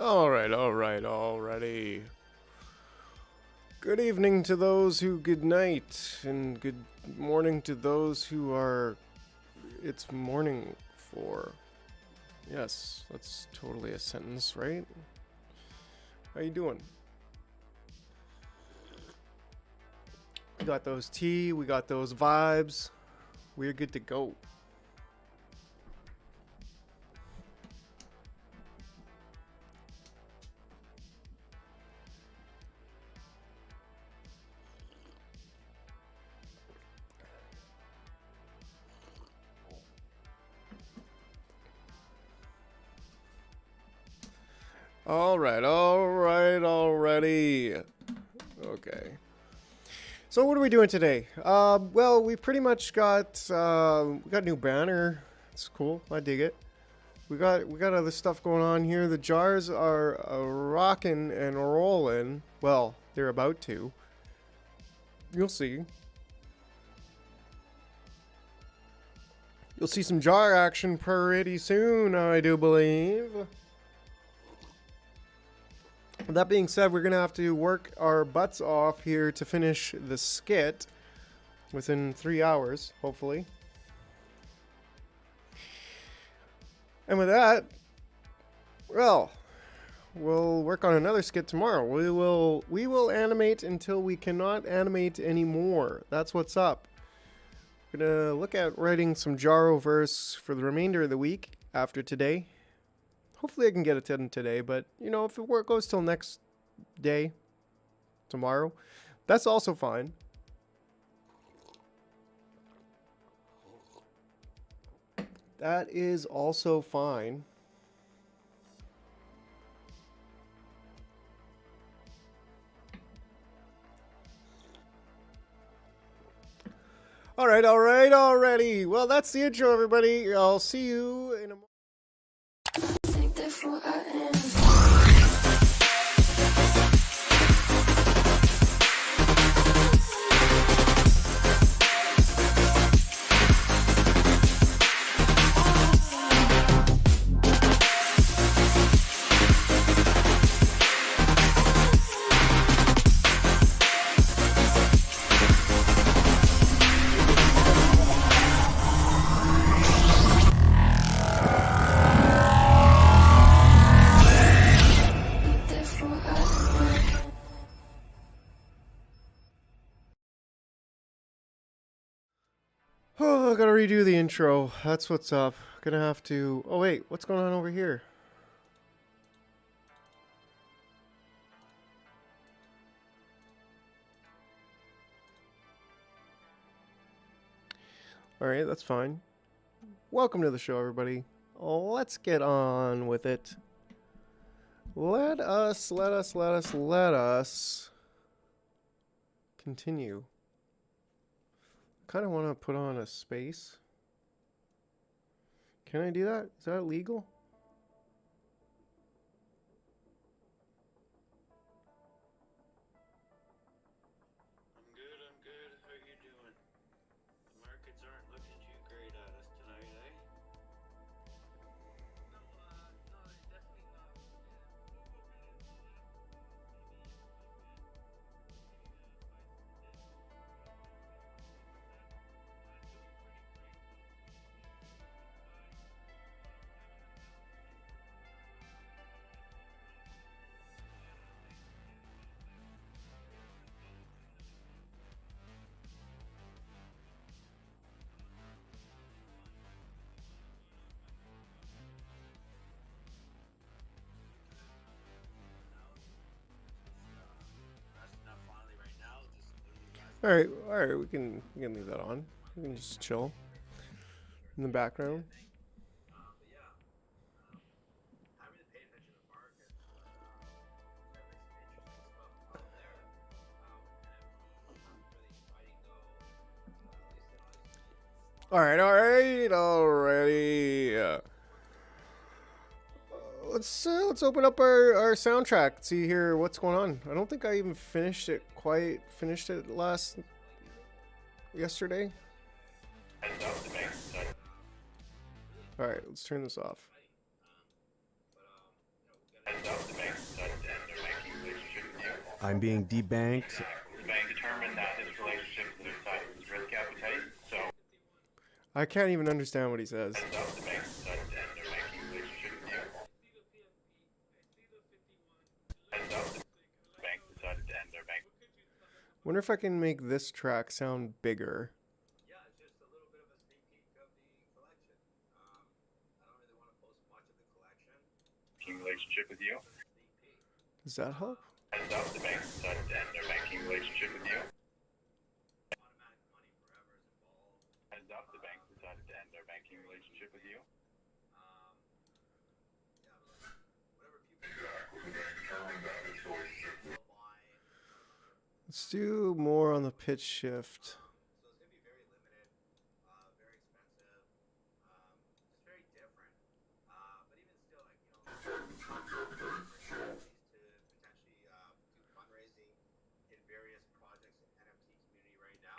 Alrighty. Good evening to those who good night, and good morning to those who are it's morning for. Yes, that's totally a sentence, right? How you doing? We got those tea, we got those vibes. We're good to go. Already. Okay. So what are we doing today? Well, we pretty much got we got a new banner. It's cool. I dig it. We got other stuff going on here. The jars are rocking and rolling. Well, they're about to. You'll see. You'll see some jar action pretty soon, I do believe. That being said, we're going to have to work our butts off here to finish the skit within 3 hours, hopefully. And with that, well, we'll work on another skit tomorrow. We will animate until we cannot animate anymore. That's what's up. We're going to look at writing some Jaro verse for the remainder of the week after today. Hopefully I can get it done today, but, you know, if it goes till next day, tomorrow, that's also fine. That is also fine. Alrighty. Well, that's the intro, everybody. I'll see you in a moment. Oh, I gotta redo the intro. That's what's up. Gonna have to... Oh, wait. What's going on over here? Alright, that's fine. Welcome to the show, everybody. Let's get on with it. Let us continue. Kind of want to put on a space. Can I do that? Is that legal? I'm good. How you doing? The markets aren't looking too great at us tonight, eh? No, definitely not. All right, we can leave that on. We can just chill in the background. Alrighty. Let's open up our soundtrack. See here what's going on. I don't think I even finished it yesterday. All right, let's turn this off. I'm being debanked. The bank determined that this relationship is outside of its risk appetite, so I can't even understand what he says. the bank decided to end their banking relationship with you. The bank decided to end their bank. Wonder if I can make this track sound bigger. Yeah, it's just a little bit of a sneak peek of the collection. I don't really want to post much of the collection. Relationship with you. Sneak peek. Does that help? The bank decided to end their banking relationship with you. Automatic money forever is involved. The bank decided to end their banking relationship with you. Yeah, whatever people buy. Let's do more on the pitch shift. So it's gonna be very limited, very expensive, just very different. But even still, like to potentially do fundraising in various projects in NFT community right now.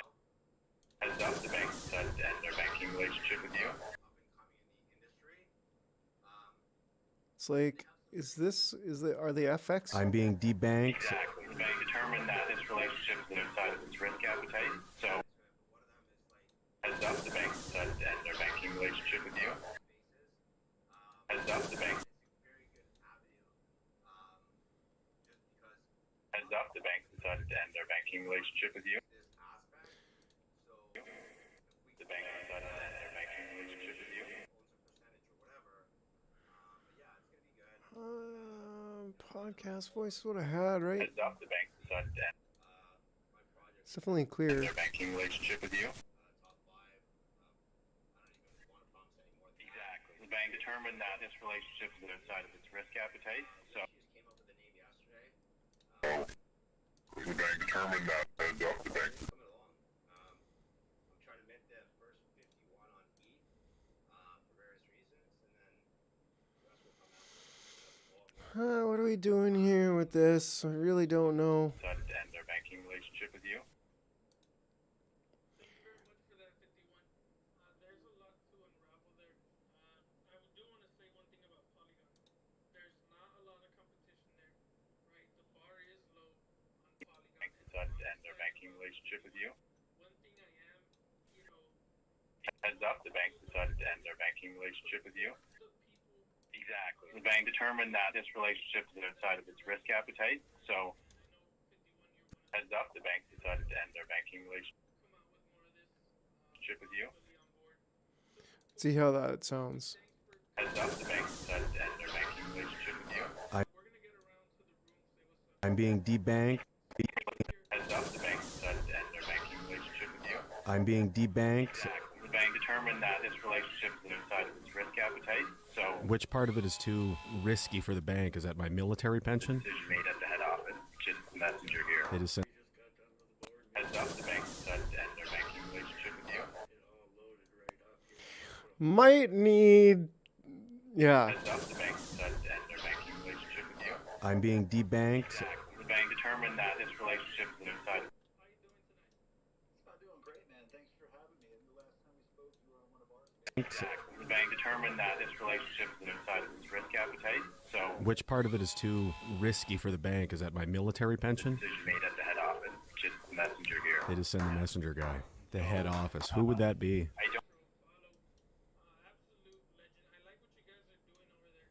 The bank decided to end their banking relationship with you. Up and coming in the industry. It's like, are they FX? I'm being debanked. Exactly. The bank determined that this relationship is outside of its risk appetite, so One of them is like the bank decided to end their banking relationship with you. bases. The bank It's a very good avenue. Just because the bank decided to end their banking relationship with you. this aspect. So if we The bank decided to end their banking relationship with you. owns a percentage or whatever. But yeah, it's gonna be good. Podcast voice is what I had, right? The bank decided to end My project, It's definitely clear. their banking relationship with you. top 5. I don't even want to promise any more than Exactly. The bank determined that this relationship is outside of its risk appetite, so She just came up with a name yesterday. the bank determined that Coming along. I'm trying to mint the first 51 on ETH for various reasons, and then the rest will come after. What are we doing here with this? I really don't know. decided to end their banking relationship with you. Thank you very much for that 51. There's a lot to unravel there. I do want to say one thing about Polygon. There's not a lot of competition there, right? The bar is low on Polygon. Bank decided to end their banking relationship with you. One thing I am, The bank decided to end their banking relationship with you. the people, Exactly. The bank determined that this relationship is outside of its risk appetite, so I know 51 you're one of the bank decided to end their banking relationship come out with more of this with you. fully on board. See how that sounds. The bank decided to end their banking relationship with you. We're gonna get around to the room, say what's up. I'm being debanked. The bank decided to end their banking relationship with you. I'm being debanked. Exactly. The bank determined that this relationship is outside of its risk appetite, so Which part of it is too risky for the bank? Is that my military pension? decision made at the head office, which is the messenger here. They just sent. The bank decided to end their banking relationship with you. Might need. Yeah. The bank decided to end their banking relationship with you. I'm being debanked. The bank determined that this relationship is outside of How you doing tonight? I'm doing great, man. Thanks for having me. And the last time we spoke, you were on one of ours. the bank determined that this relationship is outside of its risk appetite, so Which part of it is too risky for the bank? Is that my military pension? decision made at the head office, which is the messenger here. They just send the messenger guy. The head office. Who would that be? I don't Absolute legend. I like what you guys are doing over there.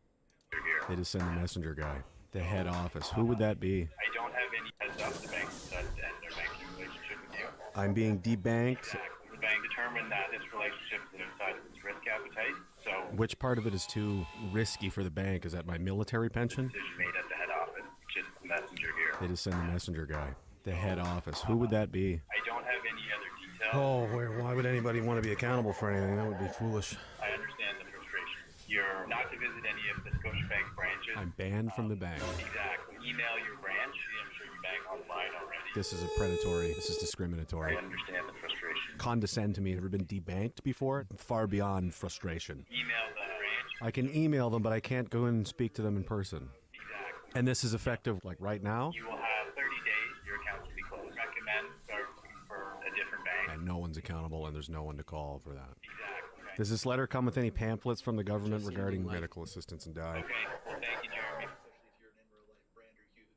here. They just send the messenger guy. The head office. Who would that be? I don't have any the bank decided to end their banking relationship with you. I'm being debanked. The bank determined that this relationship is outside of its risk appetite, so Which part of it is too risky for the bank? Is that my military pension? decision made at the head office, which is the messenger here. They just send the messenger guy. The head office. Who would that be? I don't have any other details. Oh, why would anybody want to be accountable for anything? That would be foolish. I understand the frustration. You're not to visit any of the Scotiabank branches. I'm banned from the bank. Exactly. Email your branch. I'm sure you bank online already. This is predatory. This is I discriminatory. understand the frustration. Condescend to me. Ever been debanked before? Far beyond frustration. Email the branch. I can email them, but I can't go in and speak to them in person. Exactly. And this is effective, like right now? You will have 30 days. Your account will be closed. Recommend start looking for a different bank. And no one's accountable, and there's no one to call for that. Exactly. Does this letter come with any pamphlets from the government regarding medical assistance and die? Okay. Well, thank you, Jeremy. Especially if you're an in real life brand or huge.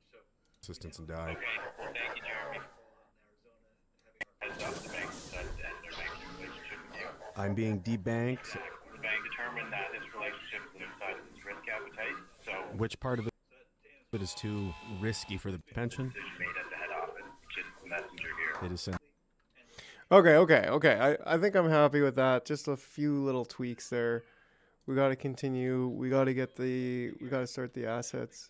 assistance and die. Okay, thank you, Jeremy. Heads up, the bank decided to end their banking relationship with you. I'm being debanked. The bank determined that this relationship is outside of its risk appetite, so Which part of it is too risky for the pension? decision made at the head office, which is the messenger here. It is sent. Okay. I think I'm happy with that. Just a few little tweaks there. We got to continue. We got to get the. We got to start the assets.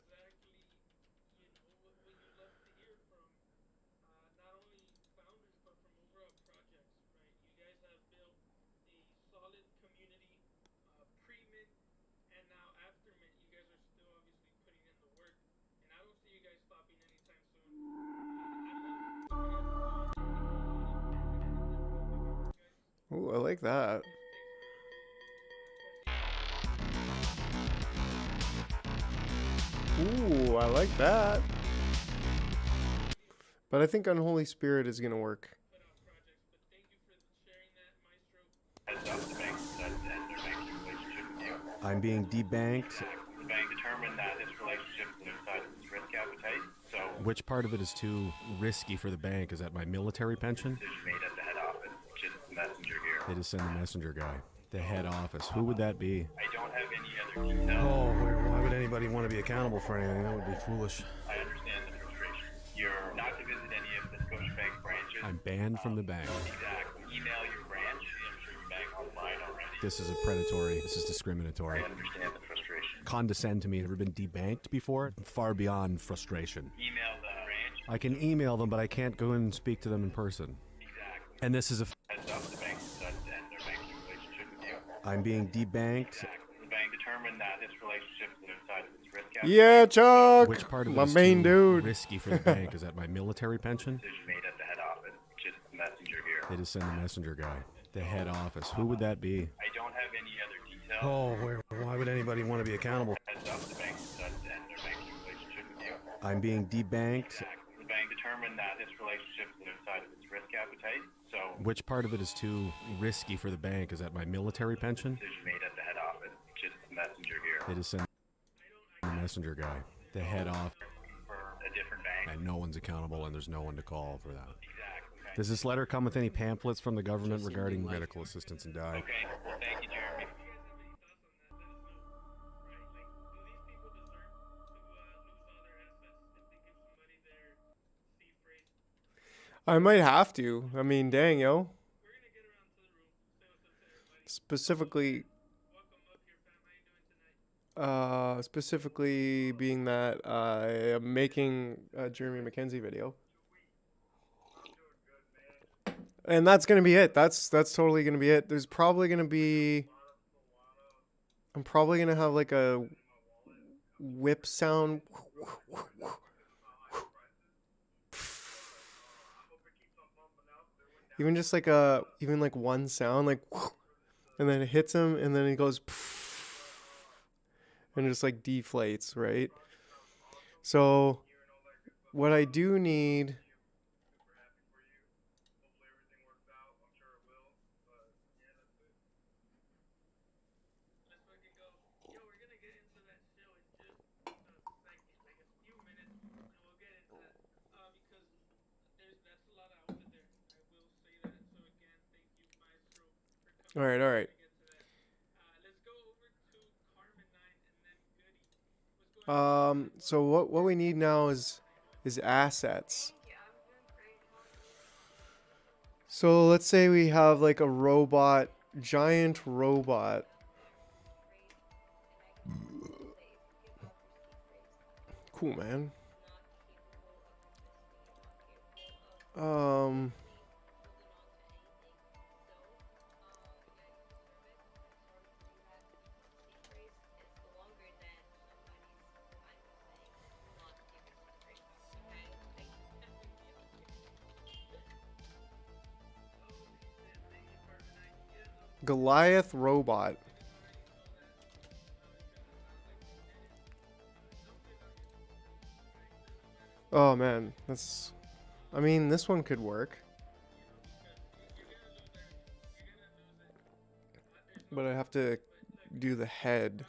Ooh, I like that. Ooh, I like that. But I think Unholy Spirit is gonna work. Heads up, the bank decided to end their banking relationship with you. I'm being debanked. The bank determined that this relationship is outside of its risk appetite, so Which part of it is too risky for the bank? Is that my military pension? decision made at the head office, which is the messenger here. They just send the messenger guy. The head office. Who would that be? I don't have any other details. Oh, why would anybody want to be accountable for anything? That would be foolish. I understand the frustration. You're not to visit any of the Scotiabank branches. I'm banned from the bank. Exactly. Email your branch. I'm sure your bank online already. This is predatory. This is discriminatory. I understand the frustration. Condescend to me. Ever been debanked before? Far beyond frustration. Email the branch. I can email them, but I can't go in and speak to them in person. Exactly. And this is a. Heads up, the bank decided to end their banking relationship with you. I'm being debanked. Exactly. The bank determined that this relationship is outside of its risk appetite. Yeah, Chuck. Which part of it My is main too dude. risky for the bank? Is that my military pension? Decision made at the head office, which is the messenger here. They just send the messenger guy. The head office. Who would that be? I don't have any other details. Oh, why would anybody want to be accountable? Heads up, the bank decided to end their banking relationship with you. I'm being debanked. Exactly. The bank determined that this relationship is outside of its risk appetite, so Which part of it is too risky for the bank? Is that my military pension? decision made at the head office, which is the messenger here. They just send the messenger guy. The head off. For a different bank. And no one's accountable, and there's no one to call for that. Exactly. Does this letter come with any pamphlets from the government regarding medical assistance and die? Okay. Well, thank you, Jeremy. I might have to. I mean, dang, yo. Specifically being that I am making a Jeremy McKenzie video. And that's gonna be it. That's totally gonna be it. There's probably gonna be. I'm probably gonna have like a whip sound. Even just like even like one sound, like, and then it hits him, and then it goes, and it just like deflates, right? So, what I do need. All right. So what we need now is assets. So let's say we have like a robot, giant robot. Cool, man. Goliath robot. Oh man, I mean, this one could work. But I have to do the head.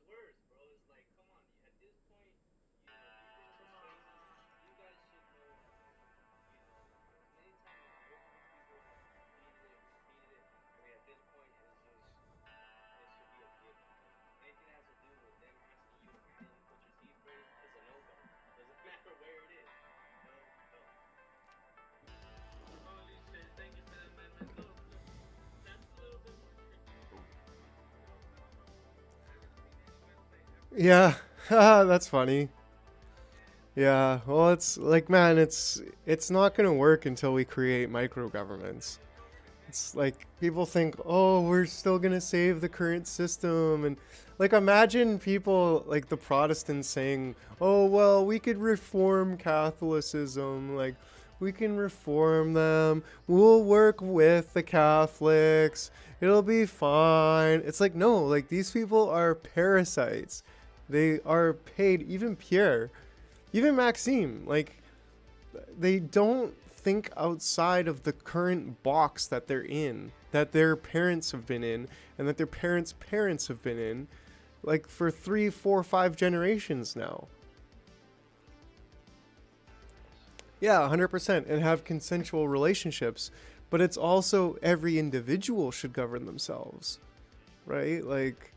worse, bro. It's like, come on. At this point, you know, people are so crazy. You guys should know, you know, as many times as I've worked with people, repeated it, repeated it. I mean, at this point, it's just, it should be a given. Anything that has to do with them asking you to manually put your seed phrase is a no-go. Doesn't matter where it is. No go. Holy shit! Thank you for that amendment. No, that's a little bit more tricky. I haven't seen any website ever. Yeah, that's funny. Yeah, well, it's like, man, it's not gonna work until we create micro governments. It's like people think, oh, we're still gonna save the current system, and like imagine people like the Protestants saying, oh, well, we could reform Catholicism, like we can reform them. We'll work with the Catholics. It'll be fine. It's like no, like these people are parasites. They are paid. Even Pierre, even Maxime, like they don't think outside of the current box that they're in, that their parents have been in, and that their parents' parents have been in, like for 3, 4, 5 generations now. Yeah, 100%, and have consensual relationships. But it's also every individual should govern themselves, right? Like,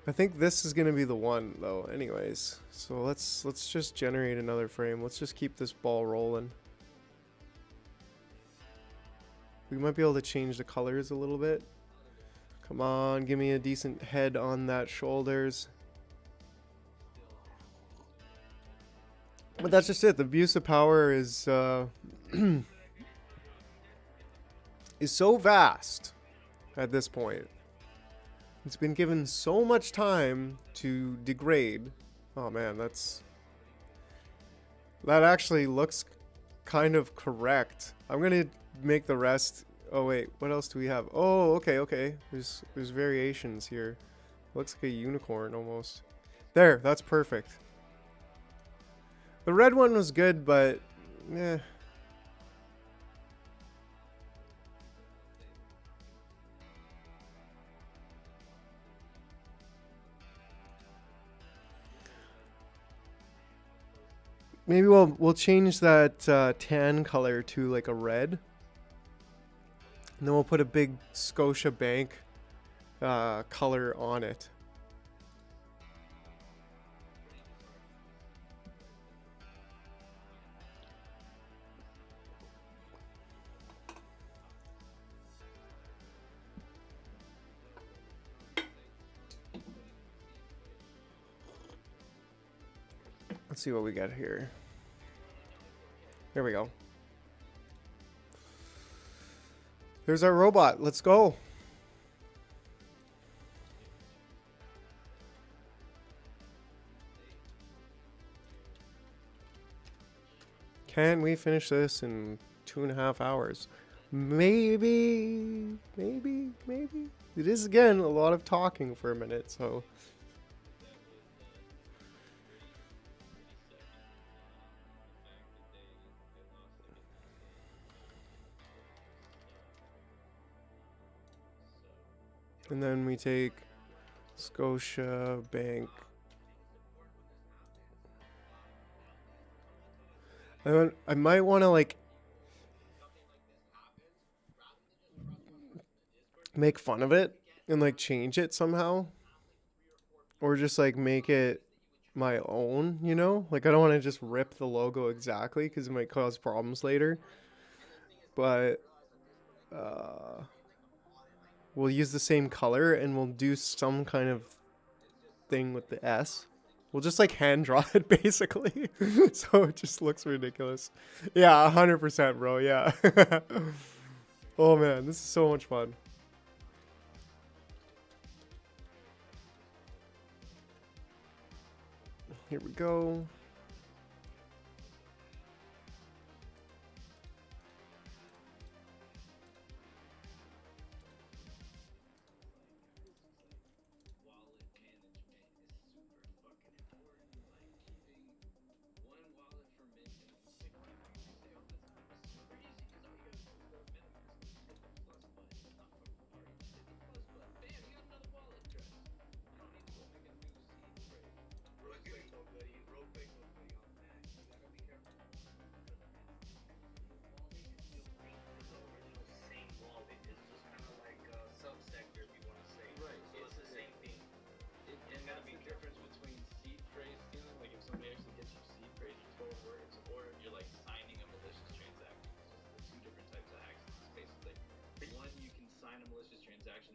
I think this is gonna be the one though. Anyways, so let's just generate another frame. Let's just keep this ball rolling. We might be able to change the colors a little bit. Come on, give me a decent head on that shoulders. But that's just it. The abuse of power is is so vast at this point. It's been given so much time to degrade. Oh man, that actually looks kind of correct. I'm gonna make the rest. Oh wait, what else do we have? Oh, okay. There's variations here. Looks like a unicorn almost. There, that's perfect. The red one was good, but eh. Maybe we'll change that tan color to like a red. And then we'll put a big Scotia Bank color on it. Let's see what we got here. There we go. There's our robot. Let's go. Can we finish this in 2.5 hours? Maybe. It is, again, a lot of talking for a minute, so... And then we take Scotia Bank. I might want to like make fun of it and like change it somehow, or just like make it my own, you know? Like I don't want to just rip the logo exactly because it might cause problems later. But we'll use the same color and we'll do some kind of thing with the S. We'll just like hand draw it basically. So it just looks ridiculous. Yeah, 100%, bro. Yeah. Oh man, this is so much fun. Here we go.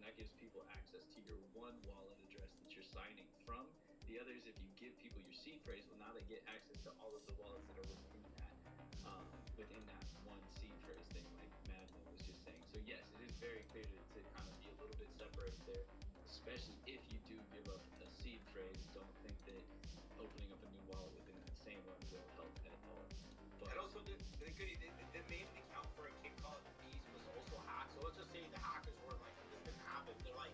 and that gives people access to your one wallet address that you're signing from. The other is if you give people your seed phrase, well, now they get access to all of the wallets that are within that one seed phrase thing, like Madman was just saying. So yes, it is very clear to kind of be a little bit separate there, especially if you do give up a seed phrase. Don't think that opening up a new wallet within that same one will help at all. But And also, the main account for a kid called Beast was also hacked. So let's just say the hackers were like, this didn't happen. They're like,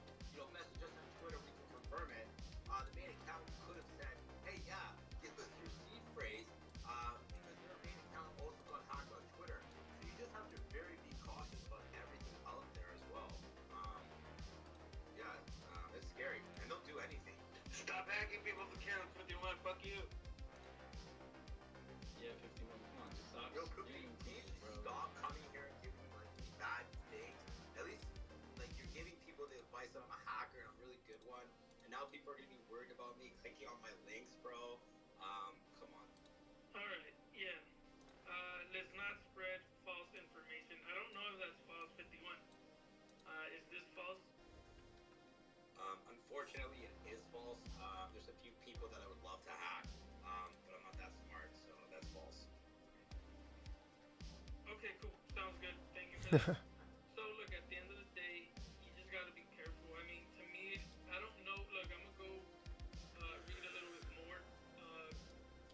message us on Twitter, we can confirm it. The main account could have said, hey, yeah, give us your seed phrase, because their main account also got hacked on Twitter. So you just have to be cautious about everything out there as well. It's scary. And don't do anything. Stop hacking people's accounts, 51. Fuck you. yeah, 51. Come on, just stop. Yo, could you stop coming here and giving me like bad things? At least like you're giving people the advice that I'm a hacker and I'm a really good one. And now people are gonna be worried about me clicking on my links, bro. Come on. Alright, yeah. Let's not spread false information. I don't know if that's false, 51. Is this false? Unfortunately, it is false. There's a few people that I would love to hack, but I'm not that smart, so that's false. Okay, cool. Sounds good. Thank you for that. So, look, at the end of the day, you just gotta be careful. I mean, to me, I don't know. Look, I'm gonna go read a little bit more.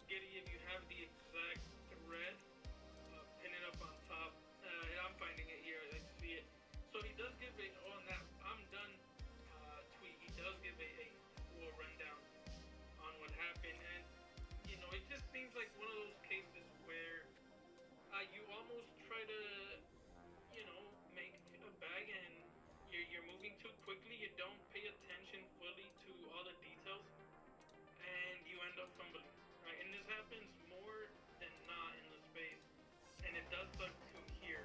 Giddy, if you have the exact thread, pin it up on top. I'm finding it here. I see it. So he does give a, on that I'm done tweet, he does give a full rundown on what happened. And, it just seems like one of those cases where you almost try to, make a bag and you're moving too quickly. You don't pay attention fully to all the details, and you end up fumbling, right? And this happens more than not in the space, and it does suck to hear.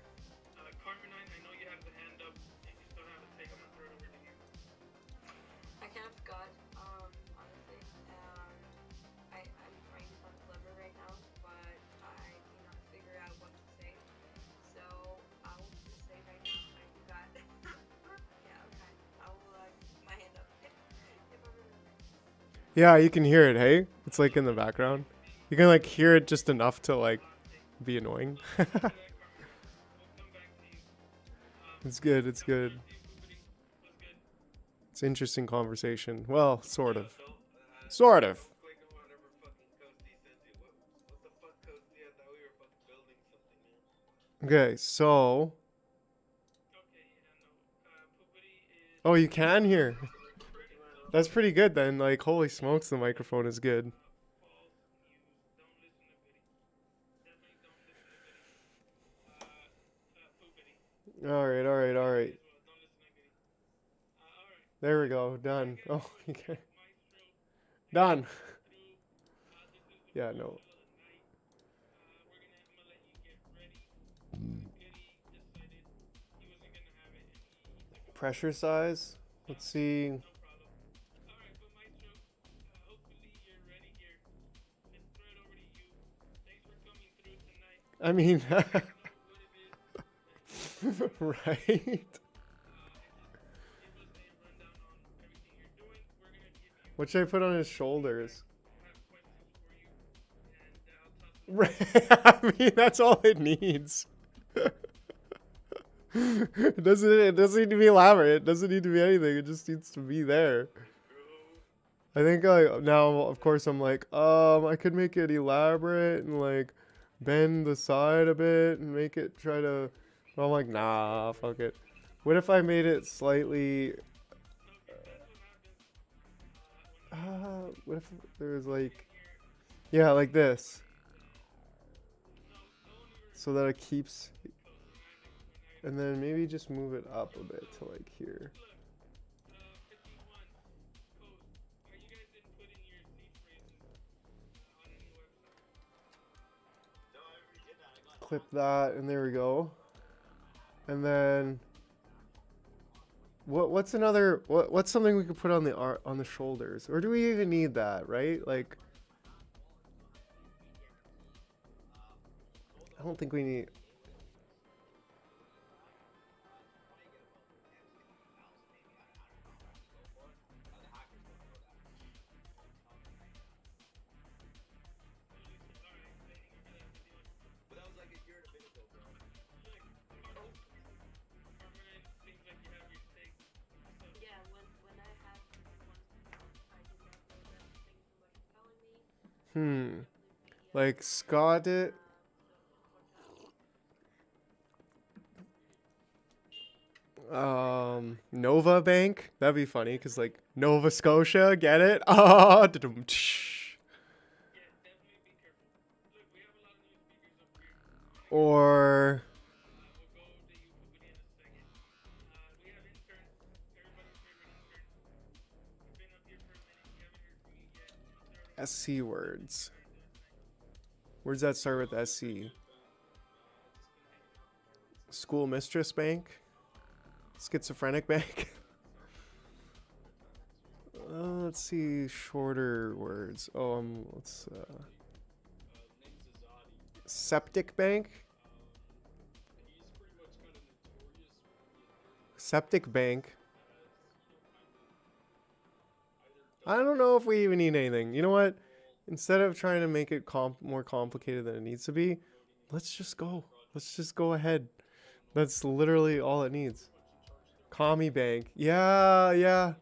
Carmenine, I know you have the hand up. If you still have a take, I'm gonna throw it over to you. I kind of forgot, honestly. I'm trying to sound clever right now, but I cannot figure out what to say. So I will just say right now, I forgot. Yeah, okay. I will keep my hand up if I remember. Yeah, you can hear it, hey? It's like in the background. You can like hear it just enough to like be annoying. We'll come back to you. It's good, it's good. What's good? It's interesting conversation. Well, sort of. So, Sort of. quick on whatever fucking Coasty sent you. What the fuck, Coasty? I thought we were fucking building something, man. Okay, so. Okay, yeah, no. Poopity is Oh, you can hear. That's pretty good then. Like, holy smokes, the microphone is good. false news. Don't listen to Biddy. Definitely don't listen to Biddy. Poopity. Alright, alright, alright. As well. Don't listen to Biddy. Alright. There we go. Done. Oh, okay. Maestro. Done. Through. This is the Yeah, first no. show of the night. I'm gonna let you get ready. Biddy decided he wasn't gonna have it, and he took a Pressure size. Let's see. no problem. Alright, but Maestro, hopefully you're ready here. Let's throw it over to you. Thanks for coming through tonight. I mean, Know what it is that you're right? and just give us a rundown on everything you're doing. We're gonna give you What should I put on his shoulders? I have questions for you, and I'll toss them. Right. I mean, that's all it needs. It doesn't need to be elaborate. It doesn't need to be anything. It just needs to be there. I think now, of course, I'm like, I could make it elaborate and like bend the side a bit and make it try to. But I'm like, nah, fuck it. What if I made it slightly? What if there's like, yeah, like this, so that it keeps, and then maybe just move it up a bit to like here. 51 post. Are you guys inputting your seed phrases on any website? No, I already did that. I got Clip that, and there we go. And then, what's another what's something we could put on the shoulders, or do we even need that? Right? Like, I don't think we need. Hmm. Like Scott it. Nova Bank. That'd be funny because like Nova Scotia, get it? Ah, da-dum, tsh. Yeah, definitely be careful. Look, we have a lot of new speakers up here. Or We'll go to you, Pupidi, in a second. We have interns, everybody's favorite interns. You've been up here for a minute. You haven't heard from you yet. I'm gonna throw it over to you. SC words. Words that start with SC. Just been hanging out. School Mistress Bank. Schizophrenic Bank. Let's see shorter words. Let's Septic Bank. Septic Bank. I don't know if we even need anything. You know what? Instead of trying to make it more complicated than it needs to be, let's just go. Let's just go ahead. That's literally all it needs. Commie Bank. Yeah, yeah.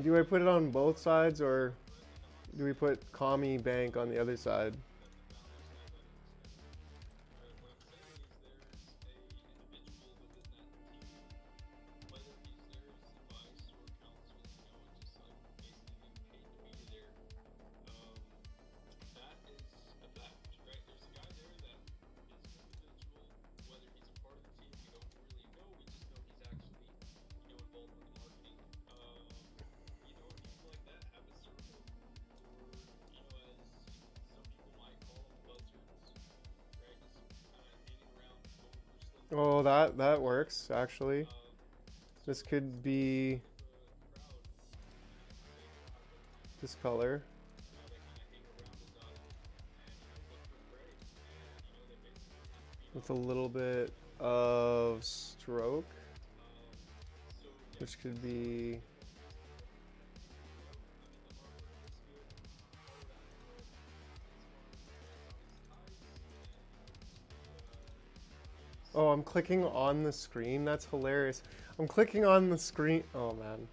Do I put it on both sides or do we put Commie Bank on the other side? Oh, that works actually. This could be this color with a little bit of stroke, which could be oh, I'm clicking on the screen. That's hilarious. I'm clicking on the screen. Oh man.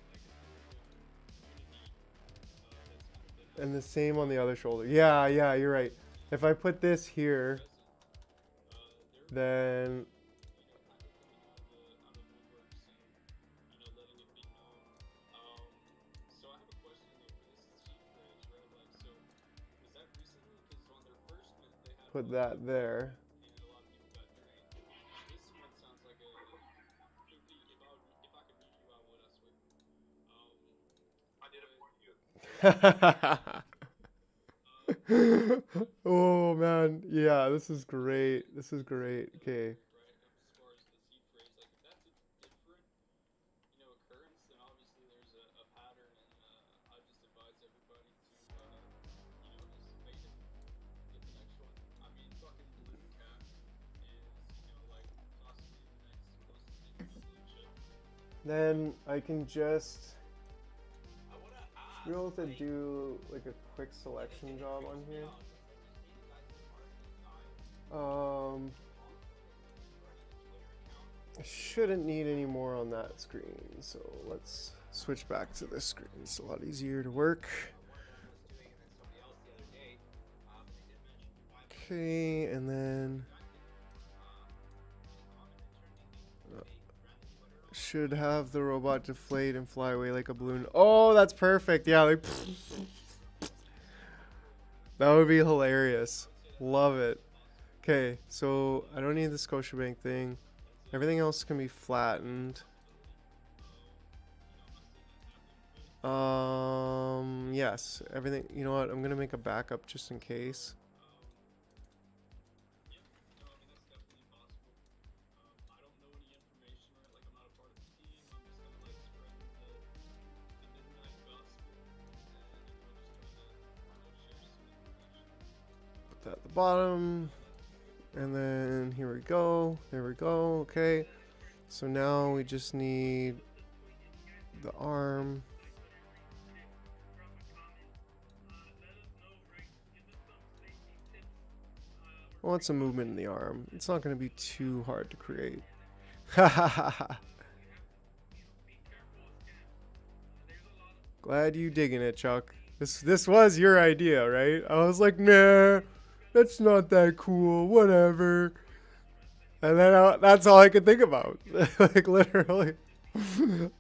And the same on the other shoulder. Yeah, yeah, you're right. If I put this here, then put that there. Oh man, yeah, this is great. This is great. Okay. then I can just I wanna ask, be able to like, do like a quick selection job on here. just say you guys market Um, or the Twitter account. I shouldn't need any more on that screen, so let's switch back to this screen. It's a lot easier to work. One of them was doing, and then somebody else the other day, they did mention 500 Okay, and then should have the robot deflate and fly away like a balloon. Oh, that's perfect. Yeah, like that would be hilarious. Love it. Okay, so I don't need the Scotiabank thing. Everything else can be flattened. Yes, everything. You know what? I'm gonna make a backup just in case. Put that at the bottom. And then here we go. There we go. Okay. So now we just need the arm. I want some movement in the arm. It's not going to be too hard to create. Glad you digging it, Chuck. This was your idea, right? I was like, nah, that's not that cool. Whatever. And then that's all I could think about. Like literally,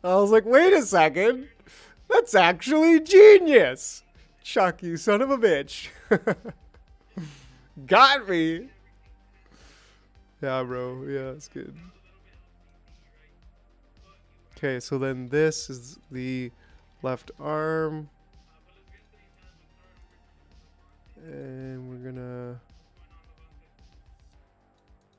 I was like, wait a second, that's actually genius. Chuck, you son of a bitch. Got me. Yeah, bro. Yeah, it's good. Okay, so then this is the left arm. And we're gonna...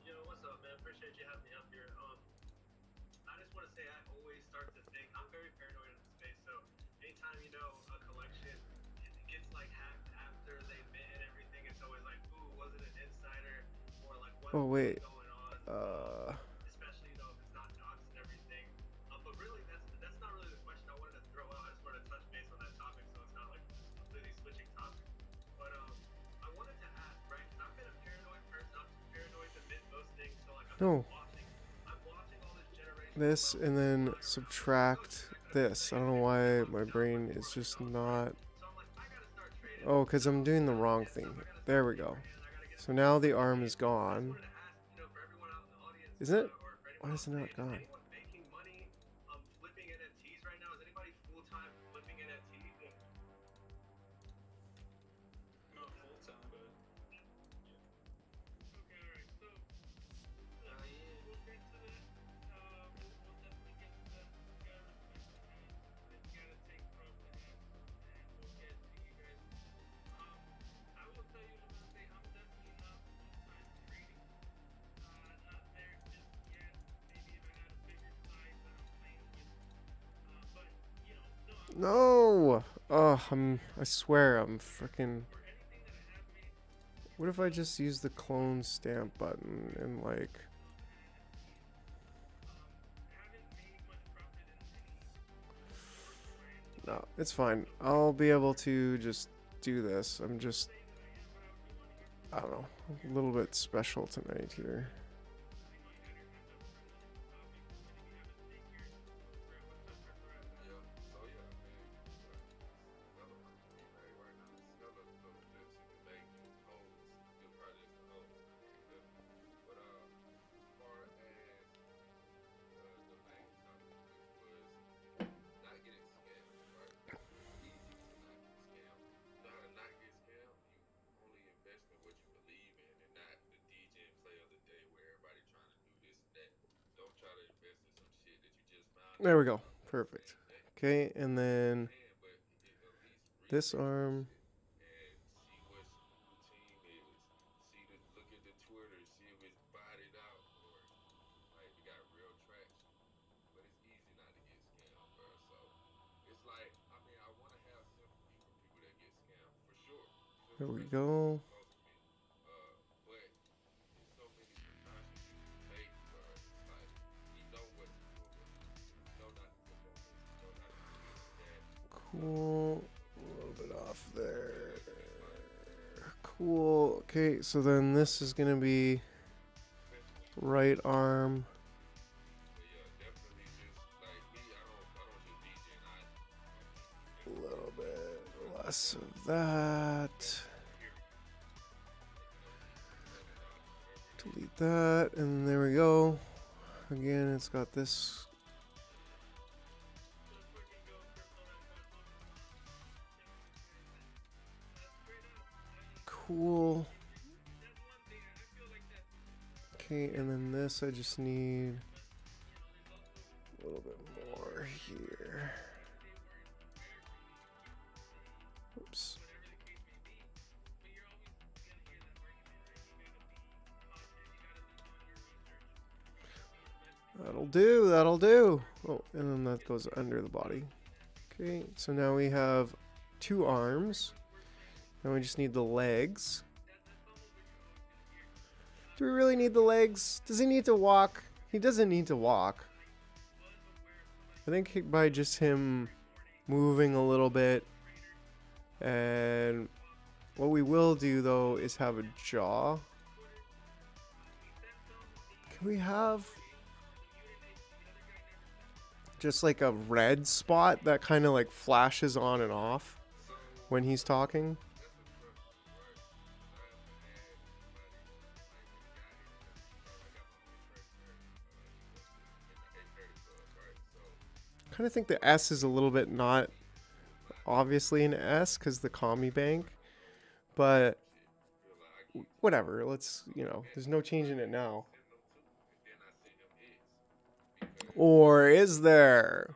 Yo, what's up, man? Appreciate you having me up here. I just want to say I always start to think, I'm very paranoid in the space, so anytime, a collection gets like hacked after they mint and everything, it's always like, ooh, was it an insider? Or like, what's Oh, wait. going on? Especially, if it's not docs and everything. But really, that's not really the question I wanted to throw out. I just wanted to touch base on that topic, so it's not like completely switching topics. But I wanted to ask, right? Because I've been a paranoid person. I'm too paranoid to mint most things, so like No. I'm watching all this generation. This and then subtract this. I don't know why my brain is just not... Oh, because I'm doing the wrong thing here. There we go. So now the arm is gone. Isn't it? Why is it not gone? No! Oh, I swear I'm freaking... What if I just use the clone stamp button and like... No, it's fine. I'll be able to just do this. I'm just... I don't know. A little bit special tonight here. There we go. Perfect. Okay, and then this arm. There we go. Okay, so then this is gonna be right arm. A little bit less of that. Delete that, and there we go. Again, it's got this. Cool. Okay, and then this I just need a little bit more here. Oops. That'll do, that'll do. Oh, and then that goes under the body. Okay, so now we have 2 arms. Now we just need the legs. Do we really need the legs? Does he need to walk? He doesn't need to walk. I think by just him moving a little bit. And what we will do though is have a jaw. Can we have just like a red spot that kind of like flashes on and off when he's talking? I kind of think the S is a little bit not obviously an S because the commie bank, but whatever. Let's, you know, there's no changing it now. Or is there?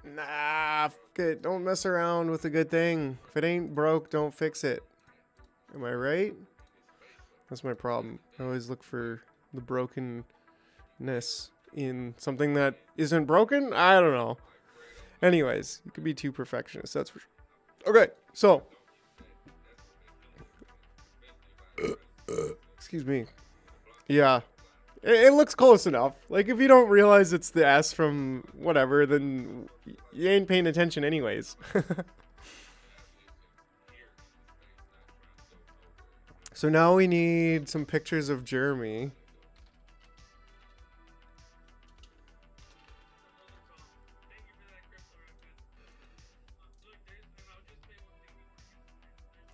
Nah, fuck it. Don't mess around with a good thing. If it ain't broke, don't fix it. Am I right? That's my problem. I always look for the brokenness in something that isn't broken. I don't know. Anyways, you could be too perfectionist. That's for sure. Okay, so. Excuse me. Yeah. It looks close enough. Like, if you don't realize it's the S from whatever, then you ain't paying attention anyways. So now we need some pictures of Jeremy.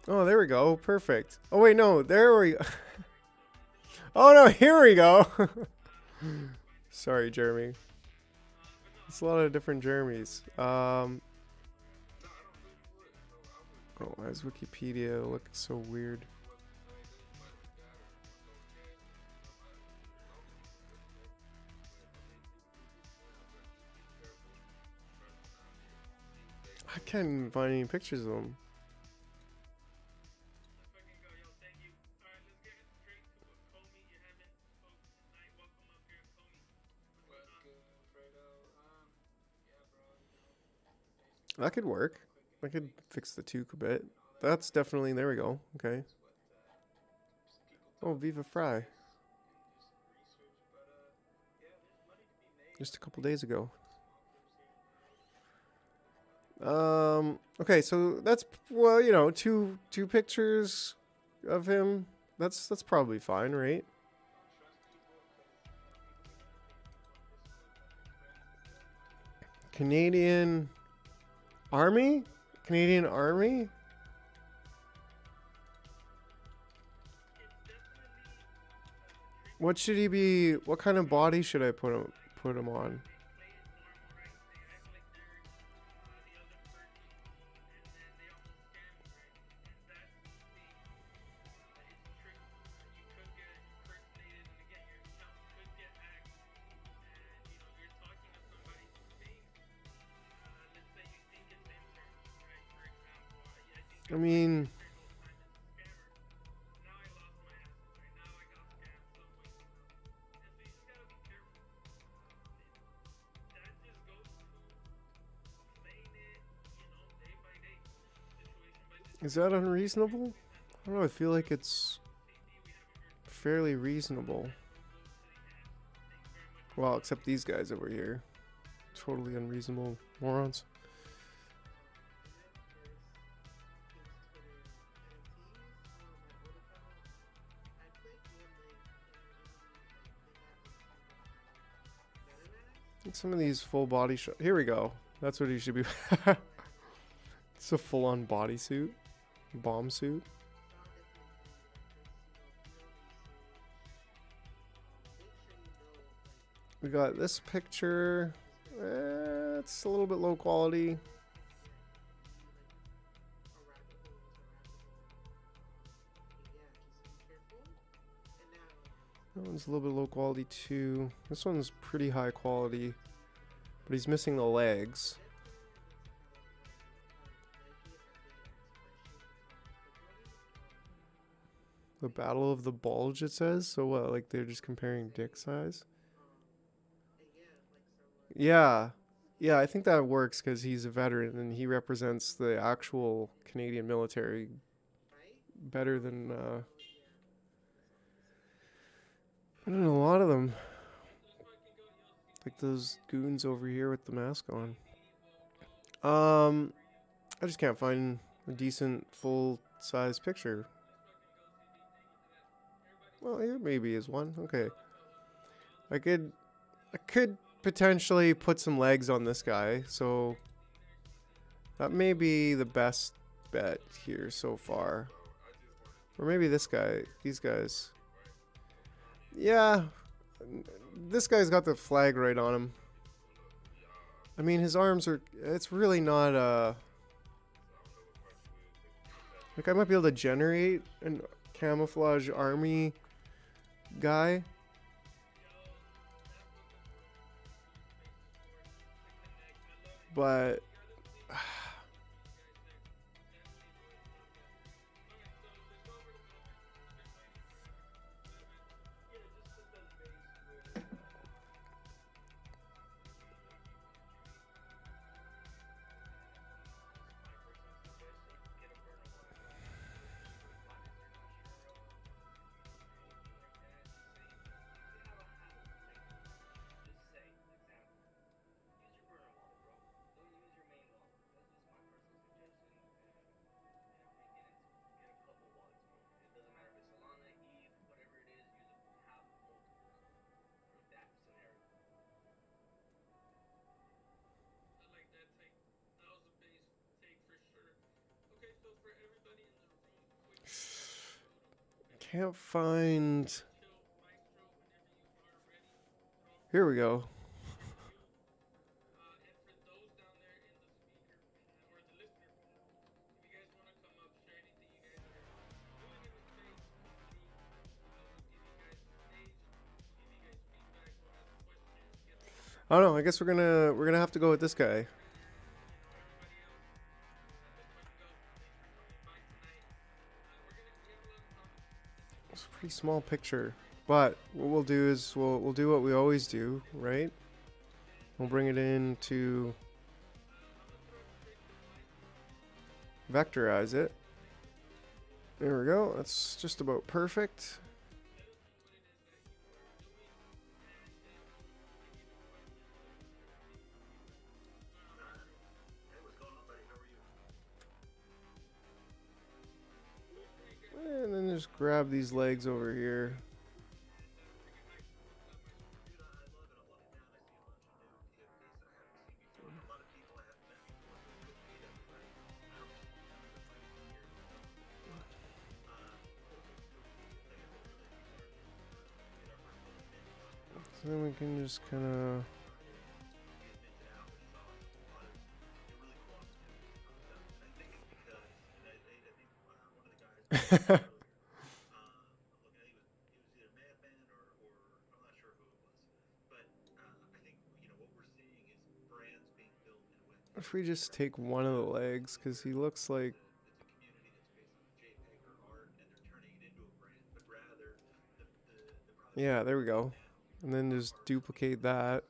Oh, there we go. Perfect. Oh, wait, no. There we go. Oh, no. Here we go. Sorry, Jeremy. It's a lot of different Jeremys. Oh, why does Wikipedia look so weird? I can't even find any pictures of them. That could work. I could fix the toque a bit. That's definitely, there we go. Okay. Oh, Viva Fry. Just a couple days ago. Okay, so that's, well, you know, two pictures of him. That's probably fine, right? Canadian Army? Canadian Army? What should he be? What kind of body should I put him on? I mean, is that unreasonable? I don't know. I feel like it's fairly reasonable. Well, except these guys over here. totally unreasonable morons. Some of these full body shots. Here we go. That's what he should be. It's a full-on bodysuit, bomb suit. We got this picture. It's a little bit low quality. That one's a little bit low quality too. This one's pretty high quality, but he's missing the legs. The Battle of the Bulge, it says. So what, like they're just comparing dick size? Yeah. Yeah, I think that works because he's a veteran and he represents the actual Canadian military better than I don't know, a lot of them. Like those goons over here with the mask on. I just can't find a decent full-size picture. Well, here maybe is one. Okay. I could potentially put some legs on this guy, so that may be the best bet here so far. Or maybe this guy, these guys. Yeah, this guy's got the flag right on him. I mean, his arms are, it's really not, like I might be able to generate a camouflage army guy. But I like that take. That was a base take for sure. Okay, so for everybody in the room, quick photo. can't find. Chill Maestro whenever you are ready. Here we go. And for those down there in the speaker or the listener panel, if you guys want to come up, share anything you guys are doing in the space, community, we'll give you guys the stage, give you guys feedback or ask questions, get the I don't know. I guess we're gonna have to go with this guy. everybody else. Let's fucking go. Thanks for coming by tonight. We have a lot of topics. It's a pretty small picture, but what we'll do is we'll do what we always do, right? We'll bring it in to vectorize it. There we go. That's just about perfect. And then just grab these legs over here. So then we can just kind of. If we just take one of the legs, because he looks like. Yeah, there we go. And then just duplicate that.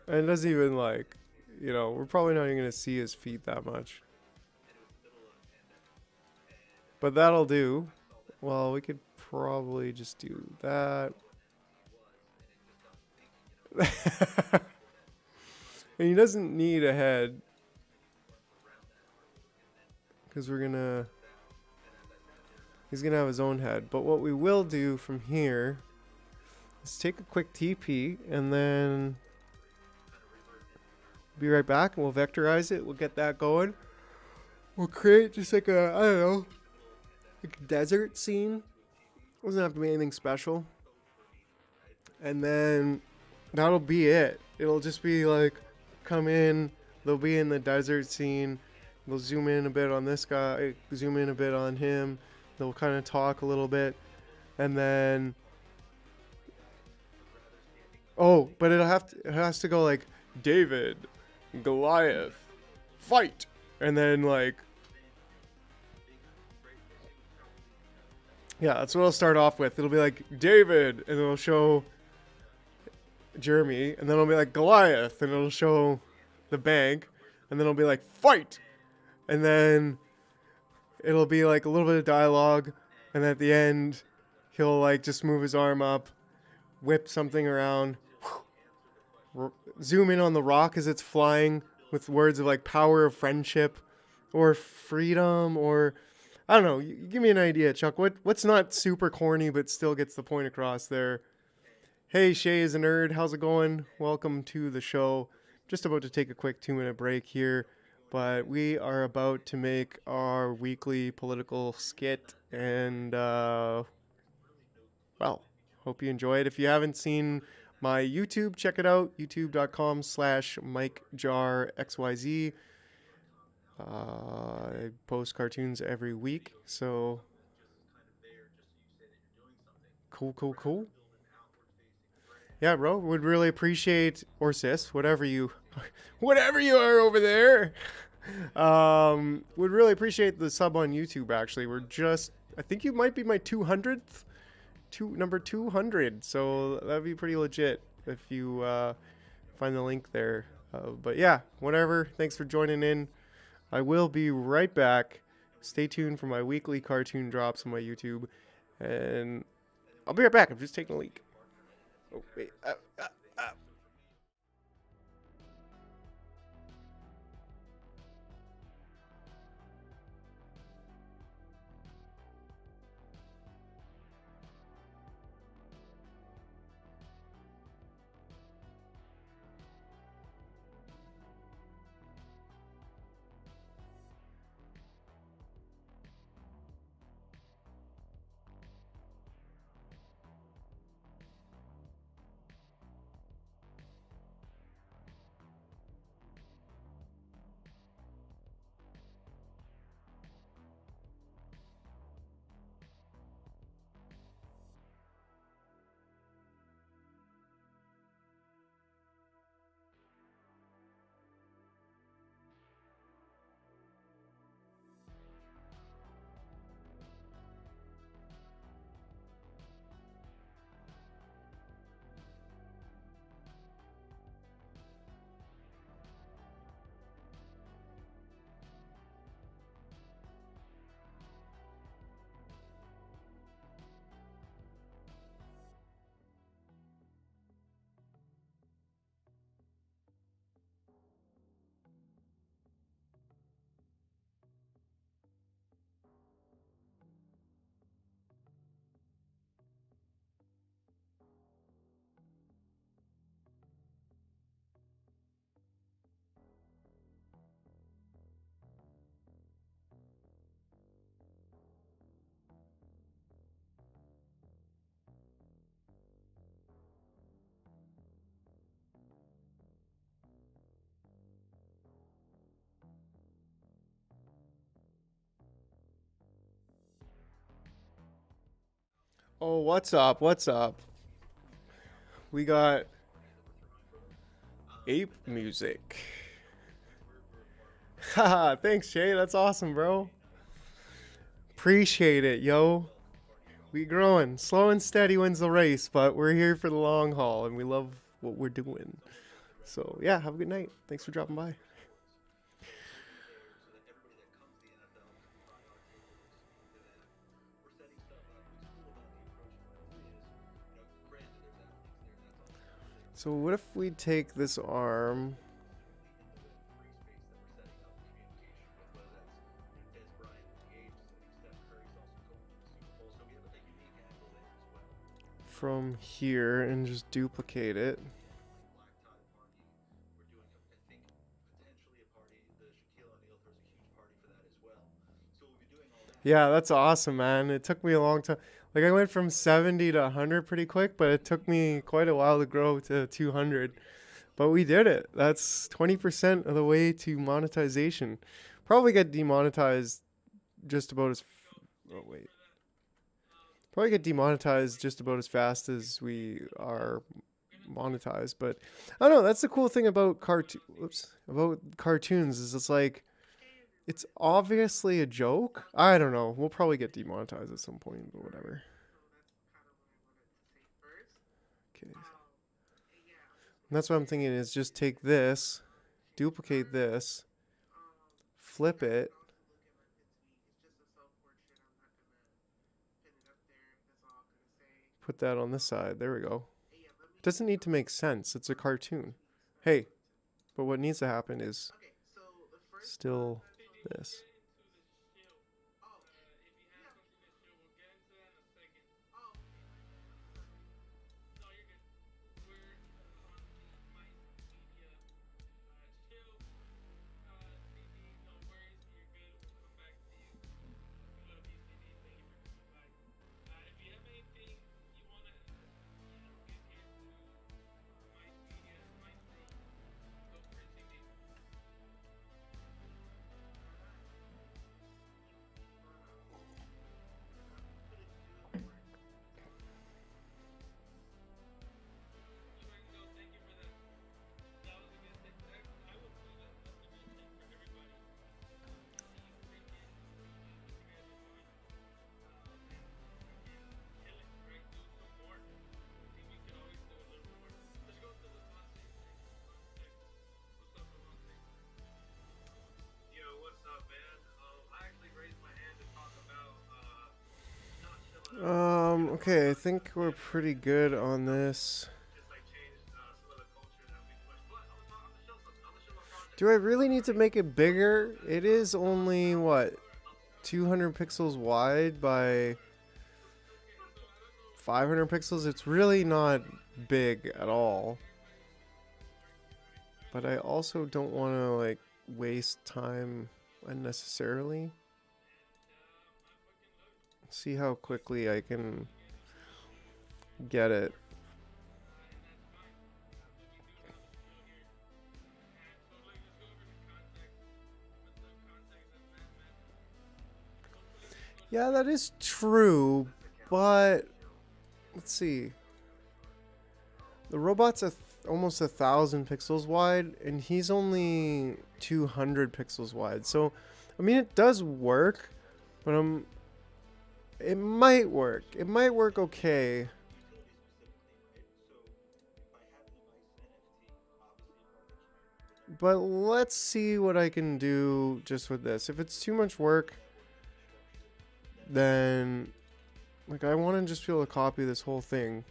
And it doesn't even like, you know, we're probably not even gonna see his feet that much. But that'll do. Well, we could probably just do that. And he doesn't need a head. Because he's gonna have his own head. But what we will do from here is take a quick TP and then be right back and we'll vectorize it. We'll get that going. We'll create just like a, I don't know, like a desert scene. Doesn't have to be anything special. And then that'll be it. It'll just be like, come in, they'll be in the desert scene. They'll zoom in a bit on this guy, zoom in a bit on him. They'll kind of talk a little bit. And then, oh, but it has to go like, David, Goliath, fight. And then like, yeah, that's what I'll start off with. It'll be like David, and it'll show Jeremy, and then it'll be like Goliath, and it'll show the bank, and then it'll be like fight, and then it'll be like a little bit of dialogue, and at the end, he'll like just move his arm up, whip something around, zoom in on the rock as it's flying with words of like power of friendship, or freedom, or I don't know. Give me an idea, Chuck. What's not super corny but still gets the point across there? Hey, Shay is a nerd. How's it going? Welcome to the show. Just about to take a quick 2-minute break here, but we are about to make our weekly political skit, and well, hope you enjoy it. If you haven't seen my YouTube, check it out. youtube.com/MikeJar.XYZ. I post cartoons every week, so cool. Yeah, bro, would really appreciate, or sis, whatever you are over there. Would really appreciate the sub on YouTube. Actually, I think you might be my 200th, number 200. So that'd be pretty legit if you find the link there. But yeah, whatever. Thanks for joining in. I will be right back. Stay tuned for my weekly cartoon drops on my YouTube. And I'll be right back. I'm just taking a leak. Oh, wait. Oh, what's up? What's up? We got ape music. Haha, thanks, Shay. That's awesome, bro. Appreciate it, yo. We growing. Slow and steady wins the race, but we're here for the long haul, and we love what we're doing. So yeah, have a good night. Thanks for dropping by. so that everybody that comes to the NFL can buy our table and speak to them. We're setting stuff up. What's cool about the approach from Wesley is, granted there's athletes there, that's all that matters. They So what if we take this arm? completely into the free space that we're setting up in communication with, whether that's Des Bryant and Gage sitting, Steph Curry's also going to the Super Bowl, so we have a unique angle there as well. From here and just duplicate it. Black tie party. We're doing, I think, potentially a party. The Shaquille O'Neal throws a huge party for that as well. So we'll be doing all that. Yeah, that's awesome, man. It took me a long time. Like I went from 70 to 100 pretty quick, but it took me quite a while to grow to 200. But we did it. That's 20% of the way to monetization. Probably get demonetized just about as. Oh wait. Probably get demonetized just about as fast as we are monetized. But I don't know. That's the cool thing about about cartoons is it's like it's obviously a joke. I don't know. We'll probably get demonetized at some point, but whatever. Okay. And that's what I'm thinking is just take this, duplicate this, flip it. Put that on this side. There we go. It doesn't need to make sense. It's a cartoon. Hey, but what needs to happen is still this. Yo, what's up, man? I actually raised my hand to talk about not chilling out. Okay, I think we're pretty good on this. Just like change some of the culture that we push. But on the show, on the show project. Do I really need to make it bigger? It is only, what, 200 pixels wide by 500 pixels? It's really not big at all. But I also don't want to, like, waste time unnecessarily. See how quickly I can get it. Yeah, that is true, but let's see. The robot's almost 1,000 pixels wide, and he's only 200 pixels wide. So, I mean, it does work, but it might work. It might work okay. But let's see what I can do just with this. If it's too much work, then like I want to just be able to copy this whole thing.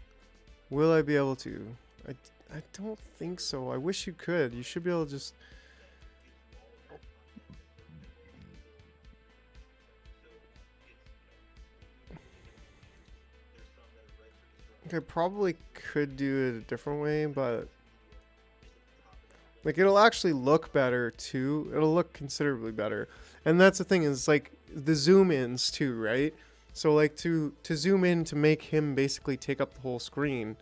Will I be able to? I don't think so. I wish you could. You should be able to just... I probably could do it a different way, but... like, it'll actually look better, too. It'll look considerably better. And that's the thing, is, like, the zoom-ins, too, right? So, like, to zoom in to make him basically take up the whole screen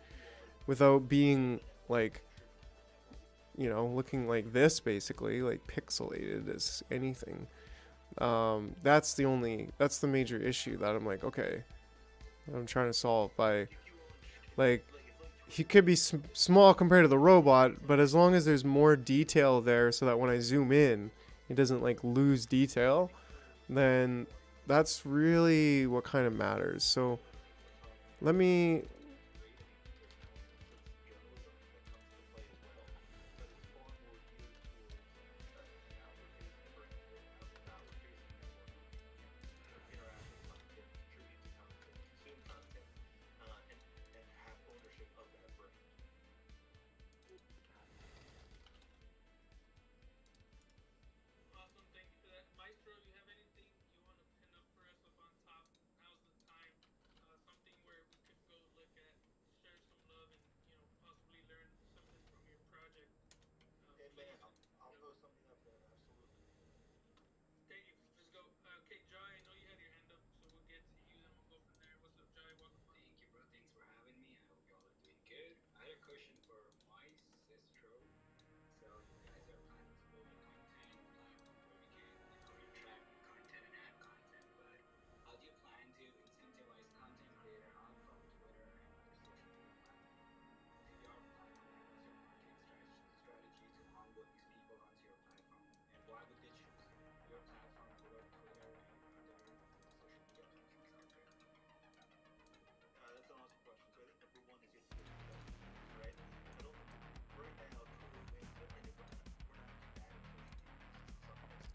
without being, like, you know, looking like this, basically, like, pixelated as anything. That's the major issue that I'm like, okay, I'm trying to solve by, like, he could be small compared to the robot, but as long as there's more detail there so that when I zoom in, it doesn't, like, lose detail, then that's really what kind of matters. So let me...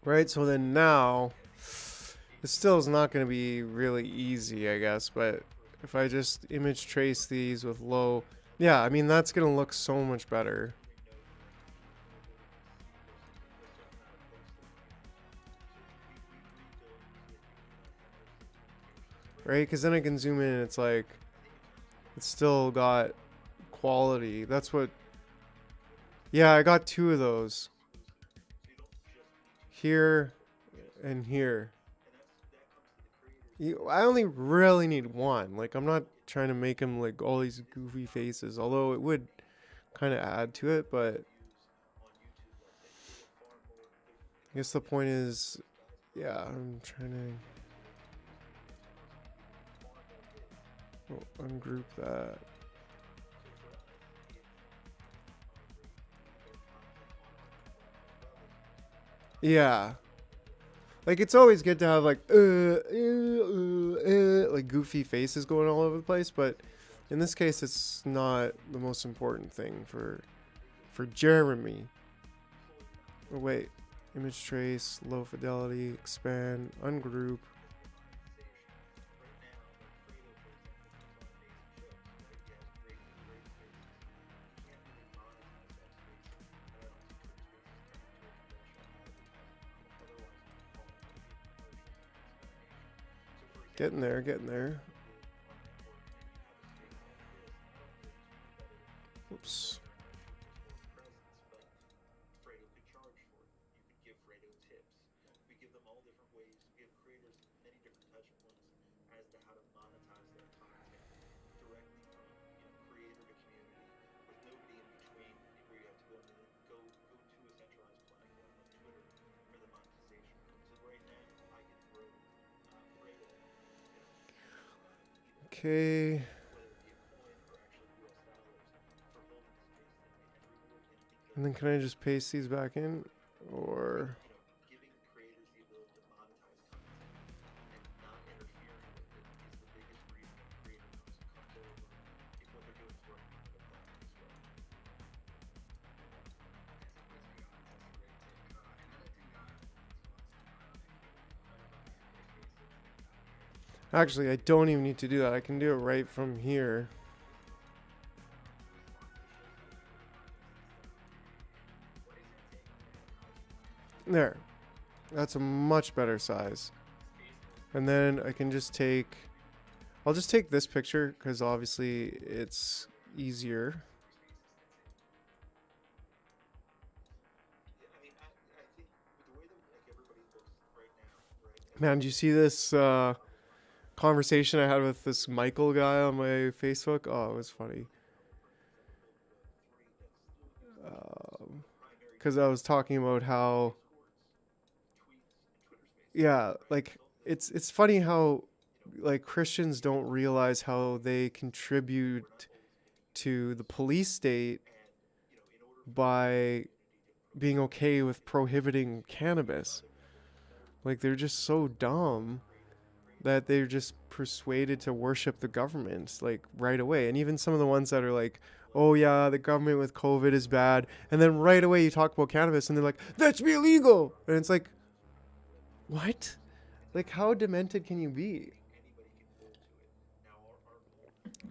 Right, so then now, it still is not going to be really easy, I guess, but if I just image trace these with low, yeah, I mean, that's going to look so much better. Right, because then I can zoom in and it's like, it's still got quality. That's what, yeah, I got 2 of those. Here and here. I only really need 1. Like, I'm not trying to make him like all these goofy faces, although it would kind of add to it, but I guess the point is, yeah, I'm trying to ungroup that. Yeah. Like, it's always good to have, like, like, goofy faces going all over the place, but in this case, it's not the most important thing for Jeremy. Oh, wait. Image trace, low fidelity, expand, ungroup. Getting there, getting there. Oops. Fredo could charge for it. You could give Fredo tips. We give them all different ways. We give creators many different touch points as to how to monetize their content directly from creator to community, with nobody in between, where you have to go to a centralized platform like Twitter for the monetization. So right now, I can throw Fredo, Okay. whether it be a coin or actually US dollars, for holding space and reward anything. And then can I just paste these back in? Or... Giving creators the ability to monetize content and not interfering with it is the biggest reason a creator comes over if what they're doing is working on their platform as well. Actually, I don't even need to do that. I can do it right from here. There. That's a much better size. And then I can just take... I'll just take this picture because obviously it's easier. I mean, I think with the way that everybody looks right now, right? Man, did you see this conversation I had with this Michael guy on my Facebook? Oh, it was funny. Because I was talking about how... Yeah, like, it's funny how, like, Christians don't realize how they contribute to the police state by being okay with prohibiting cannabis. Like, they're just so dumb that they're just persuaded to worship the government, like, right away. And even some of the ones that are like, oh yeah, the government with COVID is bad, and then right away you talk about cannabis and they're like, that's illegal. And it's like, what? Like, how demented can you be?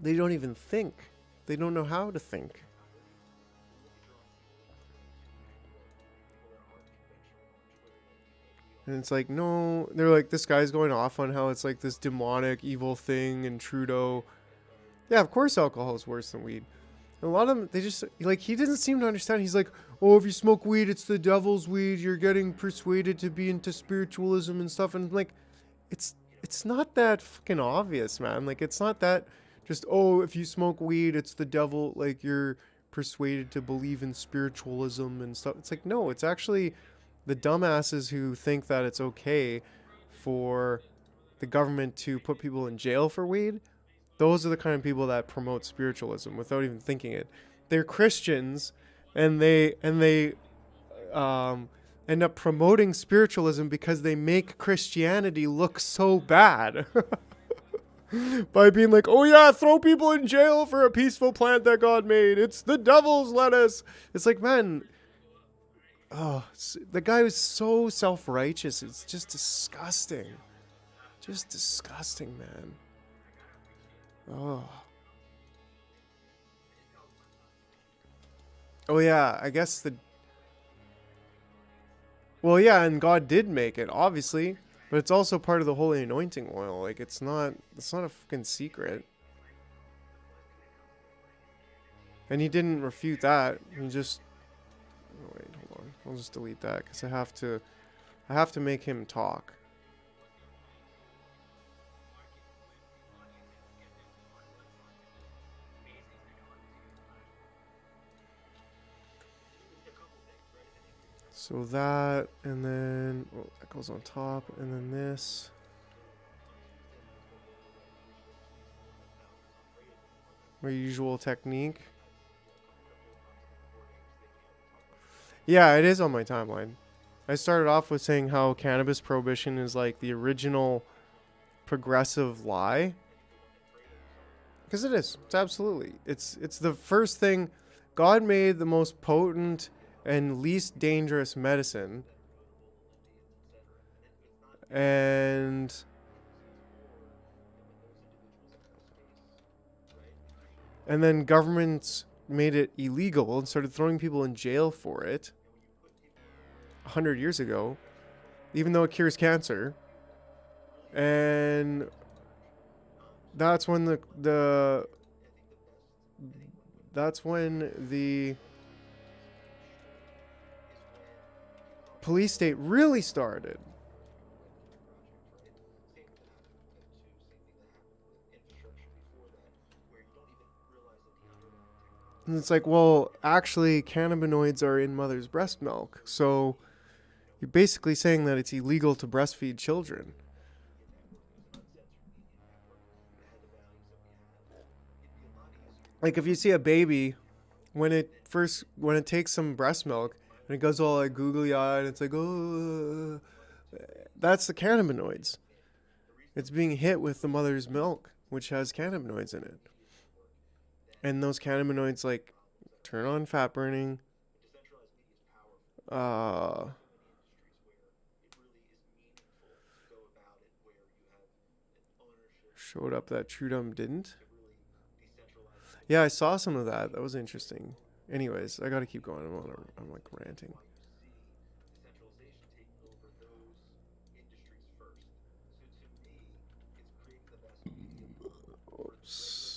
They don't even think. They don't know how to think. And it's like, no, they're like, this guy's going off on how it's like this demonic, evil thing, and Trudeau. Yeah, of course alcohol is worse than weed. And a lot of them, they just, like, he doesn't seem to understand. He's like, oh, if you smoke weed, it's the devil's weed. You're getting persuaded to be into spiritualism and stuff. And I'm like, it's not that fucking obvious, man. Like, it's not that just, oh, if you smoke weed, it's the devil. Like, you're persuaded to believe in spiritualism and stuff. It's like, no, it's actually the dumbasses who think that it's okay for the government to put people in jail for weed. Those are the kind of people that promote spiritualism without even thinking it. They're Christians, and they end up promoting spiritualism because they make Christianity look so bad. By being like, oh yeah, throw people in jail for a peaceful plant that God made. It's the devil's lettuce. It's like, man, Oh, the guy was so self-righteous. It's just disgusting. Just disgusting, man. Oh. Oh yeah, I guess the. Well, yeah, and God did make it, obviously, but it's also part of the holy anointing oil. Like it's not a fucking secret. And he didn't refute that. He just. Oh, wait, hold on. I'll just delete that because I have to make him talk. So that, and then that goes on top, and then this. My usual technique. Yeah, it is on my timeline. I started off with saying how cannabis prohibition is like the original progressive lie. Because it is. It's absolutely. It's the first thing. God made the most potent and least dangerous medicine. And then governments made it illegal and started throwing people in jail for it 100 years ago, even though it cures cancer. And that's when the police state really started. And it's like, well, actually, cannabinoids are in mother's breast milk. So you're basically saying that it's illegal to breastfeed children. Like if you see a baby, when it takes some breast milk and it goes all like googly eyed, it's like, oh, that's the cannabinoids. It's being hit with the mother's milk, which has cannabinoids in it. And those cannabinoids like turn on fat burning. Showed up that Trudum didn't. Yeah, I saw some of that. That was interesting. Anyways, I gotta keep going. I'm like ranting. Oops.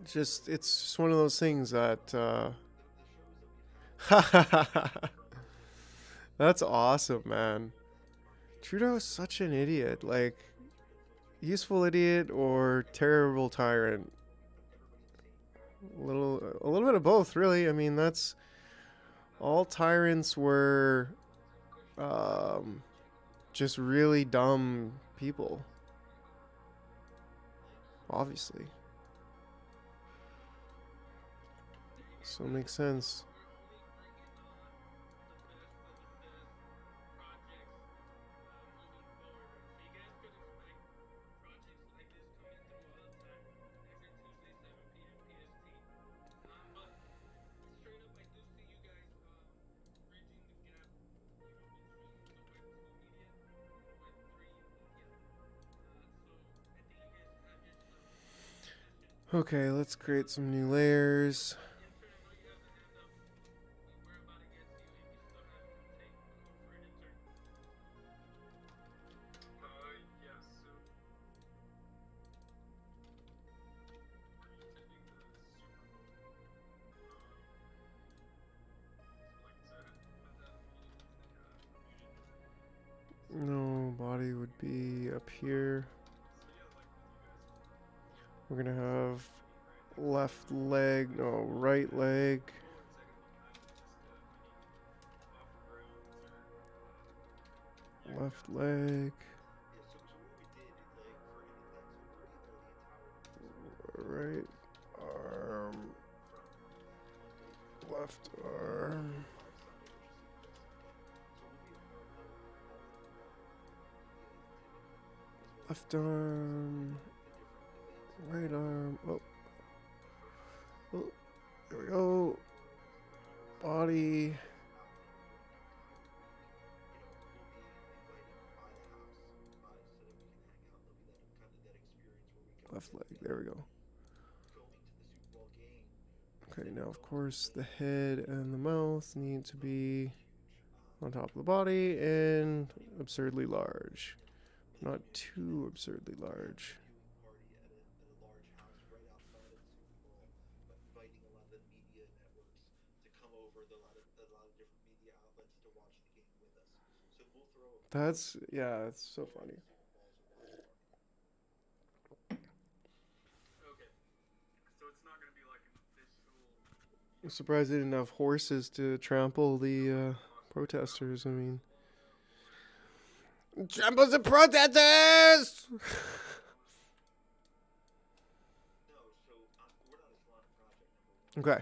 It's just one of those things that. That's awesome, man. Trudeau is such an idiot. Like, useful idiot or terrible tyrant. A little bit of both, really. I mean, that's all tyrants were just really dumb people. Obviously. So it makes sense. Okay, let's create some new layers. No, body would be up here. We're gonna have left leg, no, right leg. Left leg. Right arm. Left arm. Left arm. Right arm. Oh. Oh. There we go. Body. Left leg. There we go. Okay, now of course the head and the mouth need to be on top of the body and absurdly large. Not too absurdly large. That's, yeah, it's so funny. Okay. So it's not gonna be like an official. I'm surprised they didn't have horses to trample the protesters. I mean, trample the protesters! Okay.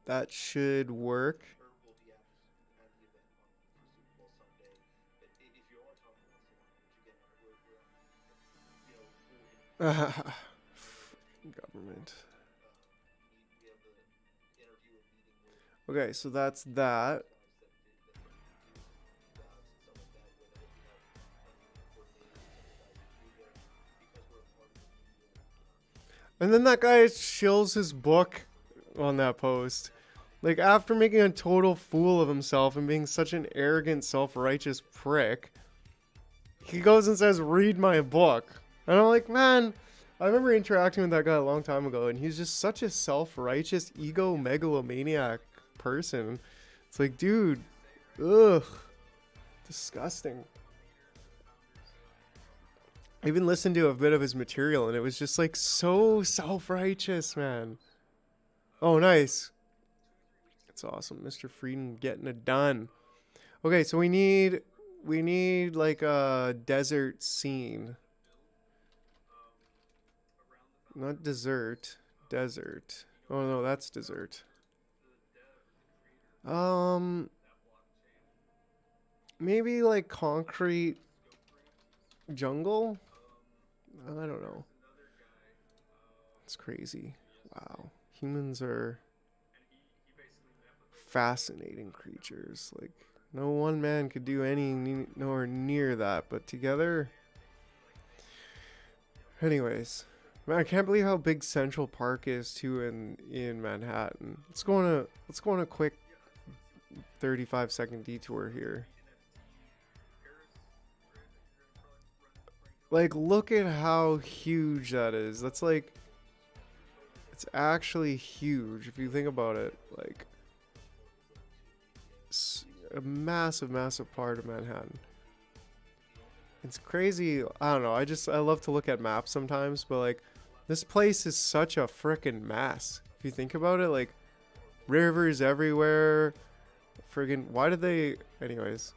That should work. Government. Okay, so that's that. And then that guy shills his book on that post. Like, after making a total fool of himself and being such an arrogant, self-righteous prick, he goes and says, read my book. And I'm like, man, I remember interacting with that guy a long time ago, and he's just such a self-righteous, ego megalomaniac person. It's like, dude, ugh, disgusting. I even listened to a bit of his material, and it was just like so self-righteous, man. Oh, nice. That's awesome, Mr. Frieden getting it done. Okay, so we need like a desert scene. Not dessert, desert. Oh no, that's dessert. Maybe like concrete jungle? I don't know. It's crazy. Wow. Humans are fascinating creatures. Like, no one man could do any nowhere near that, but together. Anyways, man, I can't believe how big Central Park is too in Manhattan. Let's go on a quick 35-second detour here. Like, look at how huge that is. That's like, it's actually huge if you think about it. Like, it's a massive, massive part of Manhattan. It's crazy. I don't know. I love to look at maps sometimes, but like, this place is such a frickin' mess. If you think about it, like, rivers everywhere. Friggin', why did they? Anyways,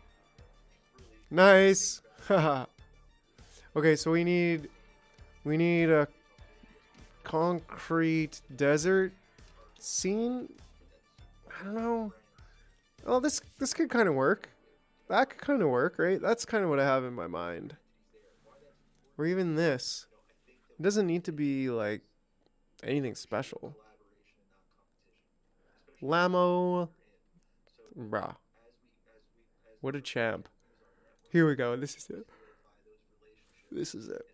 nice. Haha. Okay, so we need a concrete desert scene. I don't know. Oh, this could kind of work. That could kind of work, right? That's kind of what I have in my mind. Or even this. It doesn't need to be like anything special. Lamo. Bruh. What a champ. Here we go. This is it. This is it.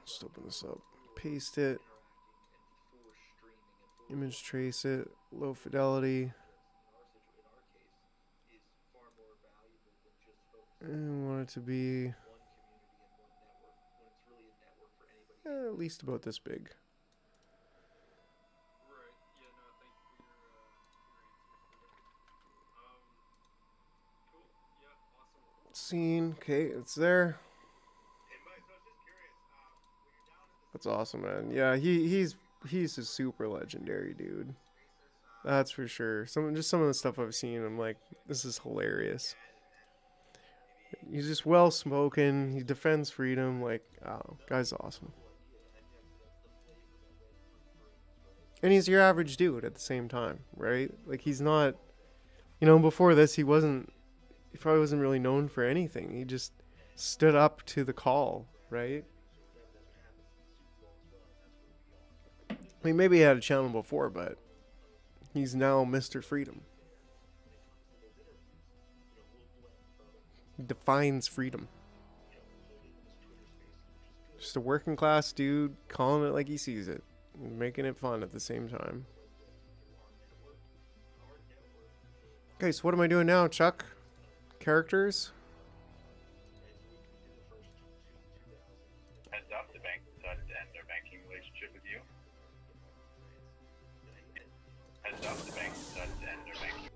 Just open this up. Paste it. Image trace it. Low fidelity. And want it to be at least about this big. Right. Yeah. No. Thank you for your answer. Cool. Yeah. Awesome. Scene. Okay, it's there. Hey, Mike, so I was just curious. When you're down in the That's awesome, man. Yeah, he's a super legendary dude. spaces, That's for sure. Some of the stuff I've seen, I'm like, this is hilarious. He's just well spoken. He defends freedom. Like, oh, guy's awesome. And he's your average dude at the same time, right? Like he's not, before this he wasn't. He probably wasn't really known for anything. He just stood up to the call, right? I mean, maybe he had a channel before, but he's now Mr. Freedom. He defines freedom. Just a working class dude calling it like he sees it, and making it fun at the same time. Okay, so what am I doing now, Chuck? Characters? Heads up, the bank decided to end their banking relationship with you. Heads up, the bank decided to end their banking.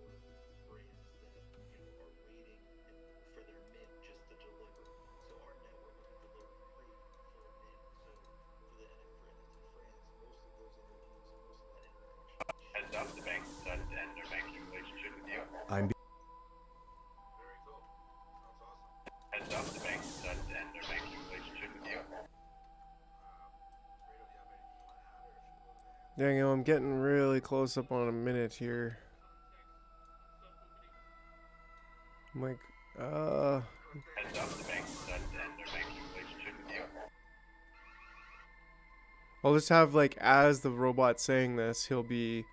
Heads up, the bank decided to end their banking relationship with you. I'm. Very cool. Sounds awesome. Heads up, the bank decided to end their banking relationship with you. Fredo, do you have anything you want to add, or should we go to the Dang it, I'm getting really close up on a minute here. I'm like, Heads up, the bank decided to end their banking relationship with you. I'll just have like as the robot saying this, he'll be.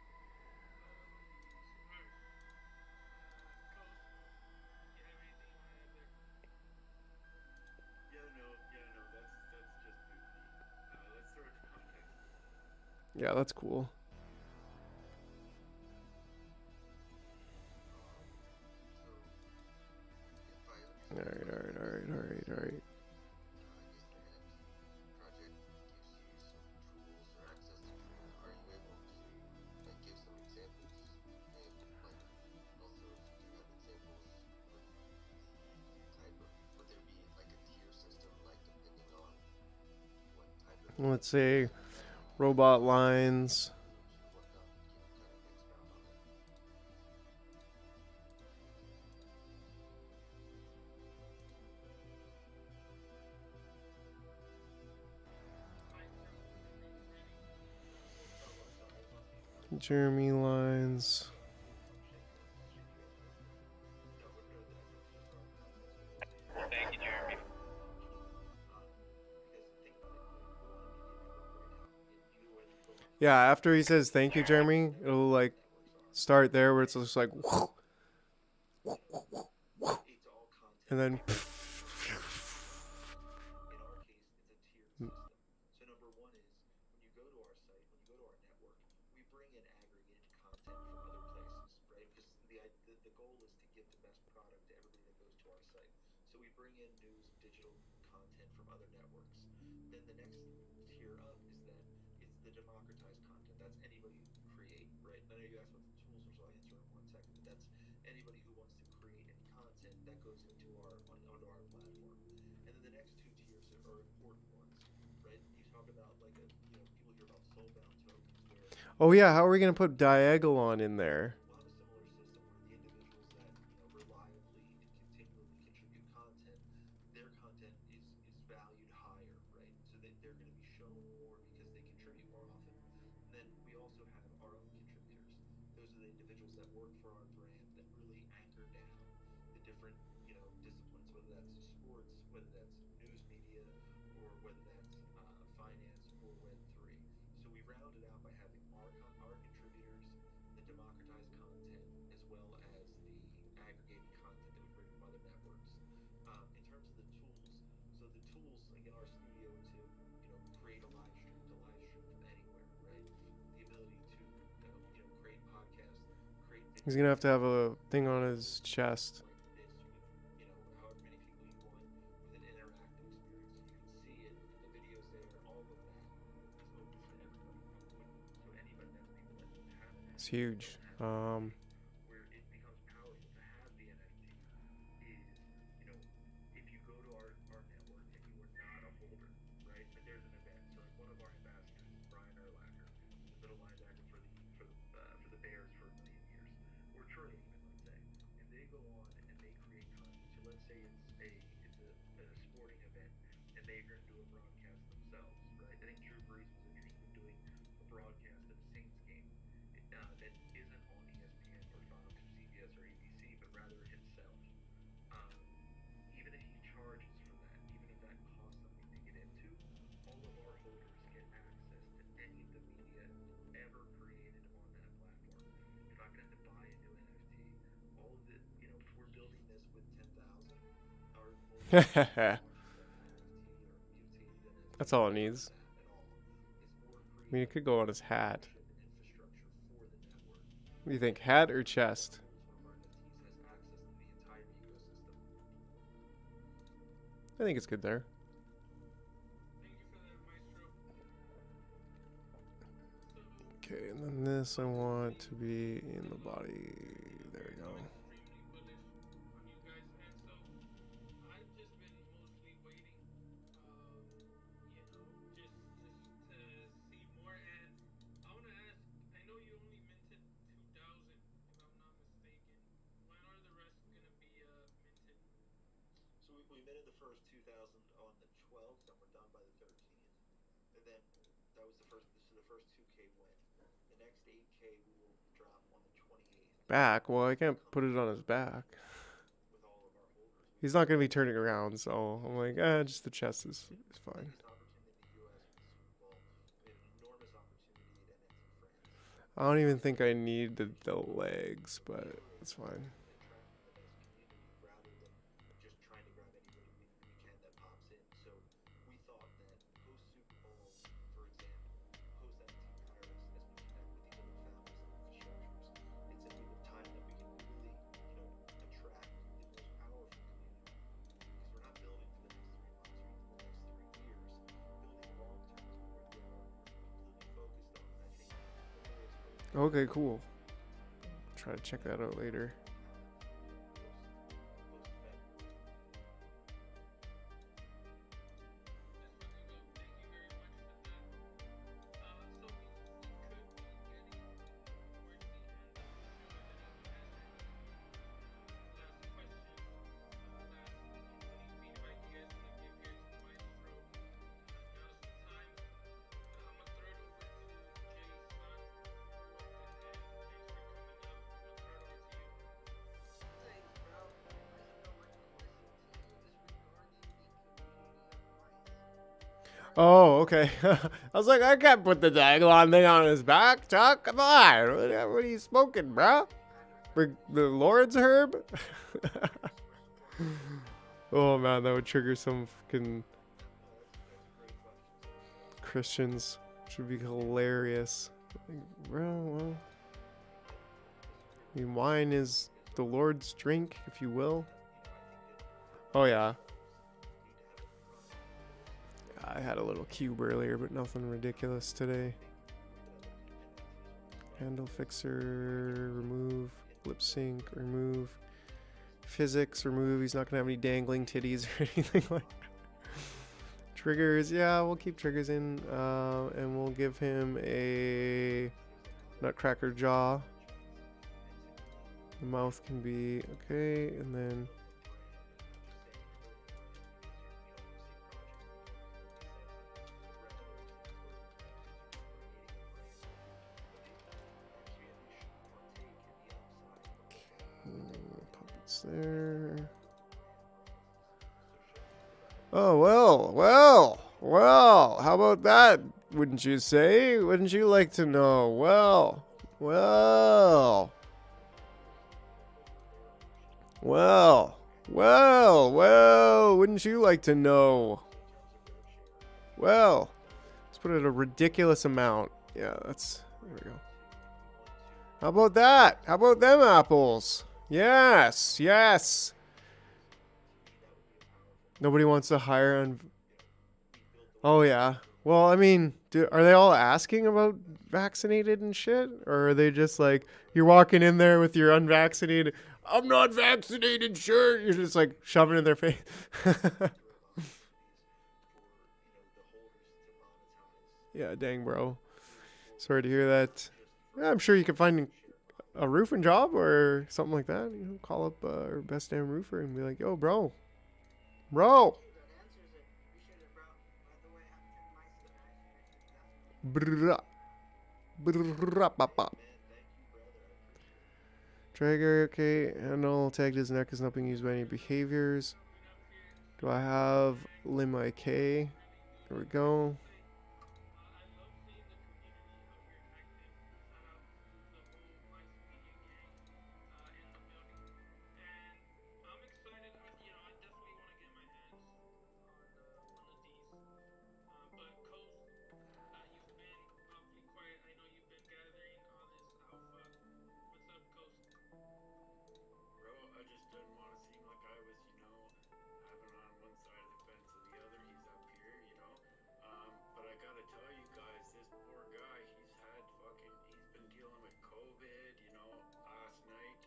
Yeah, that's cool. Alright. Let's say robot lines. Jeremy lines. Thank you, Jeremy. Yeah, after he says thank you, Jeremy, it'll like start there where it's just like, and then. So number one is when you go to our site, when you go to our network, we bring in aggregated content from other places, right? Because the goal is to give the best product to everybody that goes to our site. So we bring in news and digital content from other networks. Then the next tier up is it's the democratized content. That's anybody who can create, right? And I know you asked about the tools, which I'll answer in 1 second, but that's anybody who wants to create any content that goes into onto our platform. And then the next two tiers are important ones, right? You talk about like people hear about soulbound tokens where Oh yeah, how are we gonna put Diagolon in there? we'll have a similar system where the individuals that reliably and continually contribute content, their content is valued higher, right? So they're going to be shown more because they contribute more often. And then we also have our own contributors. Those are the individuals that work for our brand that really anchor down the different disciplines, whether that's sports, whether that's news media, or whether that's finance or Web3. So we round it out by having our contributors, the democratized content, as well as the aggregated content that we bring from other networks. In terms of the tools, so the tools like in our studio to create a live stream, to live stream from anywhere, right? The ability to create podcasts, create videos. He's gonna have to have a thing on his chest. Like this with however many people you want with an interactive experience. You can see it in the videos there. All of that is open to everybody. So anybody that's people that have an It's huge. where it becomes powerful to have the NFT is, if you go to our network and you are not a holder, right? But there's an event. So like one of our ambassadors is Brian Urlacher, who's the middle linebacker for the Bears for go on and they create content. So let's say it's a sporting event and they're going to do a broadcast themselves, right? I think Drew Brees was interested in doing a broadcast of a Saints game that isn't on ESPN or Fox or CBS or ABC, but rather himself. Um, Even if he charges for that, even if that costs something to get into, all of our holders get access to any of the media ever created on that platform. You're not going to have to buy a new NFT. All of the, if we're building this with 10,000, our holders don't have to purchase an NFT or mutate an NFT That's all it or needs. that at all. It's more I mean, it creating could go on his hat. ownership and infrastructure for the network. What do you think, hat or chest? Holds one of our NFTs has access to the entire ecosystem. I think it's good there. Thank you for that, Maestro. So, Okay, and then this I want to be in the body. There we go. extremely bullish on you guys, and so I've just been mostly waiting, just to see more. And I want to ask, I know you only minted 2,000, if I'm not mistaken. When are the rest gonna be minted? So we minted the first 2,000 on the 12th, and we're done by the 13th. And then that was the first. So the first 2K went. The next 8K we will drop on the 28th. Back? Well, I can't put it on his back. With all of our holders. He's not going to be turning around, so I'm like, just the chest is fine. Biggest opportunity in the U.S. with the Super Bowl. We had an enormous opportunity at NFT France. I don't even think I need the legs, but it's fine. Attracting the best community rather than just trying to grab anybody we can that pops in. So we thought that post Super Bowl, for example, post NFT Paris, as we connect with these other founders and infrastructures, it's a time that we can really, attract the most powerful community. Because we're not building for the next 3 months or even the next 3 years. Building long term is what we're completely focused on. And I think the more exposure Okay, cool. Try to check that out later. Thanks, bro. As you know, my question to you is regarding the community of mice. Oh, okay. I was like, I can't put the Daglon thing on his back, Chuck. Come on. What are you smoking, bro? The Lord's herb? Oh, man, that would trigger some fucking Christians, which would be hilarious. Like, bro, well, I mean, wine is the Lord's drink, if you will. Oh, yeah. I had a little cube earlier, but nothing ridiculous today. Handle fixer, remove. Lip sync, remove. Physics, remove. He's not going to have any dangling titties or anything like that. Triggers, yeah, we'll keep triggers in. And we'll give him a nutcracker jaw. The mouth can be okay, and then puppets there. Oh, well, how about that, wouldn't you say? Wouldn't you like to know? Well, wouldn't you like to know? Well, let's put it a ridiculous amount. Yeah, there we go. How about that? How about them apples? Yes. Nobody wants to hire on. Oh, yeah. Well, I mean, are they all asking about vaccinated and shit? Or are they just like, you're walking in there with your unvaccinated, I'm not vaccinated shirt. You're just like shoving it in their face. Yeah, dang, bro. Sorry to hear that. Yeah, I'm sure you can find a roofing job or something like that, you know, call up our best damn roofer and be like, yo, bro. That answers it. Appreciate it, bro. By the way, happy 10th of Mike's Day, guys. Appreciate it. Definitely. Brrrah. Brrrah, Hey, man, thank you, brother. I appreciate it. Traeger, okay. Handle tagged as neck is not being used by any behaviors. Do I have Lim IK? There we go. I love seeing the community, how you're active. Shout out to the whole Mike's Media gang in the building. And I'm excited. I definitely want to get my hands on one of these. But Coast, you've been awfully quiet. I know you've been gathering all this alpha. What's up, Coast? Bro, I just didn't want to seem like I was, having on one side of the fence or the other. He's up here, But I gotta tell you guys, this poor guy, he's been dealing with COVID. Last night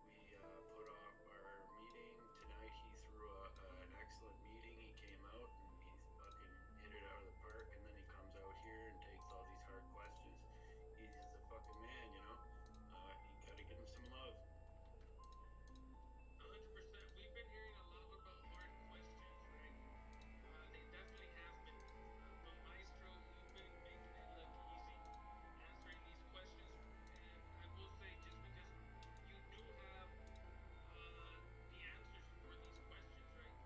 we put off our meeting. Tonight he threw an excellent meeting. He came out and he's fucking hit it out of the park. And then he comes out here and takes all these hard questions. He's a fucking man. You gotta give him some love. 100%. We've been hearing a lot about hard questions, right? They definitely have been. But Maestro, you've been making it look easy answering these questions. And I will say, just because you do have the answers for these questions, right?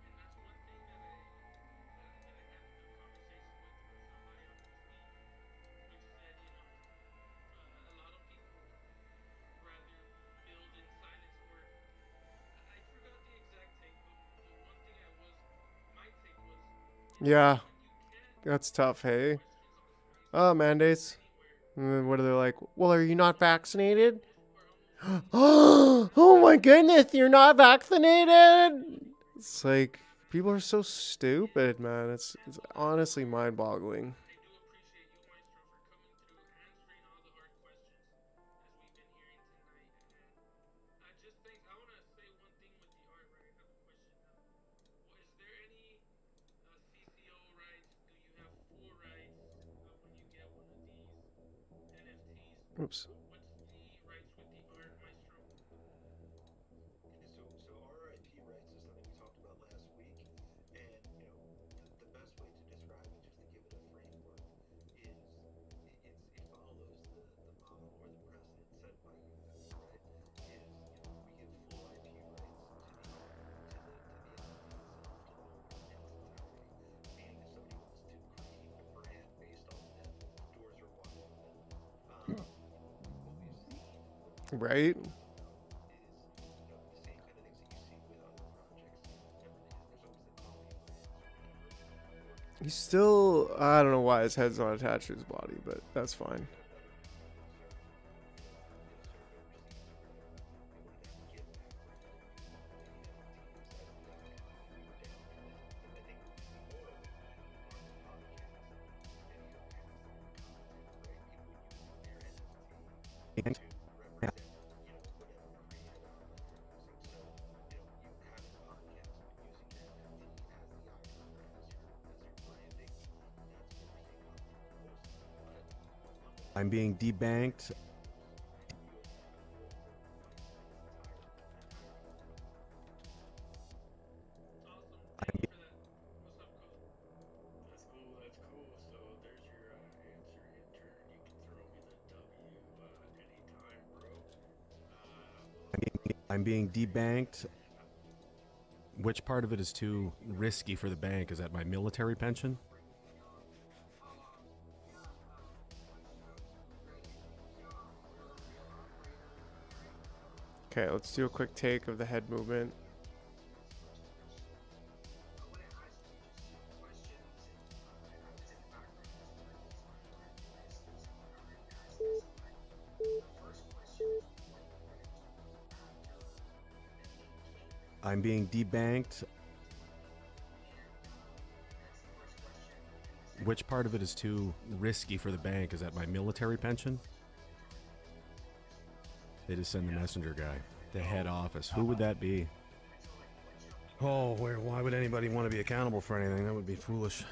And that's one thing that I had a good conversation with somebody on the tweet, which said, a lot of people rather build in silence, or I forgot the exact take, but the one thing my take was, Yeah, when you can't that's tough, answer hey? questions on the streets Mandates. anywhere, And then what are they like? Well, are you not vaccinated? or almost being Oh my goodness, you're not vaccinated? It's like, people are so stupid, man. It's honestly mind boggling. I do appreciate you, Maestro, for coming through, answering all the hard questions as we've been hearing tonight. And I just think I want to say one thing with the art, right? I have a question now. Is there any CCO rights? Do you have full rights when you get one of these NFTs? Oops. What's the rights with the art, Maestro? So our IP rights is something we talked about last week, and the best way to describe it, just to give it a framework, is it follows the model or the precedent set by YouTube, right? Is we give full IP rights to the art, to the NFT itself, to the whole work in its entirety. Meaning, if somebody wants to create a brand based off of that, doors are wide open. What we've seen Right? is the same kind of things that you see with other projects. There's always the copy brands or whatever. Or He's still, I don't know why his head's not attached to his body, but that's fine. another service or whatever, served overseas or whatever. They want to then give that brand the NFTs as the icon or dance for that. I think what we see more of are the podcasts, video casts, content, right? People using their NFT to represent, whatever creative outlet they're using. So, you having a podcast, but using your NFT as the icon or as your branding, that's what we're seeing a lot more of most. But on the I'm being debanked. and you own that kind of whole work in its entirety. Awesome. Thank you for that. What's up, Coast? That's cool. That's cool. So there's your answer, intern. You can throw me the W anytime, bro. I'm being debanked. Which part of it is too risky for the bank? Is that my military pension? Okay, let's do a quick take of the head movement. I'm being debanked. Which part of it is too risky for the bank? Is that my military pension? They just send the messenger guy. The head office. Who would that be? Oh, why would anybody want to be accountable for anything? That would be foolish.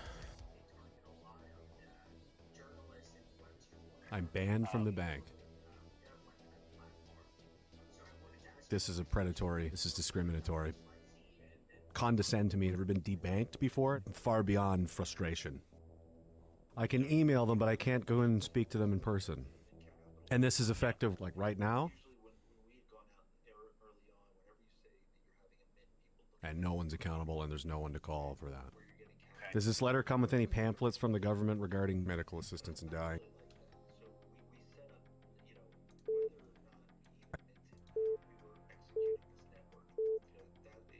I'm banned from the bank. This is a predatory. This is discriminatory. Condescend to me. Never been debanked before. Far beyond frustration. I can email them, but I can't go and speak to them in person. And this is effective, like right now. And no one's accountable, and there's no one to call for that. Does this letter come with any pamphlets from the government regarding medical assistance in dying?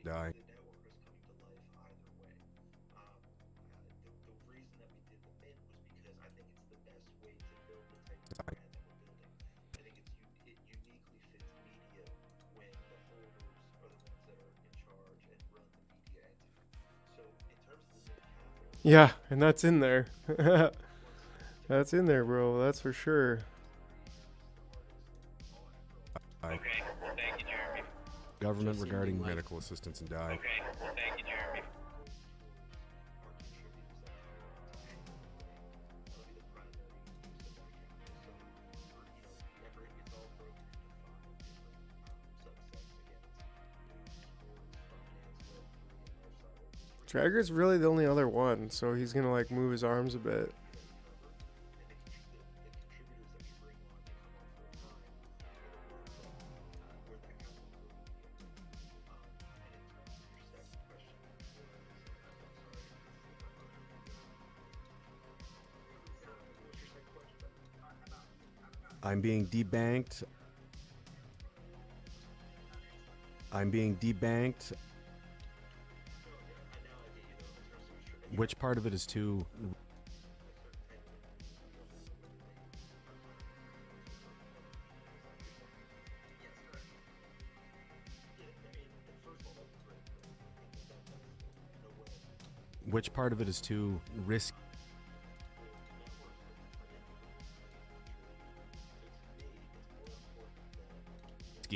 Dying. Yeah, and that's in there. That's in there, bro. That's for sure. Okay, thank you, Jeremy. Government regarding medical assistance in dying. Okay, thank you, Jeremy. Traeger's really the only other one, so he's gonna like move his arms a bit. I'm being debanked. I'm being debanked. Which part of it is too... Which part of it is too risky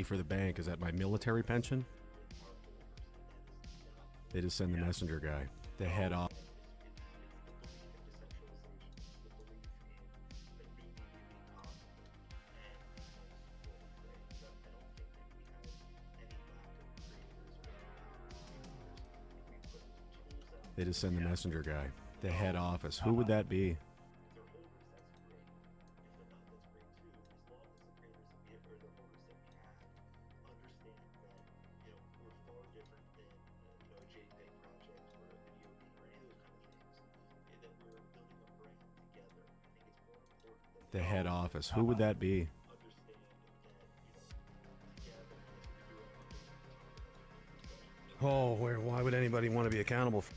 for the bank? Is that my military pension? They just send the messenger guy. They head off. They just send the messenger guy. The head office. Who would that be? The head office. Who would that be? Oh, why would anybody want to be accountable for...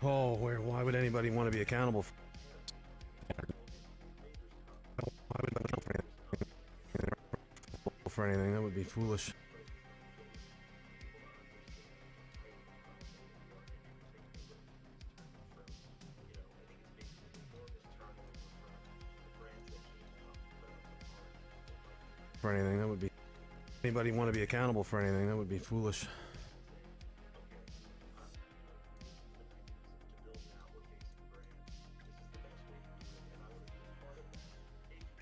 Oh, why would anybody want to be accountable for... For anything? That would be foolish. For anything, that would be... Anybody want to be accountable for anything? That would be foolish.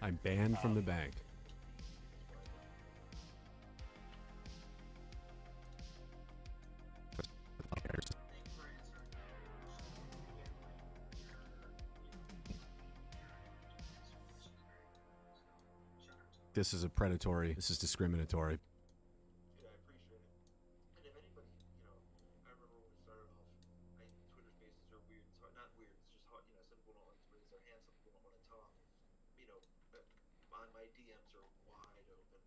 I'm banned from the bank. This is a predatory. This is discriminatory. My DMs are wide open,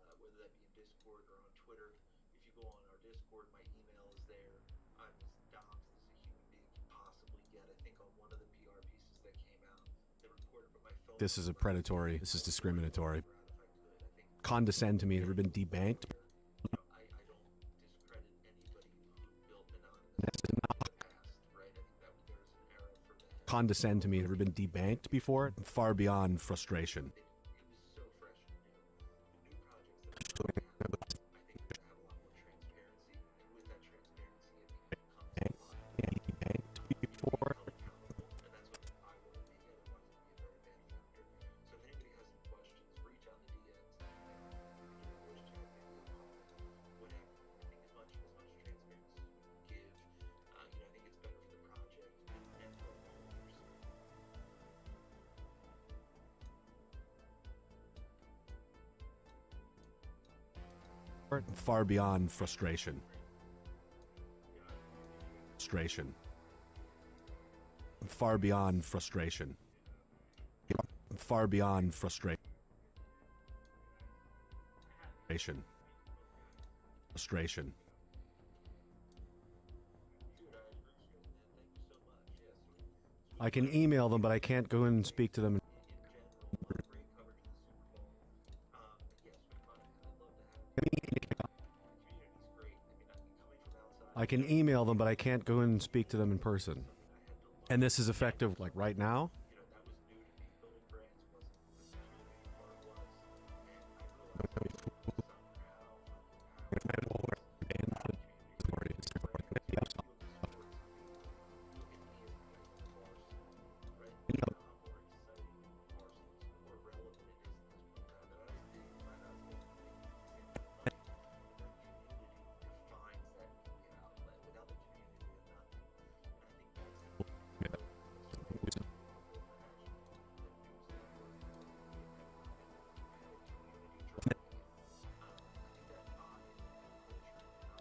whether that be in Discord or on Twitter. If you go on our Discord, my email is there. I'm as doxxed as a human being can possibly get. I think on one of the PR pieces that came out, they reported, but my phone... This is a predatory. This is discriminatory. Condescend to me. Never been debanked. I don't discredit anybody who built Anonymous in the past, right? I think that there's an era for that. Condescend to me. Never been debanked before. Far beyond frustration. far beyond frustration. Frustration. Far beyond frustration. Far beyond frustration. Frustration. I can email them, but I can't go in and speak to them. I can email them, but I can't go in and speak to them in person. And this is effective, like right now?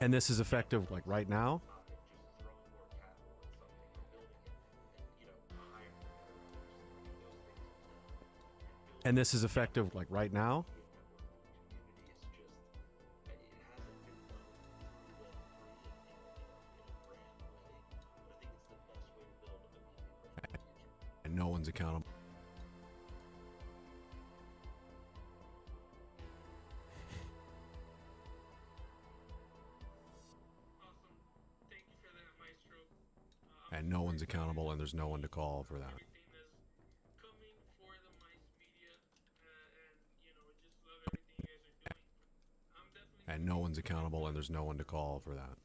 And this is effective, like right now? And this is effective, like right now? And no one's accountable. Awesome. Thank you for that, Maestro. And no one's accountable, and there's no one to call for that. Everything that's coming for the mice media, and just love everything you guys are doing. I'm definitely. And no one's accountable, and there's no one to call for that.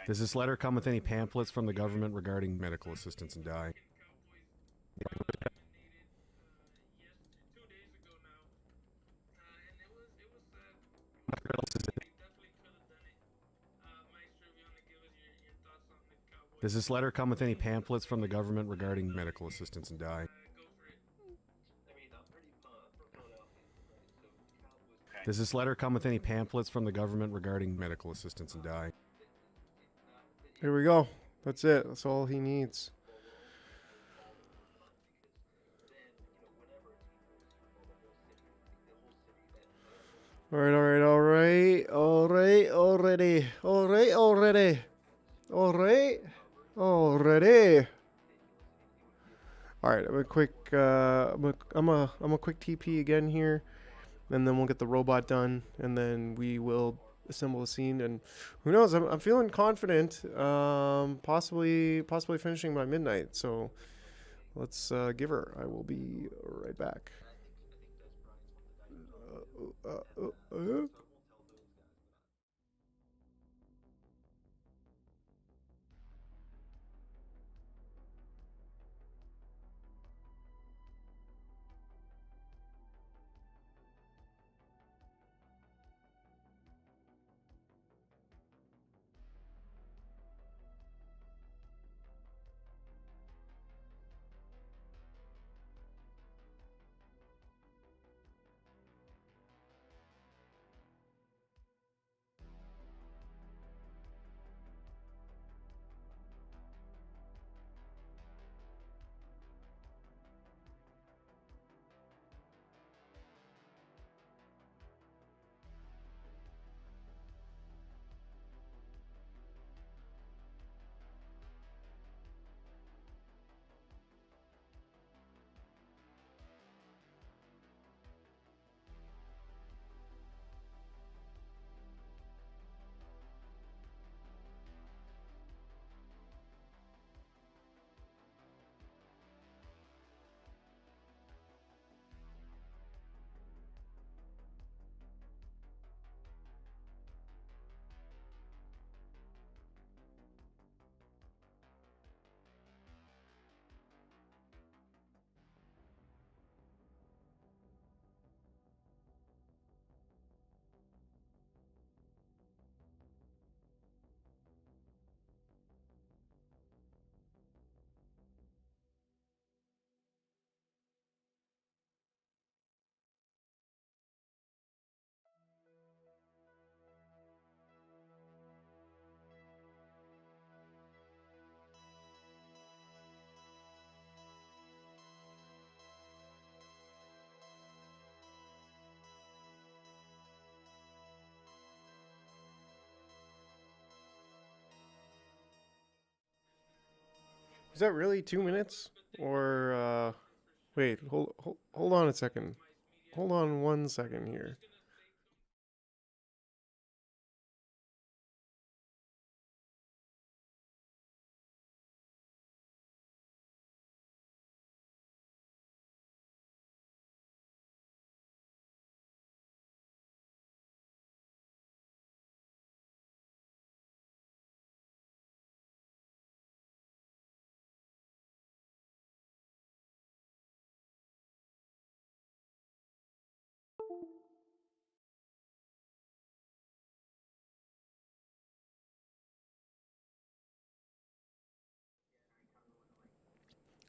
Does this letter come with any pamphlets from the government regarding medical assistance in dying? Cowboys eliminated 2 days ago now, and it was sad. They definitely could have done it. Maestro, if you want to give us your thoughts on the Cowboys, Does this letter come with any pamphlets from the government regarding medical assistance in dying? go for it. Does this letter come with any pamphlets from the government regarding medical assistance in dying? Here we go. That's it. That's all he needs. All right, all right, all right, all right, already, all right, already, all right, already. All right, I'm a quick, I'm a quick TP again here, and then we'll get the robot done, and then we will assemble a scene, and who knows? I'm feeling confident. Possibly finishing by midnight. So let's give her. I will be right back. Is that really 2 minutes? Or, wait, hold on a second. Hold on 1 second here.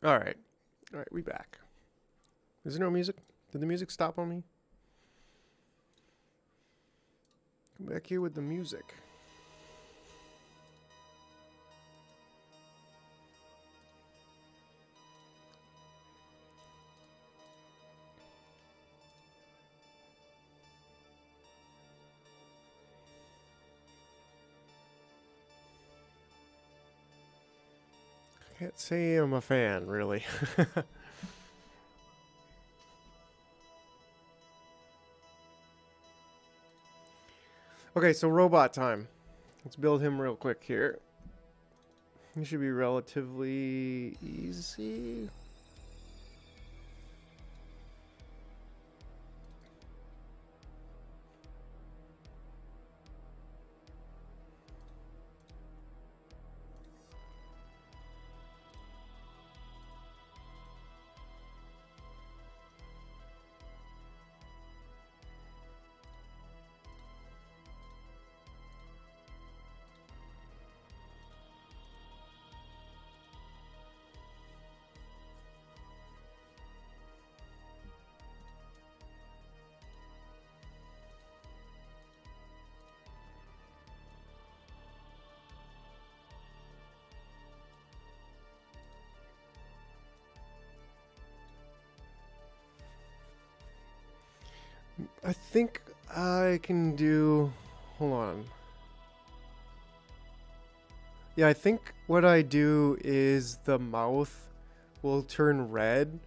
All right. All right, we back. Is there no music? Did the music stop on me? Come back here with the music. I can't say I'm a fan, really. Okay, so robot time. Let's build him real quick here. He should be relatively easy. I think I can do... Hold on. Yeah, I think what I do is the mouth will turn red,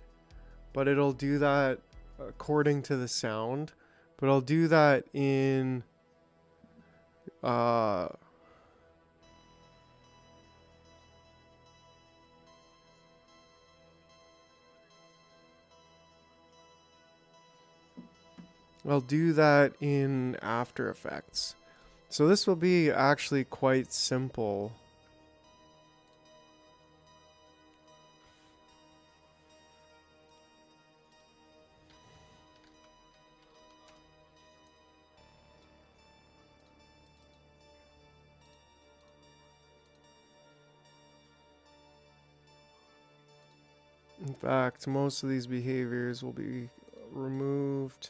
but it'll do that according to the sound. But I'll do that in... I'll do that in After Effects. So this will be actually quite simple. In fact, most of these behaviors will be removed.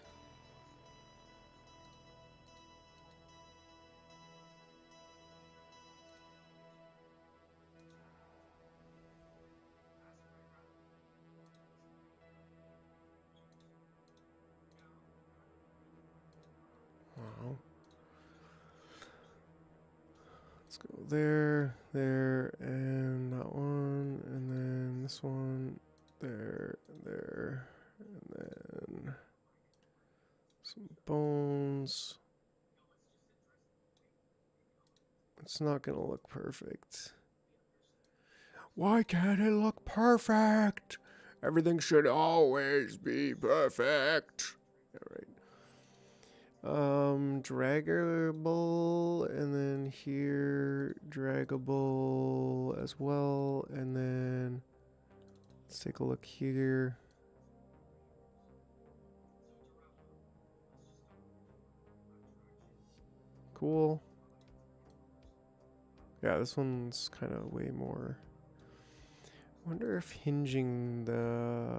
Wow. Let's go there, there, and that one, and then this one, there, there, and then some bones. It's not gonna look perfect. Why can't it look perfect? Everything should always be perfect. All right. Draggable, and then here, draggable as well, and then let's take a look here. Cool. Yeah, this one's kind of way more. Wonder if hinging the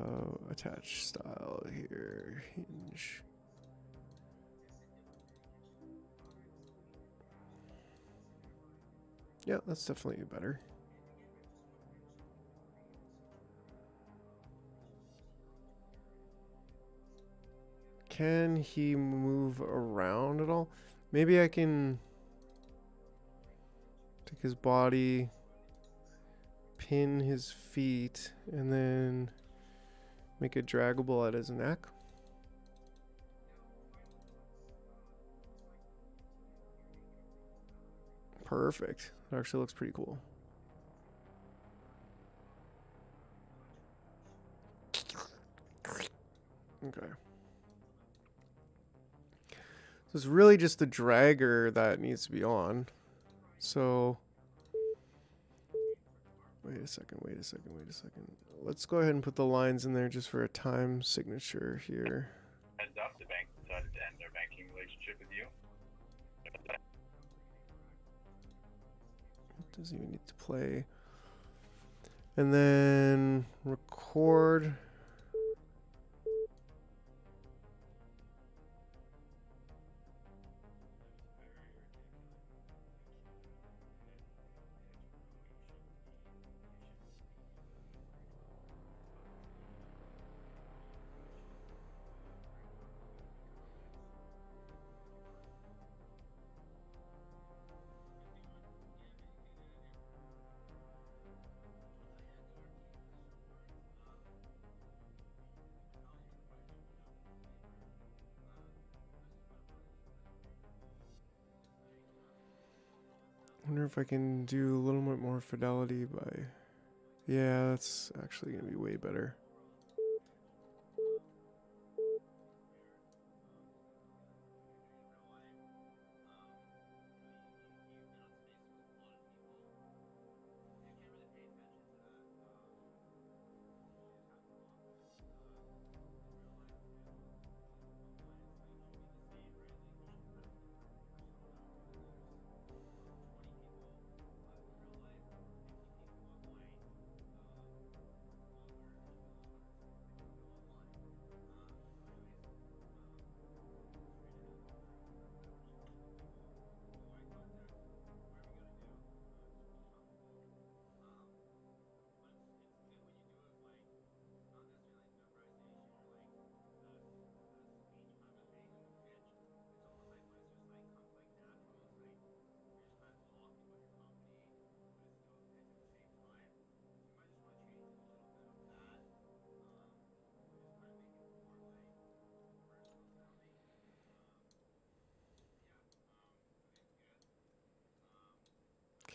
attach style here, hinge. Yeah, that's definitely better. Can he move around at all? Maybe I can take his body, pin his feet and then make it draggable at his neck. Perfect. That actually looks pretty cool. Okay. So it's really just the dragger that needs to be on. So wait a second. Let's go ahead and put the lines in there just for a time signature here. Heads up, the bank decided to end their banking relationship with you. It doesn't even need to play. And then record. Wonder if I can do a little bit more fidelity by... Yeah, that's actually going to be way better.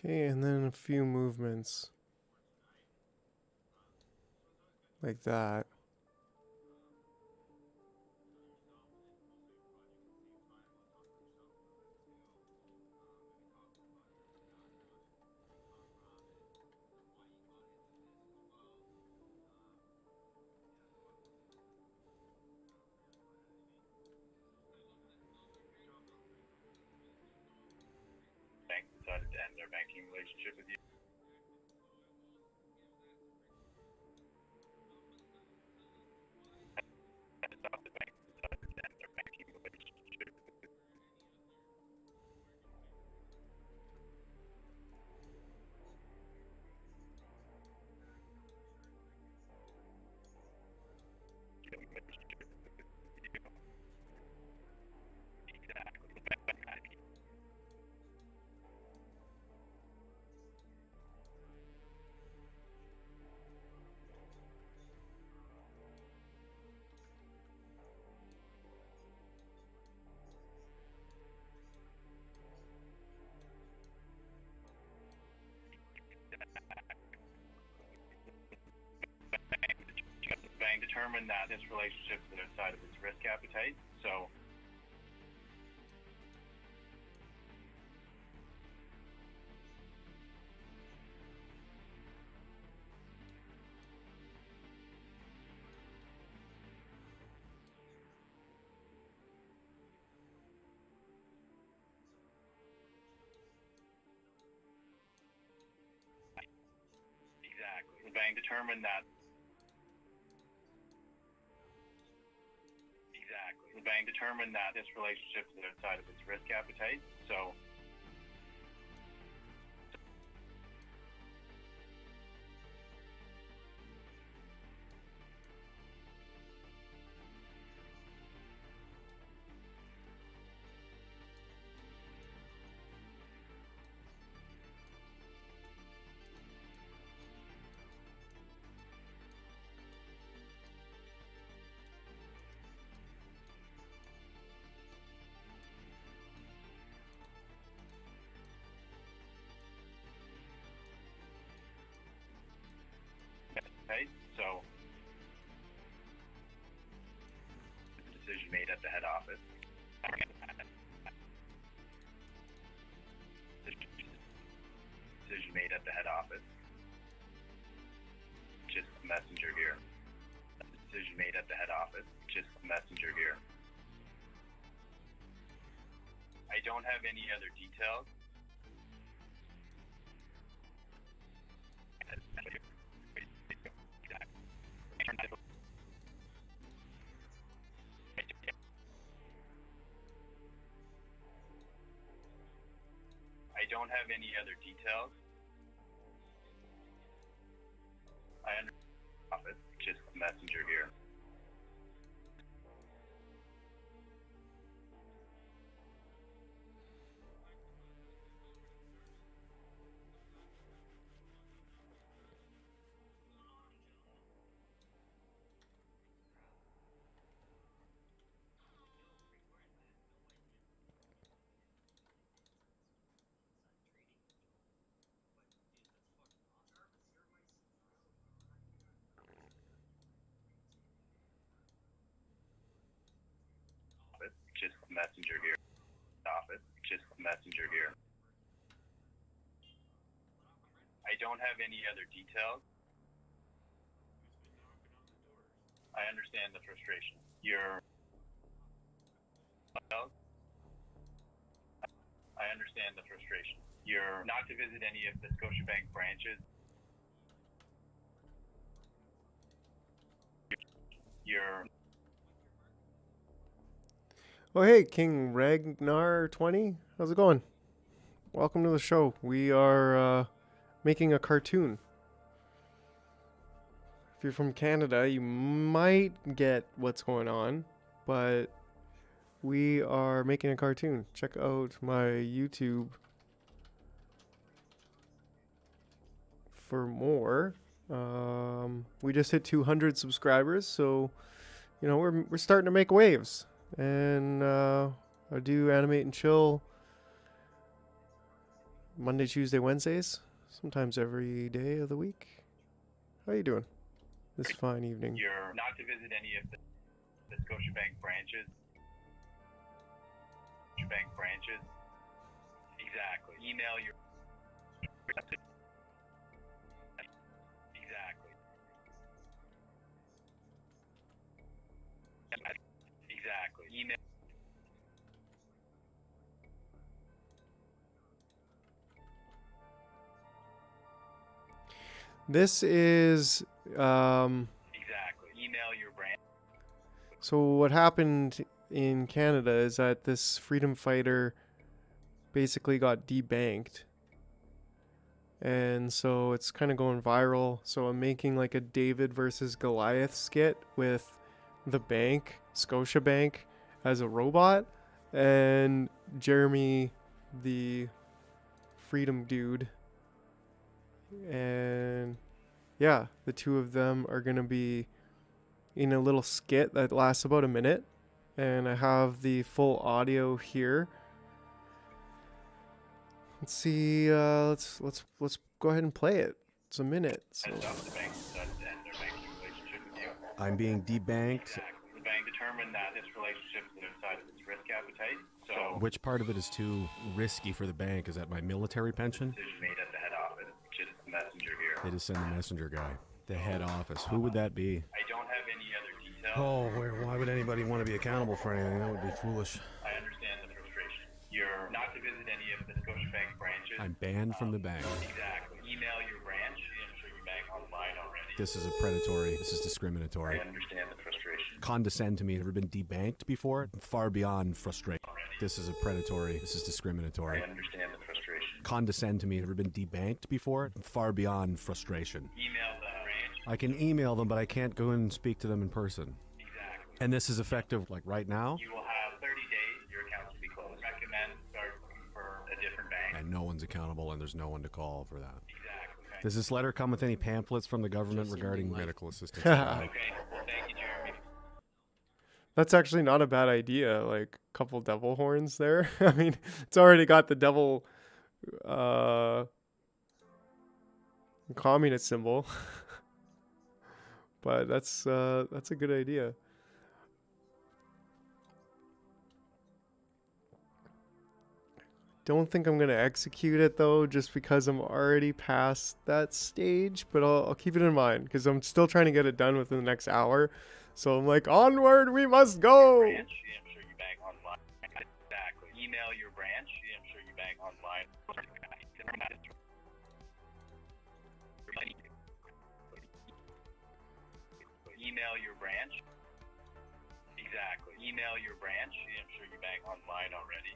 Okay, and then a few movements. Like that. Bank decided to end their banking relationship with you. Heads up, the bank decided to end their banking relationship with you. The bank determined that this relationship is outside of its risk appetite, so exactly. The bank determined that the bank determined that this relationship is outside of its risk appetite, so just a messenger here. I don't have any other details. I don't have any other details. I understand. Just a messenger here. Just a messenger here. Office. Just a messenger here. I don't have any other details. I understand the frustration. I understand the frustration. You're not to visit any of the Scotiabank branches. You're Oh, hey, King Ragnar 20. How's it going? Welcome to the show. We are making a cartoon. If you're from Canada, you might get what's going on, but we are making a cartoon. Check out my YouTube for more. We just hit 200 subscribers, so you know we're starting to make waves. And I do Animate and Chill Monday, Tuesday, Wednesdays, sometimes every day of the week. How you doing this fine evening? You're not to visit any of the Scotiabank branches. Scotiabank branches. Exactly. Email your. Exactly. Exactly. Email. This is Exactly. Email your brand. so what happened in Canada is that this freedom fighter basically got debanked. And so it's kind of going viral. So I'm making like a David versus Goliath skit with the bank, Scotiabank, as a robot, and Jeremy, the freedom dude. And yeah, the two of them are going to be in a little skit that lasts about a minute. And I have the full audio here. Let's see. Let's go ahead and play it. It's a minute. So Has stopped the bank does end their banking relationship with you. I'm being debanked. Exactly. The bank determined that this relationship is outside of its risk appetite. So Which part of it is too risky for the bank? Is that my military pension? decision made at the head office, which is the messenger here. They just send the messenger guy. The head office. Who would that be? I don't have any other details. Oh, why would anybody want to be accountable for anything? That would be foolish. I understand the frustration. You're not to visit any of the Scotiabank branches. I'm banned from the bank. Exactly. Email your branch. I'm sure your bank online already. This is predatory. This is I discriminatory. understand the frustration. Condescend to me. Ever been debanked before? Far beyond frustration. This is predatory. This is discriminatory. I understand the frustration. Condescend to me. Ever been debanked before? Far beyond frustration. Email the branch. I can email them, but I can't go in and speak to them in person. Exactly. And this is effective like right now? You will have 30 days. Your account will be closed. Recommend start looking for a different bank. And no one's accountable and there's no one to call for that. Exactly. Does this letter come with any pamphlets from the government regarding medical assistance? Okay. Well, thank you, Jeremy. that's actually not a bad idea. Like a couple devil horns there. I mean, it's already got the devil communist symbol. But that's a good idea. don't think I'm gonna execute it though, just because I'm already past that stage. But I'll keep it in mind because I'm still trying to get it done within the next hour. So I'm like, onward we must go. Branch, I'm sure you bang online. Exactly. Email your branch, I'm sure you bang online. Email your branch. Exactly. Email your branch, I'm sure you bang online already.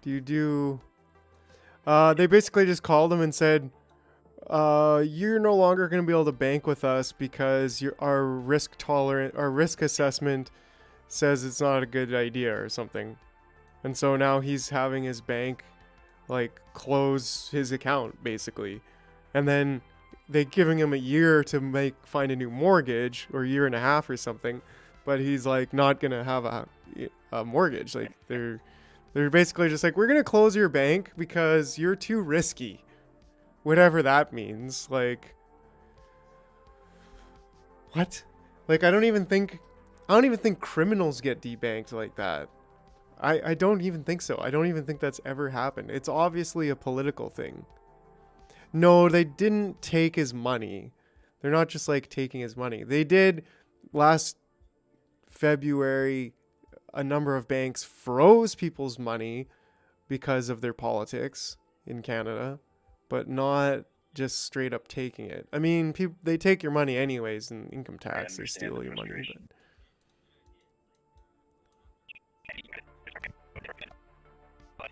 Do you do? They basically just called him and said, you're no longer going to be able to bank with us because our risk assessment says it's not a good idea or something. And so now he's having his bank like close his account basically. And then they giving him a year to find a new mortgage, or a year and a half or something, but he's like not going to have a mortgage. Like they're basically just like, we're going to close your bank because you're too risky. Whatever that means. Like, what? Like, I don't even think criminals get debanked like that. I don't even think so. I don't even think that's ever happened. It's obviously a political thing. No, they didn't take his money. They're not just like taking his money. They did last February. A number of banks froze people's money because of their politics in Canada, but not just straight up taking it. I mean, they take your money anyways in income tax. They steal your money. But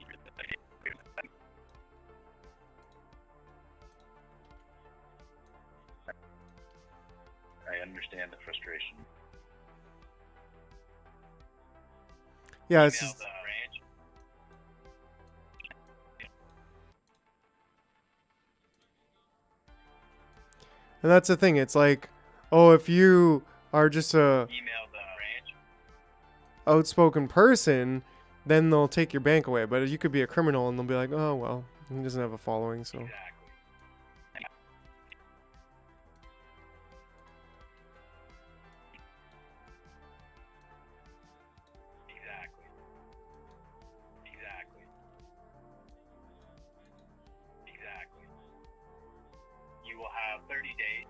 I understand the frustration. yeah, it's just, and that's the thing. It's like, oh, if you are just a outspoken person, then they'll take your bank away. But you could be a criminal and they'll be like, oh, well, he doesn't have a following, so. You will have 30 days.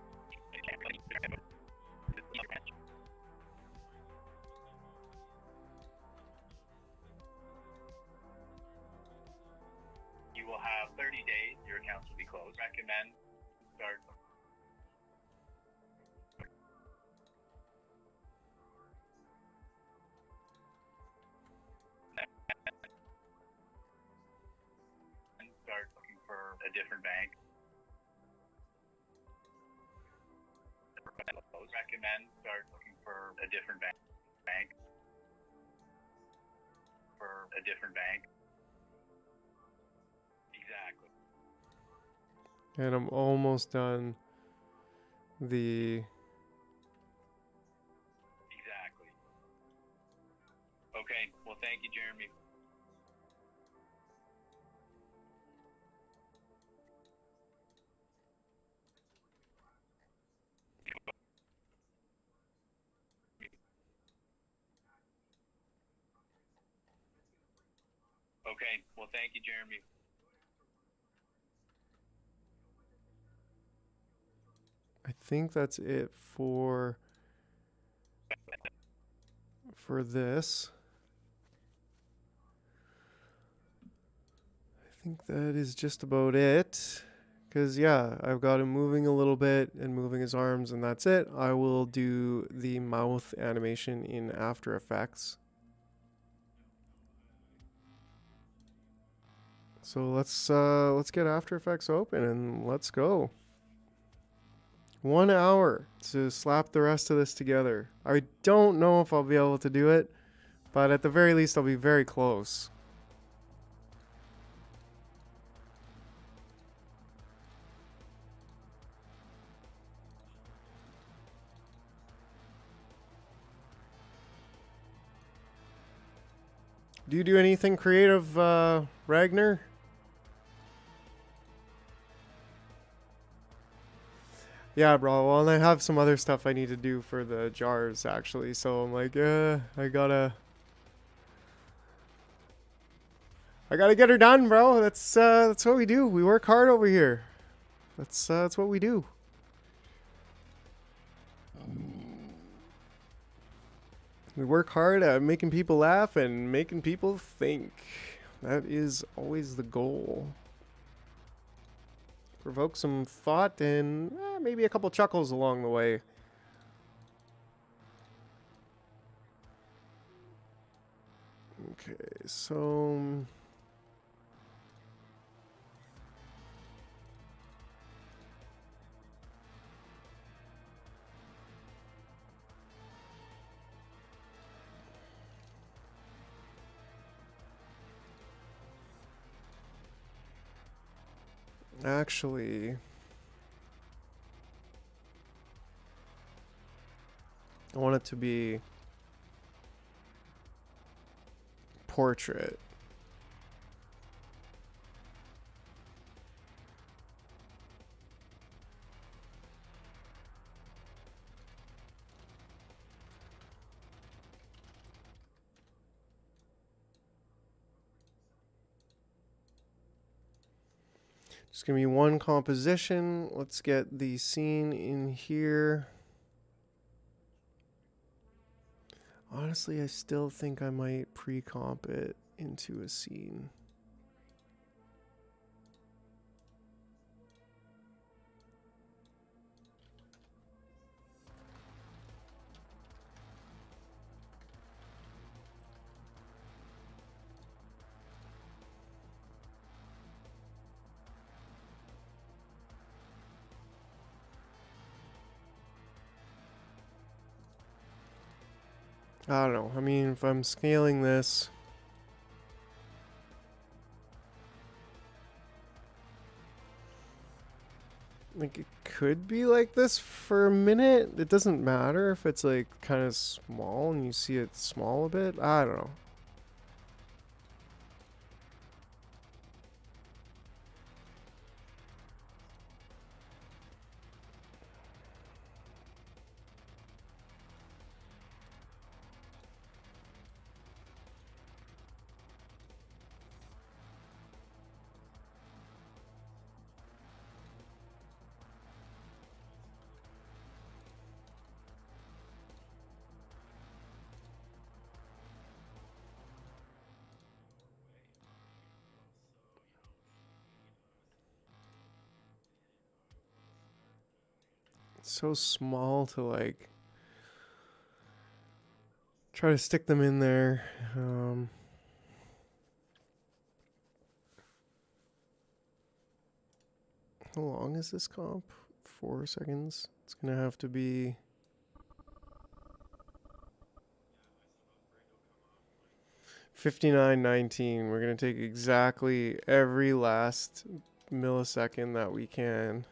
You will have 30 days. Your accounts will be closed. Recommend start. Start looking for a different bank. Recommend start looking for a different bank. For a different bank. Exactly. And I'm almost done the. Exactly. Okay. Well, thank you, Jeremy. Okay. Well, thank you, Jeremy. I think that's it for this. I think that is just about it. Because, yeah, I've got him moving a little bit and moving his arms, and that's it. I will do the mouth animation in After Effects. So let's get After Effects open and let's go. 1 hour to slap the rest of this together. I don't know if I'll be able to do it, but at the very least I'll be very close. Do you do anything creative, Ragnar? Yeah, bro. Well, and I have some other stuff I need to do for the jars actually. So I'm like, I gotta get her done, bro. That's what we do. We work hard over here. That's what we do. We work hard at making people laugh and making people think. That is always the goal. Provoke some thought and maybe a couple chuckles along the way. Okay, so actually, I want it to be portrait. Just gonna be one composition. Let's get the scene in here. Honestly, I still think I might pre-comp it into a scene. I don't know. I mean, if I'm scaling this, like, it could be like this for a minute. It doesn't matter if it's like kind of small and you see it small a bit. I don't know. It's so small to like try to stick them in there. How long is this comp? 4 seconds. It's gonna have to be 59:19. We're gonna take exactly every last millisecond that we can.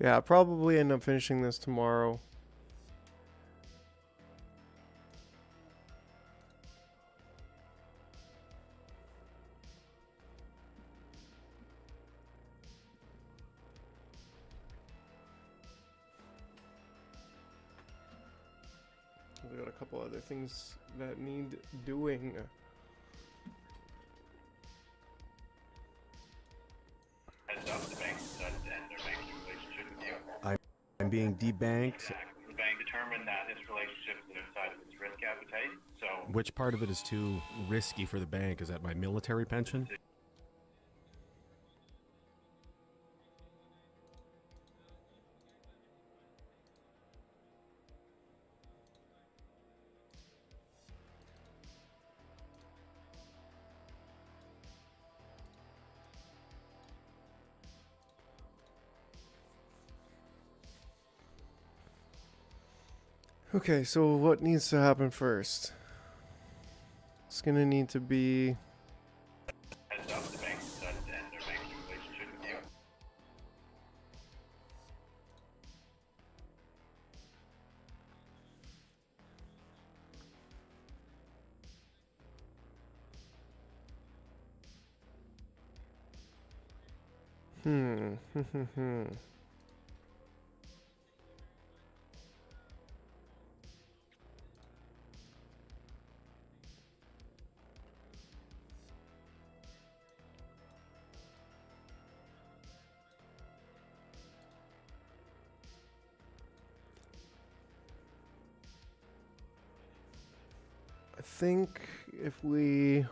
Yeah, I'll probably end up finishing this tomorrow. We got a couple other things that need doing. Heads up, the bank decided to end their banking relationship with you. I'm being debanked. The bank determined that this relationship is outside of its risk appetite, so Which part of it is too risky for the bank? Is that my military pension? Okay, so what needs to happen first? It's gonna need to be. Heads up, the bank decided to end their banking relationship with you. I think if we.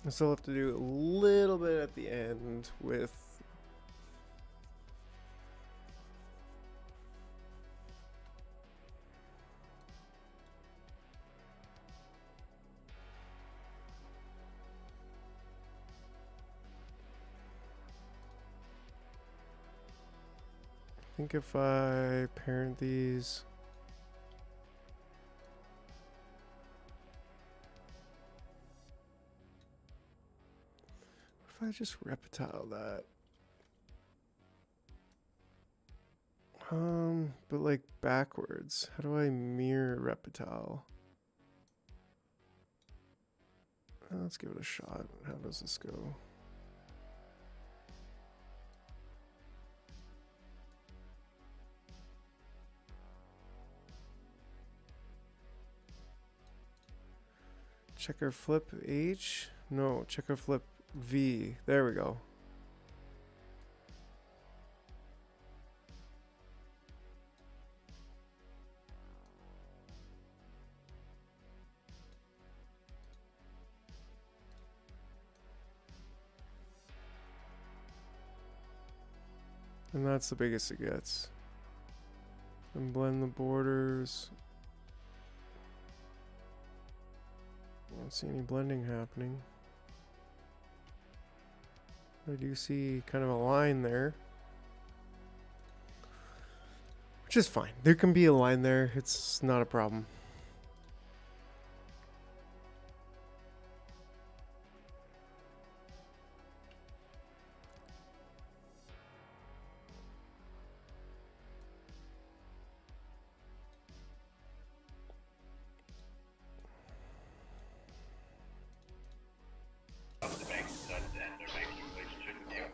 I still have to do a little bit at the end with. I think if I parent these. What if I just reptile that? But like backwards. How do I mirror reptile? Let's give it a shot. How does this go? Checker flip H? No, checker flip V. There we go. And that's the biggest it gets. And blend the borders. I don't see any blending happening. I do see kind of a line there. Which is fine. There can be a line there. It's not a problem. The bank decided to end their banking relationship with you.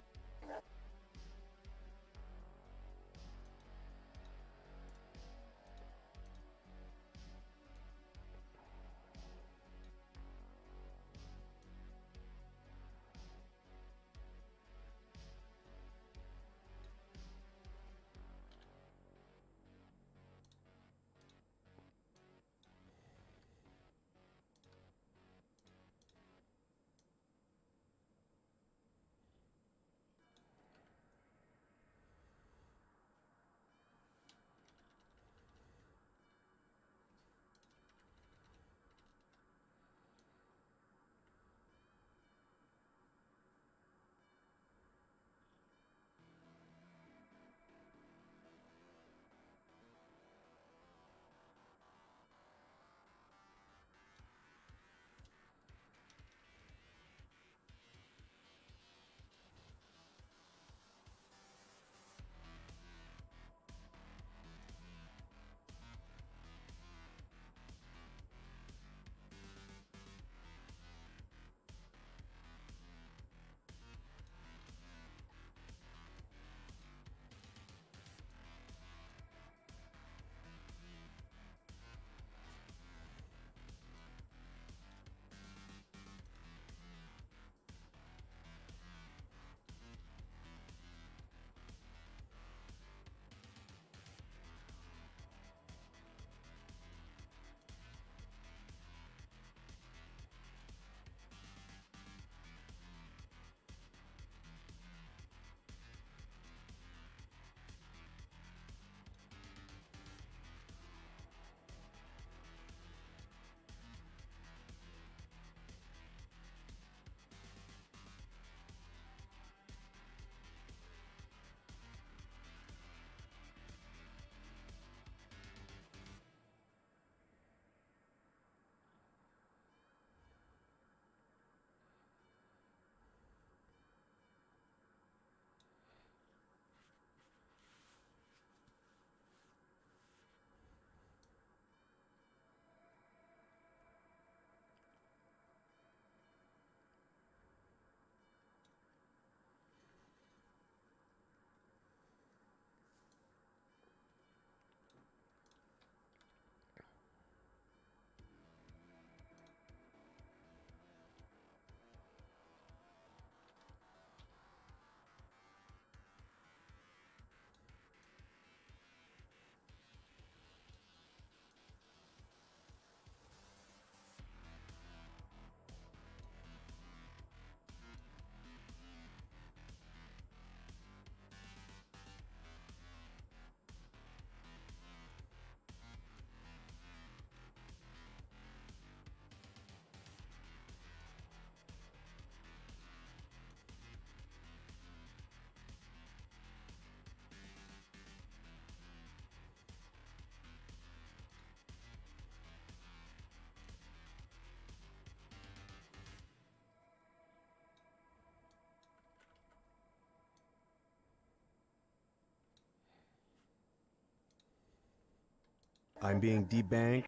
I'm being debanked.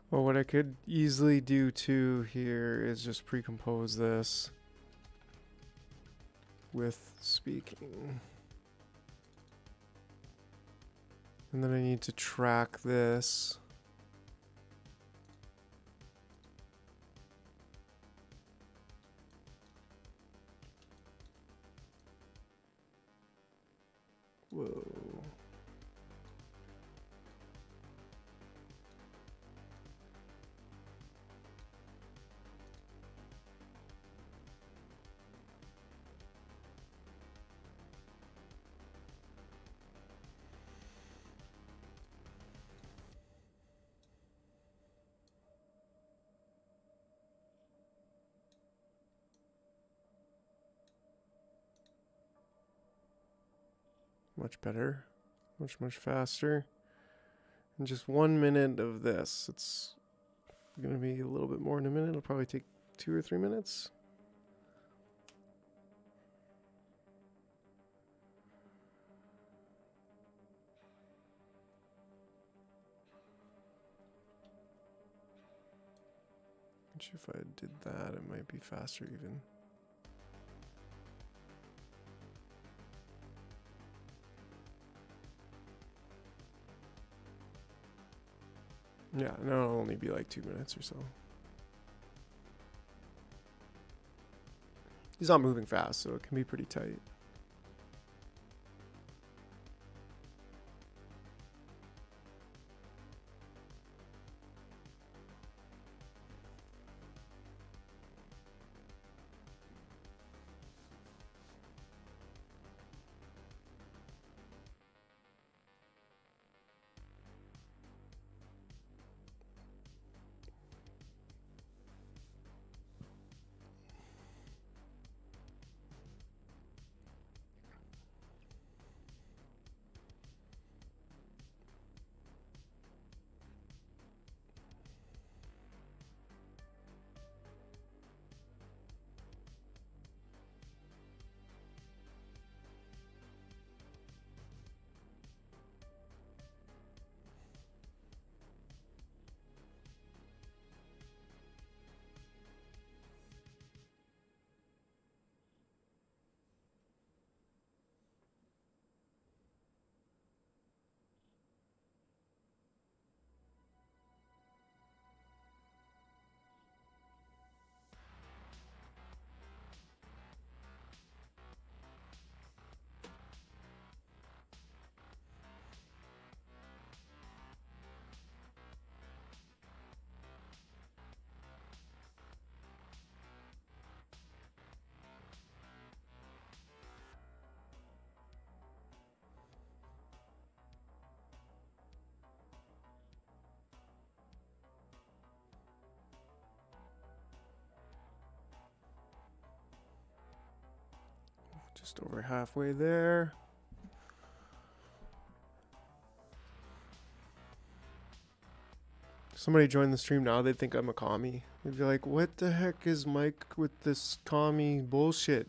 Well, what I could easily do too here is just pre-compose this with speaking. And then I need to track this. Whoa. Much better. Much faster. And just 1 minute of this. It's going to be a little bit more in a minute. It'll probably take 2 or 3 minutes. Which if I did that, it might be faster even. Yeah, no, it'll only be like 2 minutes or so. He's not moving fast, so it can be pretty tight. Just over halfway there. Somebody join the stream now, they'd think I'm a commie. They'd be like, what the heck is Mike with this commie bullshit?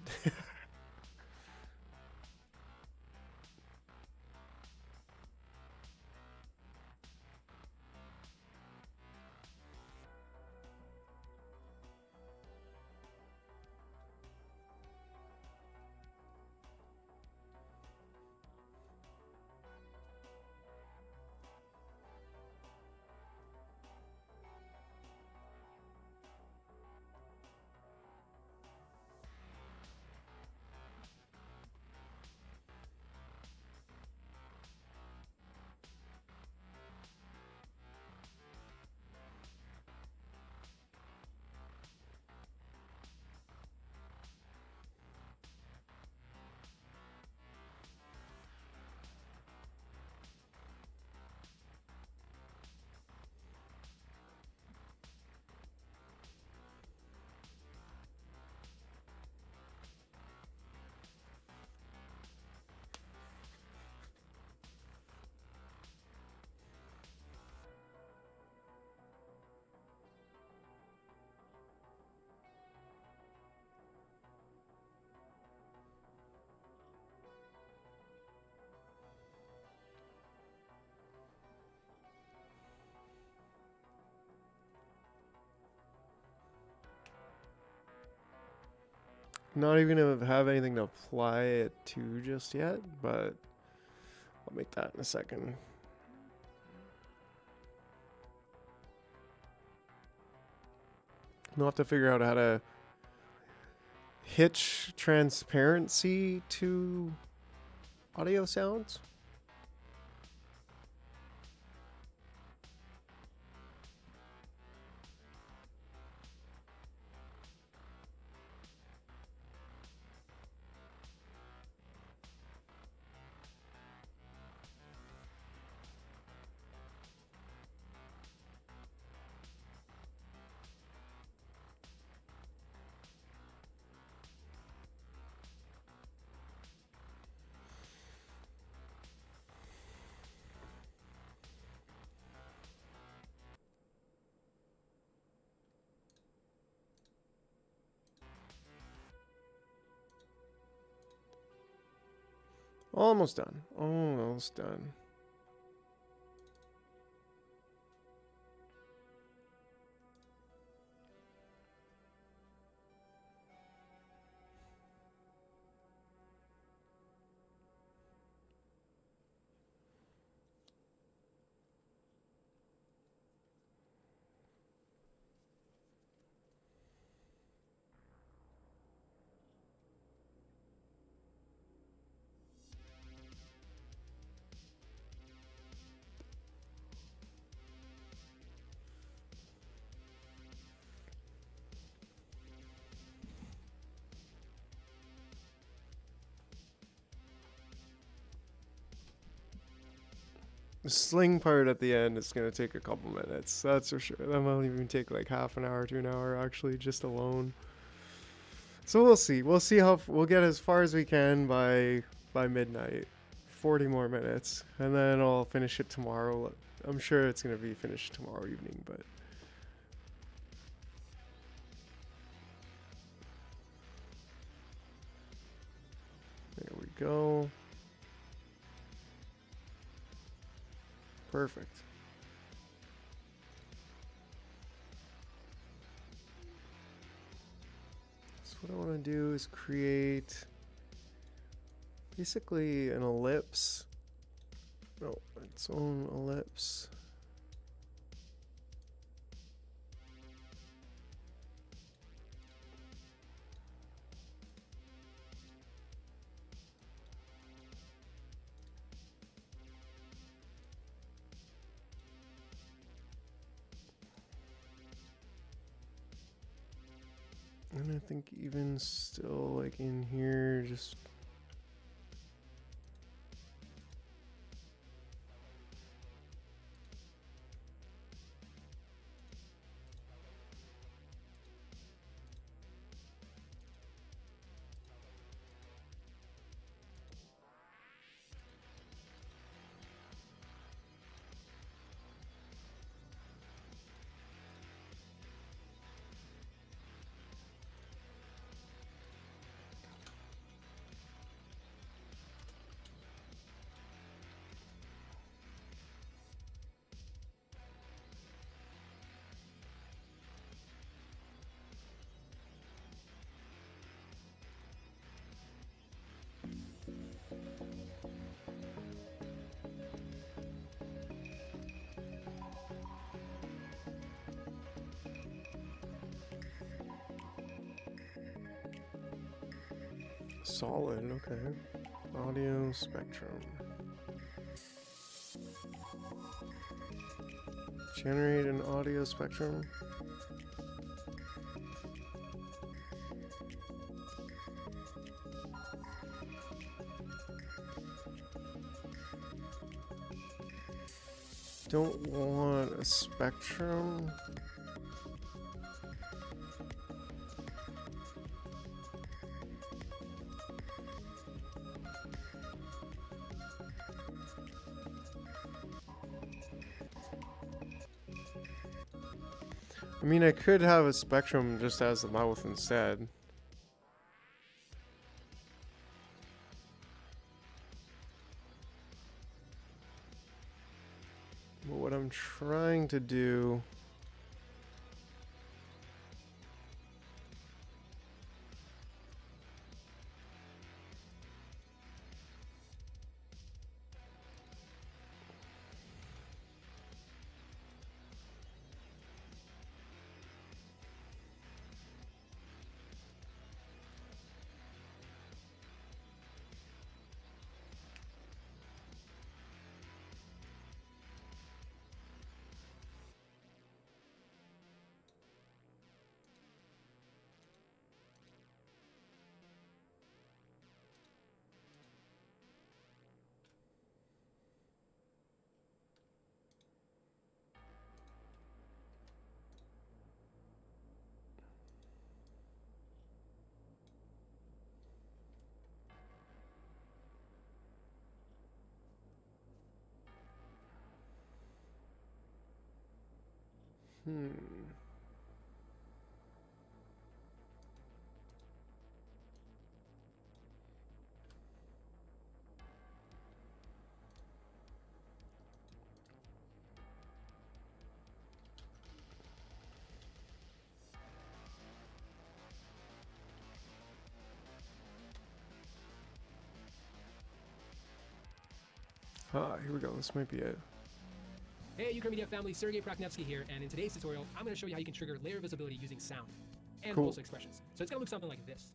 not even gonna have anything to apply it to just yet, but I'll make that in a second. I'll have to figure out how to hitch transparency to audio sounds. Almost done. Almost done. The sling part at the end is going to take a couple minutes. That's for sure. That might even take like half an hour to an hour actually, just alone. So we'll see. We'll see how we'll get as far as we can by midnight. 40 more minutes, and then I'll finish it tomorrow. I'm sure it's going to be finished tomorrow evening, but there we go. Perfect. So what I want to do is create basically an ellipse. No, its own ellipse. And I think even still, like in here, just solid, okay. Audio spectrum. Generate an audio spectrum. Don't want a spectrum. I mean, I could have a spectrum just as the mouth instead. But what I'm trying to do Ah, here we go. This might be it. Hey, Ukraine Media family, Sergey Praknevsky here, and in today's tutorial, I'm going to show you how you can trigger layer visibility using sound and Cool. also expressions. So it's going to look something like this.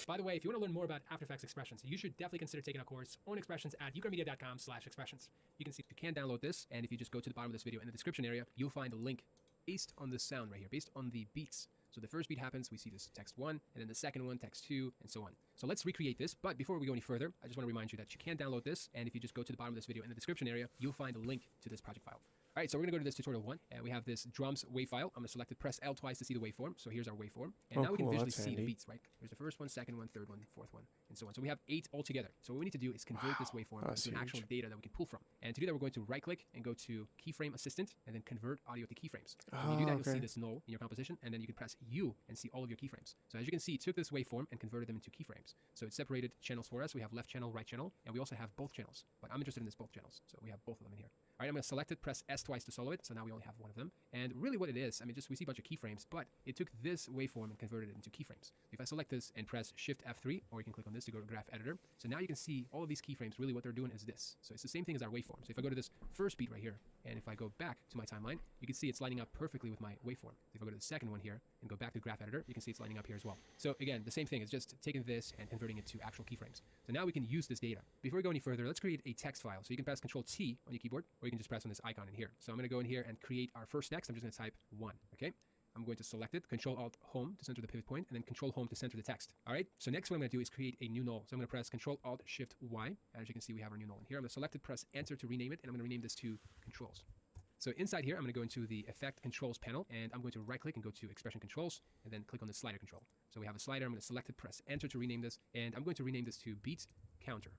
By the way, if you want to learn more about After Effects expressions, you should definitely consider taking a course on expressions at ukrainemedia.com/expressions. You can see you can download this, and if you just go to the bottom of this video in the description area, you'll find a link based on the sound right here, based on the beats. So the first beat happens, we see this text 1, and then the second one, text 2, and so on. So let's recreate this, but before we go any further, I just want to remind you that you can download this, and if you just go to the bottom of this video in the description area, you'll find a link to this project file. All right, so we're going to go to this tutorial 1, and we have this drums wave file. I'm going to select it, press L twice to see the waveform. So here's our waveform, and now we can cool, visually that's see the handy. beats, right? There's the first one, second one, third one, fourth one, and so on. So we have 8 altogether. So what we need to do is convert this waveform that's into an actual huge. data that we can pull from. And to do that, we're going to right-click and go to Keyframe Assistant, and then convert audio to keyframes. When you do that, you'll see okay. this null in your composition, and then you can press U and see all of your keyframes. So as you can see, it took this waveform and converted them into keyframes. So it separated channels for us. We have left channel, right channel, and we also have both channels. But I'm interested in this both channels, so we have both of them in here. All right, I'm going to select it, press S twice to solo it, so now we only have one of them. And really what it is, I mean, just we see a bunch of keyframes, but it took this waveform and converted it into keyframes. If I select this and press Shift F3, or you can click on this to go to Graph Editor, so now you can see all of these keyframes, really what they're doing is this. So it's the same thing as our waveform. So if I go to this first beat right here, and if I go back to my timeline, you can see it's lining up perfectly with my waveform. If I go to the second one here, and go back to Graph Editor, you can see it's lining up here as well. So again, the same thing, it's just taking this and converting it to actual keyframes. So now we can use this data. Before we go any further, let's create a text file. So you can press Control T on your keyboard, or you can just press on this icon in here. So I'm going to go in here and create our first text. I'm just going to type 1, okay? I'm going to select it, Control Alt Home to center the pivot point, and then Control Home to center the text. All right, so next what I'm going to do is create a new null. So I'm going to press Control Alt Shift Y, and as you can see, we have our new null in here. I'm going to select it, press Enter to rename it, and I'm going to rename this to Controls. So inside here, I'm going to go into the Effect Controls panel, and I'm going to right-click and go to Expression Controls, and then click on the slider control. So we have a slider. I'm going to select it, press Enter to rename this, and I'm going to rename this to Beat Counter.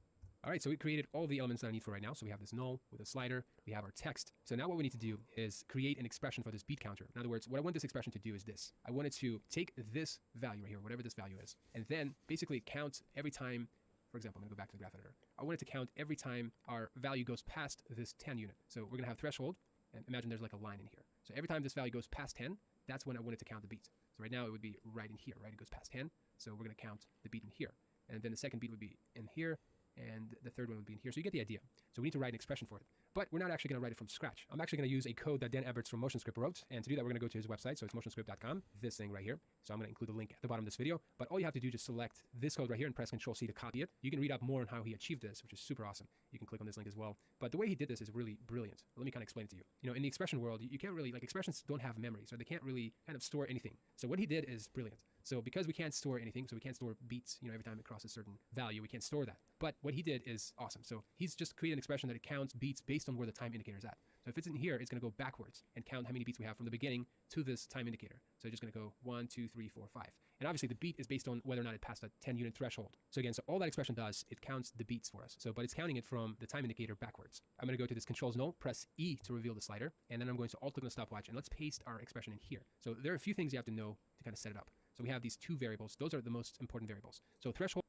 All right, so we created all the elements that I need for right now. So we have this null with a slider, we have our text. So now what we need to do is create an expression for this beat counter. In other words, what I want this expression to do is this. I want it to take this value right here, whatever this value is, and then basically count every time. For example, I'm going to go back to the graph editor. I want it to count every time our value goes past this 10 unit. So we're going to have threshold, and imagine there's like a line in here. So every time this value goes past 10, that's when I want it to count the beats. So right now it would be right in here, right? It goes past 10. So we're going to count the beat in here. And then the second beat would be in here, and the third one would be in here. So you get the idea. So we need to write an expression for it. But we're not actually going to write it from scratch. I'm actually going to use a code that Dan Eberts from MotionScript wrote. And to do that, we're going to go to his website. So it's motionscript.com, this thing right here. So I'm going to include the link at the bottom of this video. But all you have to do is just select this code right here and press Control C to copy it. You can read up more on how he achieved this, which is super awesome. You can click on this link as well. But the way he did this is really brilliant. Let me kind of explain it to you. You know, in the expression world, you can't really, like, expressions don't have memory, so they can't really kind of store anything. So what he did is brilliant. So because we can't store anything, so we can't store beats, you know, every time it crosses a certain value, we can't store that. But what he did is awesome. So he's just created an expression that it counts beats based on where the time indicator is at. So if it's in here, it's going to go backwards and count how many beats we have from the beginning to this time indicator. So it's just going to go 1, 2, 3, 4, 5. And obviously the beat is based on whether or not it passed a 10 unit threshold. So again, so all that expression does, it counts the beats for us. So, but it's counting it from the time indicator backwards. I'm going to go to this controls null, press E to reveal the slider, and then I'm going to alt click on the stopwatch, and let's paste our expression in here. So there are a few things you have to know to kind of set it up. So we have these 2 variables. Those are the most important variables. So threshold.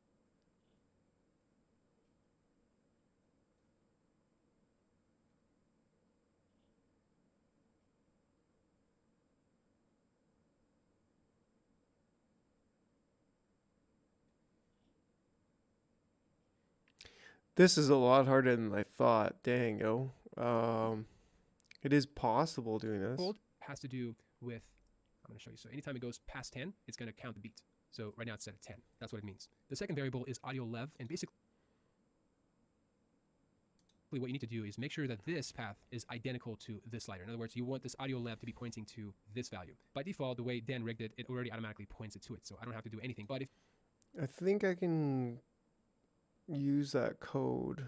This is a lot harder than I thought. Dang, yo. It is possible doing this. Threshold has to do with, I'm going to show you. So anytime it goes past 10, it's going to count the beat. So right now it's set at 10. That's what it means. The second variable is audio lev, and basically what you need to do is make sure that this path is identical to this slider. In other words, you want this audio lev to be pointing to this value. By default, the way Dan rigged it, it already automatically points it to it. So I don't have to do anything. But if I think I can use that code.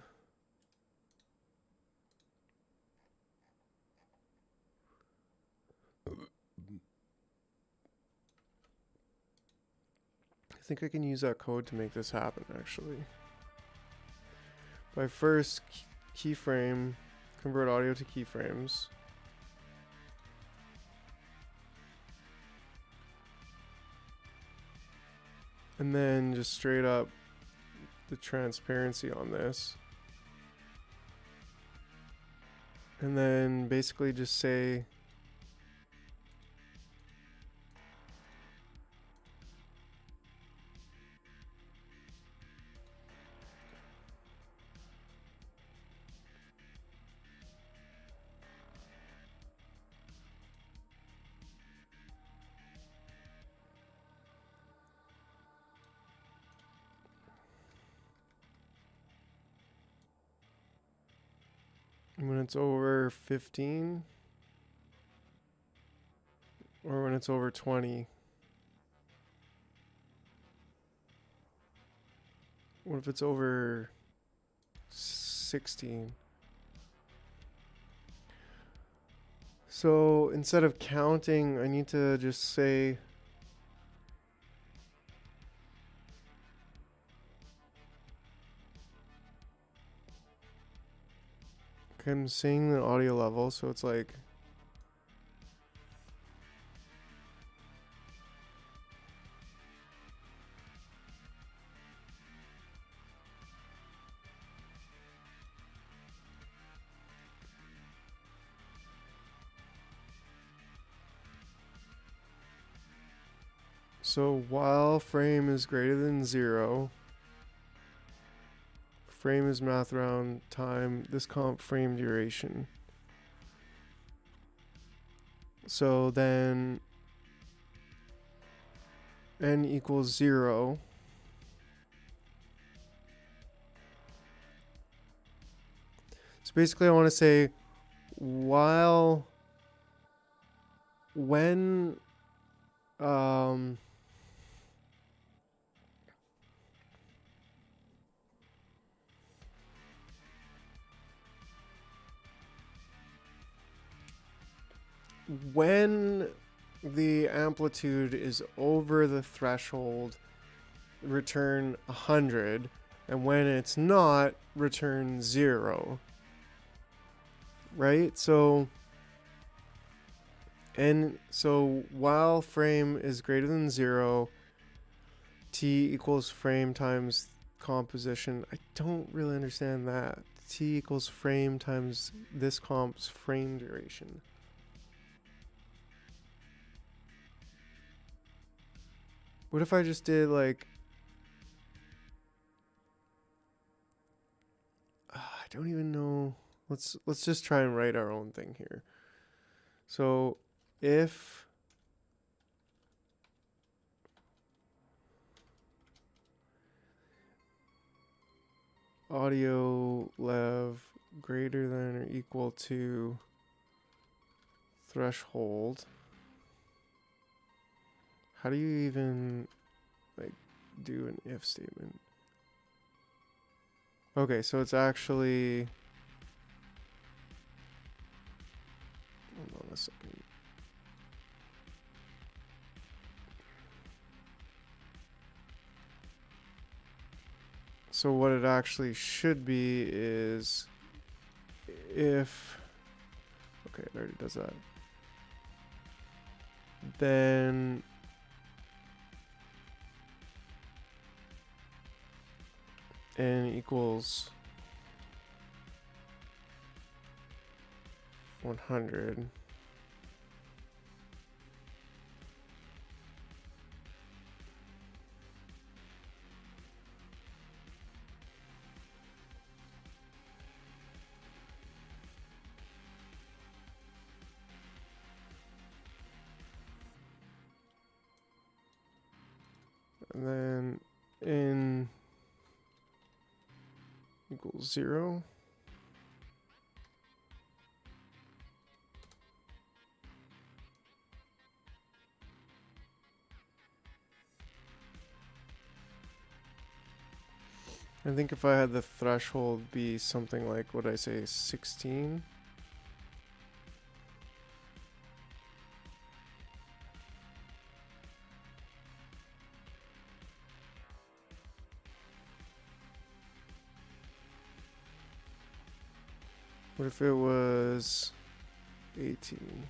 I think I can use that code to make this happen, actually. By first keyframe, Convert audio to keyframes. And then just straight up the transparency on this. And then basically just say when it's over 15 or when it's over 20. What if it's over 16? So instead of counting, I need to just say okay, I'm saying the audio level, so it's like so while frame is greater than 0, frame is math round time, this comp frame duration. So then n equals 0. So basically I want to say when when the amplitude is over the threshold, return 100, and when it's not, return 0. Right? So while frame is greater than 0, t equals frame times composition. I don't really understand that. T equals frame times this comp's frame duration. What if I just did like I don't even know. Let's just try and write our own thing here. So if audio lev greater than or equal to threshold, how do you even like do an if statement? Okay, so it's actually, hold on a second. So what it actually should be is if, okay, it already does that. Then n equals 100. And then n equals 0. I think if I had the threshold be something like, what did I say, 16? What if it was 18?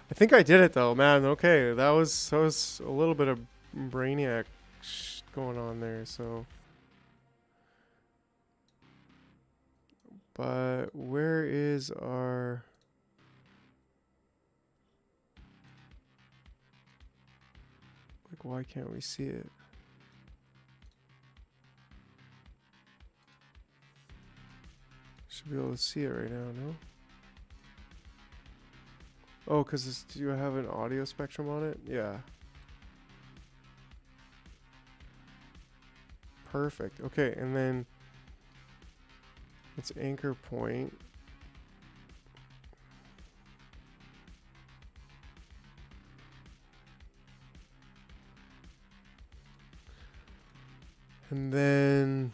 I think I did it though, man. Okay, that was a little bit of brainiac going on there. So, but where is our? Like, why can't we see it? Should be able to see it right now, no? Oh, because do you have an audio spectrum on it? Yeah. Perfect. Okay, and then it's anchor point. And then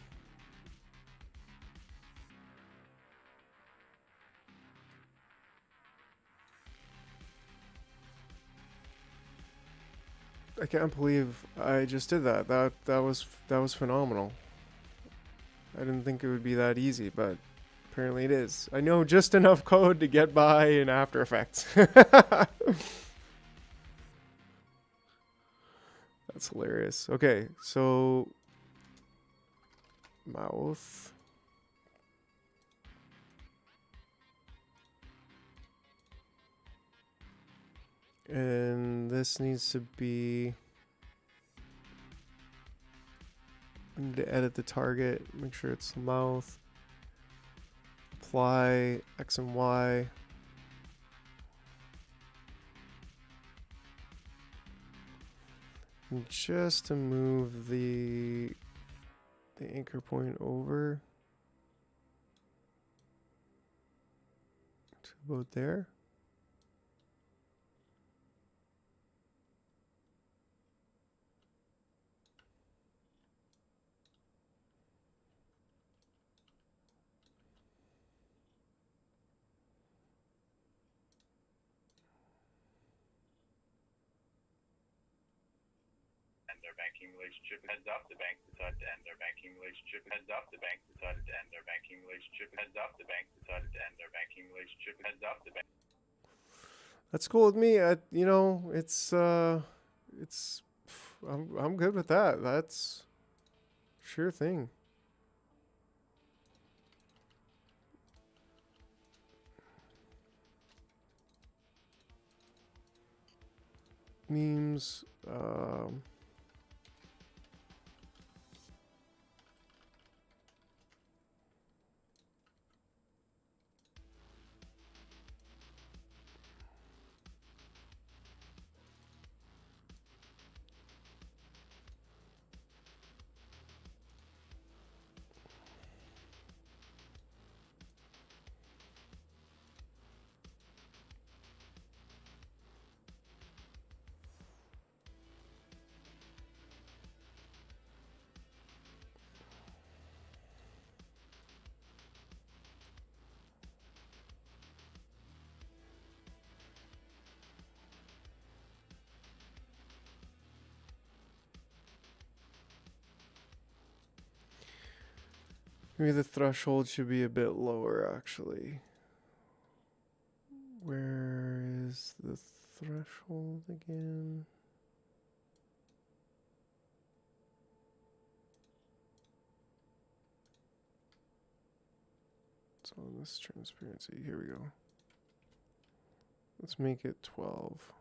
I can't believe I just did that. That was phenomenal. I didn't think it would be that easy, but apparently it is. I know just enough code to get by in After Effects. That's hilarious. Okay, so mouth. And this needs to be, I need to edit the target, make sure it's the mouth. Apply X and Y. And just to move the anchor point over to about there. Their banking relationship. Heads up, the bank decided to end their banking relationship. Heads up, the bank decided to end their banking relationship. Heads up, the bank decided to end their banking relationship. Heads up, the bank. That's cool with me. You know, I'm good with that. That's sure thing. Memes. Maybe the threshold should be a bit lower, actually. Where is the threshold again? It's on this transparency. Here we go. Let's make it 12.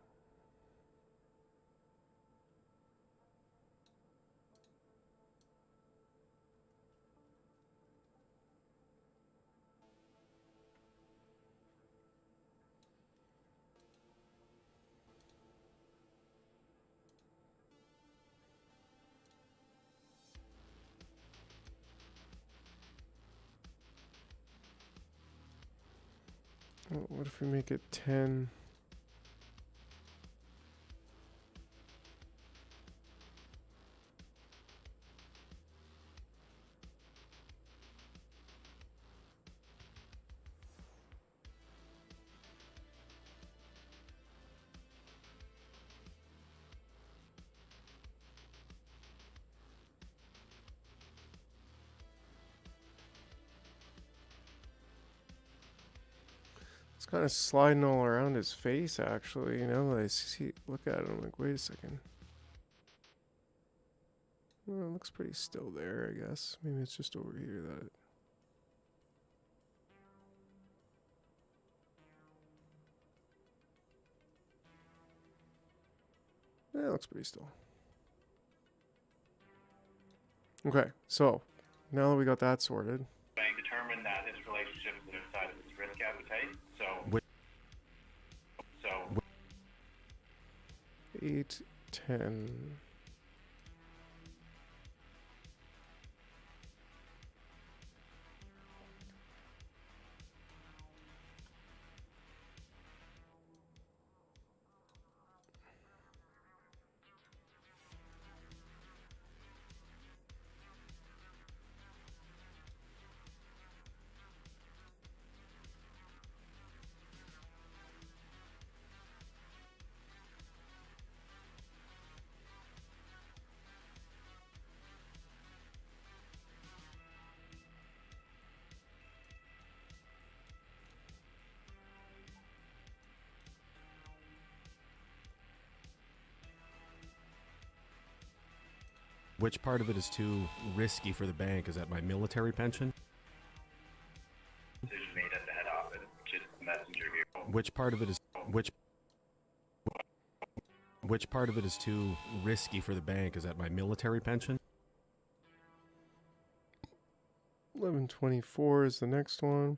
What if we make it 10? kind of sliding all around his face, actually. You know, I see, look at it, I'm like, wait a second. Well, it looks pretty still there, I guess. Maybe it's just over here that it... Yeah, it looks pretty still. Okay, so now that we got that sorted. Bank determined that his relationship is outside of his risk appetite. So, Which- 8, 10. Which part of it is too risky for the bank? Is that my military pension? decision made at the head office, which is the messenger bureau. Which part of it is which part of it is too risky for the bank? Is that my military pension? 1124 is the next one.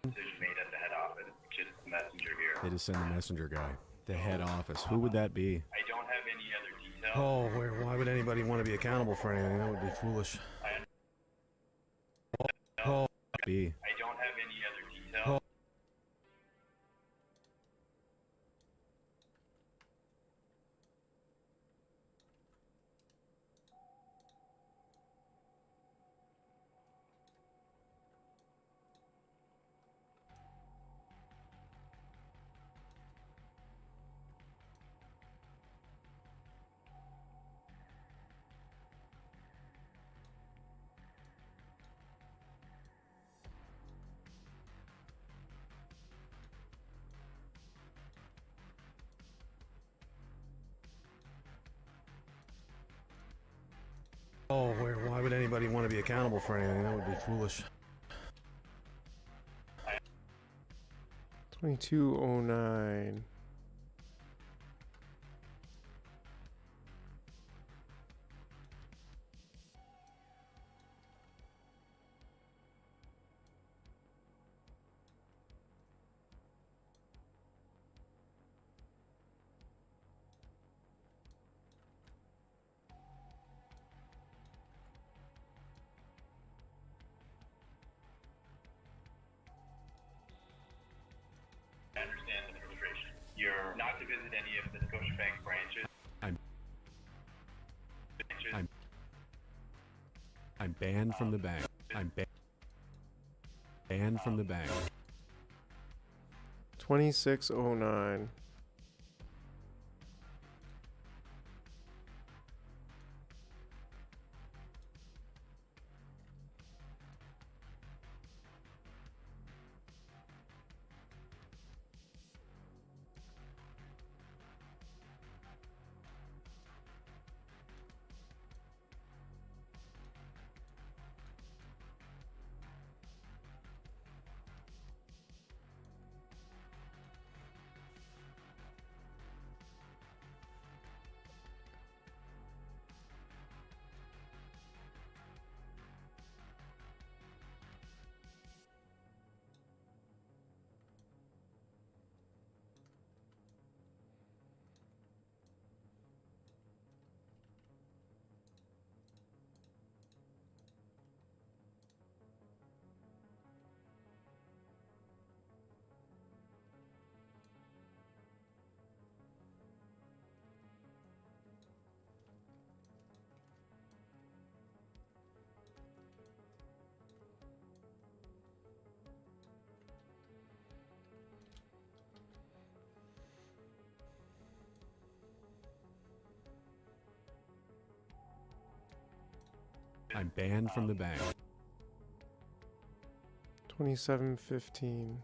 Decision made at the head office, which is the messenger bureau. They just send the messenger guy. The head office. Who would that be? I don't have any other details. Oh, why would anybody want to be accountable for anything? That would be foolish. Oh, be. I don't have any other details. Oh, why would anybody want to be accountable for anything? That would be foolish. 2209. I understand the frustration. You're not to visit any of the Scotiabank branches. I'm banned from the bank. I'm banned from the bank. 2609. I'm banned from the bank. 2715.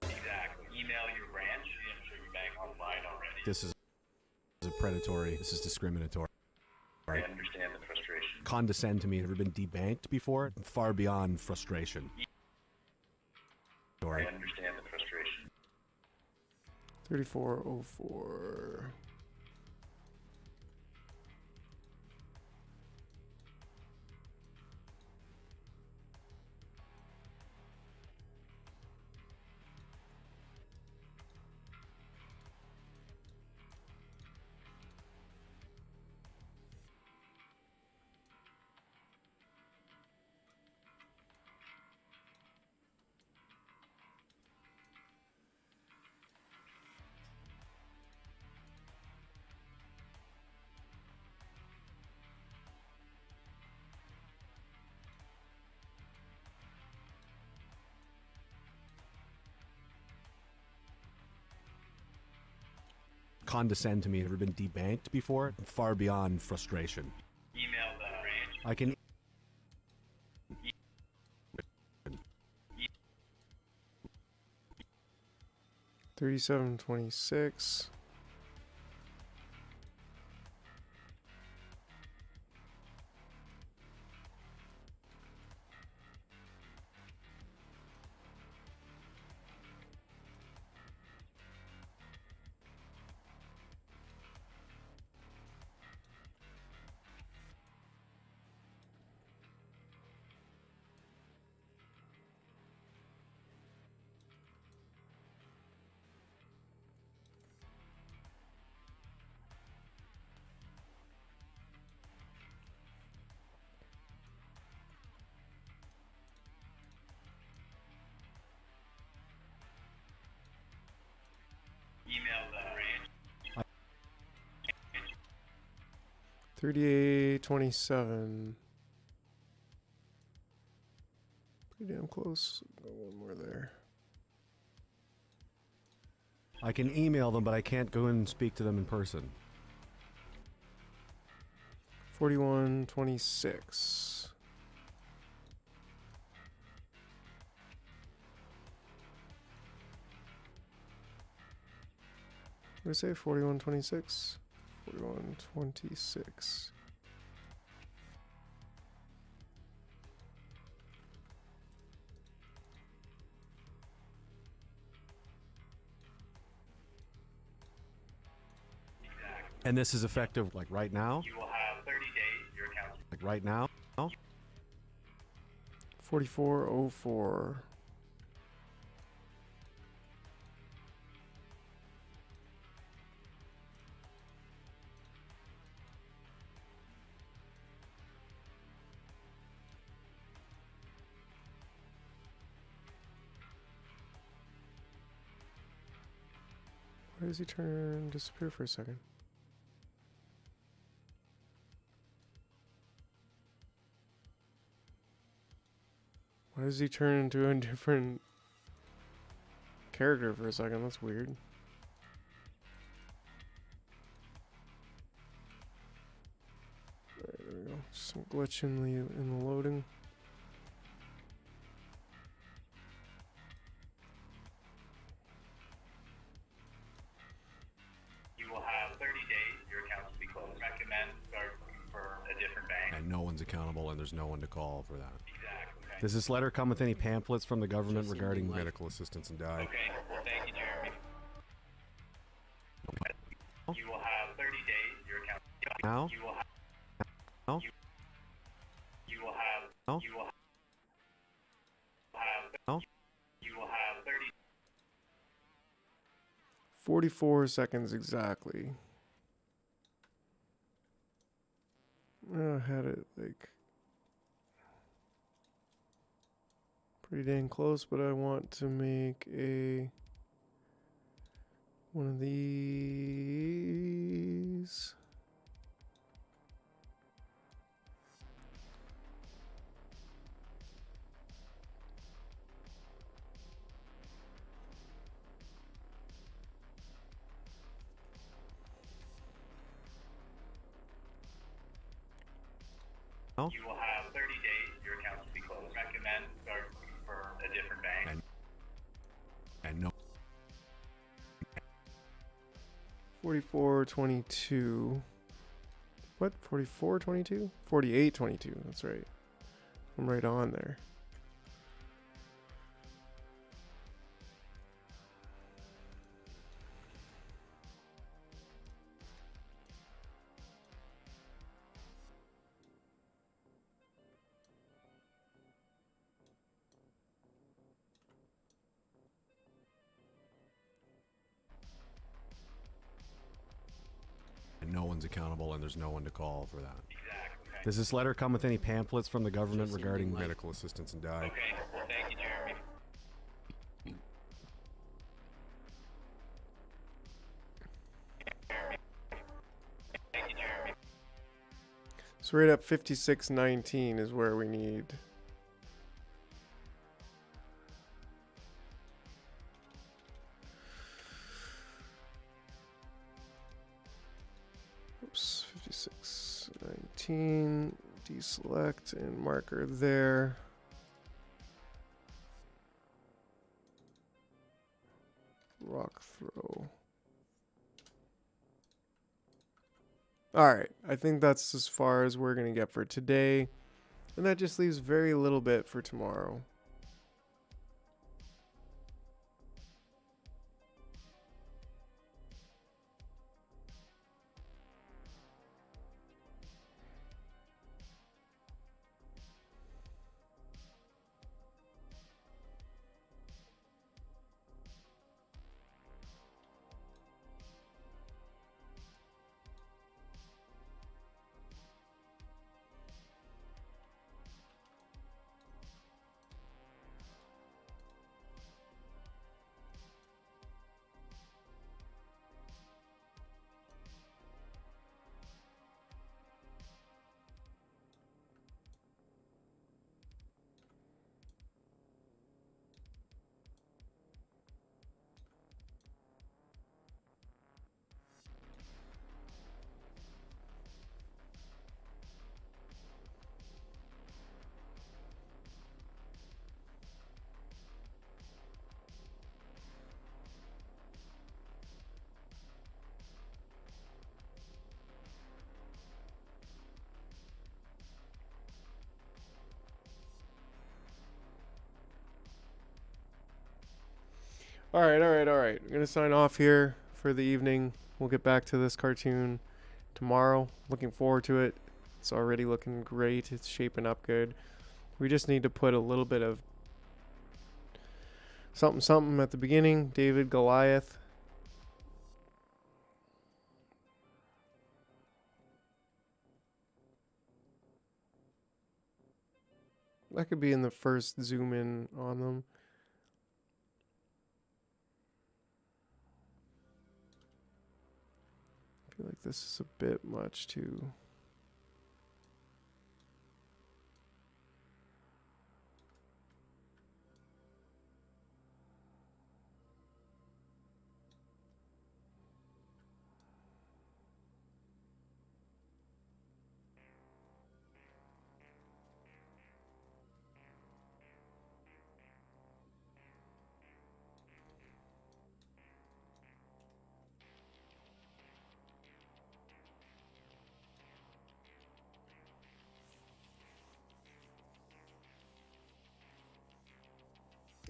Exactly. Email your branch. I'm sure your bank online already. This is predatory. This is discriminatory. I understand the frustration. Condescend to me. Ever been debanked before? Far beyond frustration. I understand the frustration. 3404. Condescend to me. Ever been debanked before? Far beyond frustration. Email the branch. I can 3726. Email the branch. 3827. Pretty damn close. Go one more there. I can email them, but I can't go in and speak to them in person. 4126. What did I say? 4126? 4126. And this is effective like right now? You will have 30 days. Your account. Like right now? 4404. Why does he disappear for a second? Why does he turn into a different character for a second? That's weird. Alright, there we go. Some glitch in the loading. You will have 30 days. Your account will be closed. Recommend start looking for a different bank. And no one's accountable and there's no one to call for that. Exactly. Okay. Does this letter come with any pamphlets from the government regarding medical assistance and dying? Okay. Well, thank you, Jeremy. You will have 30 days. Your account. Now? You will have. Now? You will have. Now? You will have. Now? You will have 30. 44 seconds exactly. I had it like pretty dang close, but I want to make one of these. Now? You will have 30 days. Your account will be closed. Recommend start for a different bank. And no. 44.22. What? 44.22? 48.22. That's right. I'm right on there. And no one's accountable, and there's no one to call for that. Exactly. Does this letter come with any pamphlets from the government regarding medical assistance and dying? Okay. Well, thank you, Jeremy. Thank you, Jeremy. So right up 56.19 is where we need. Oops, 56.19. Deselect and marker there. Rock throw. Alright, I think that's as far as we're going to get for today. And that just leaves very little bit for tomorrow. All right. I'm going to sign off here for the evening. We'll get back to this cartoon tomorrow. Looking forward to it. It's already looking great. It's shaping up good. We just need to put a little bit of something at the beginning. David Goliath. That could be in the first zoom in on them. I feel like this is a bit much too.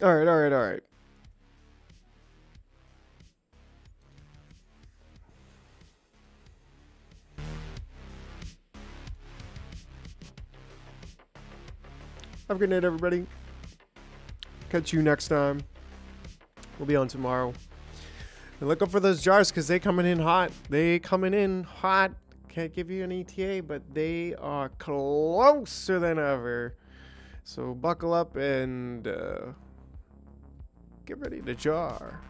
All right. Have a good night, everybody. Catch you next time. We'll be on tomorrow. And look up for those jars because they coming in hot. They coming in hot. Can't give you an ETA, but they are closer than ever. So buckle up and get ready to jar.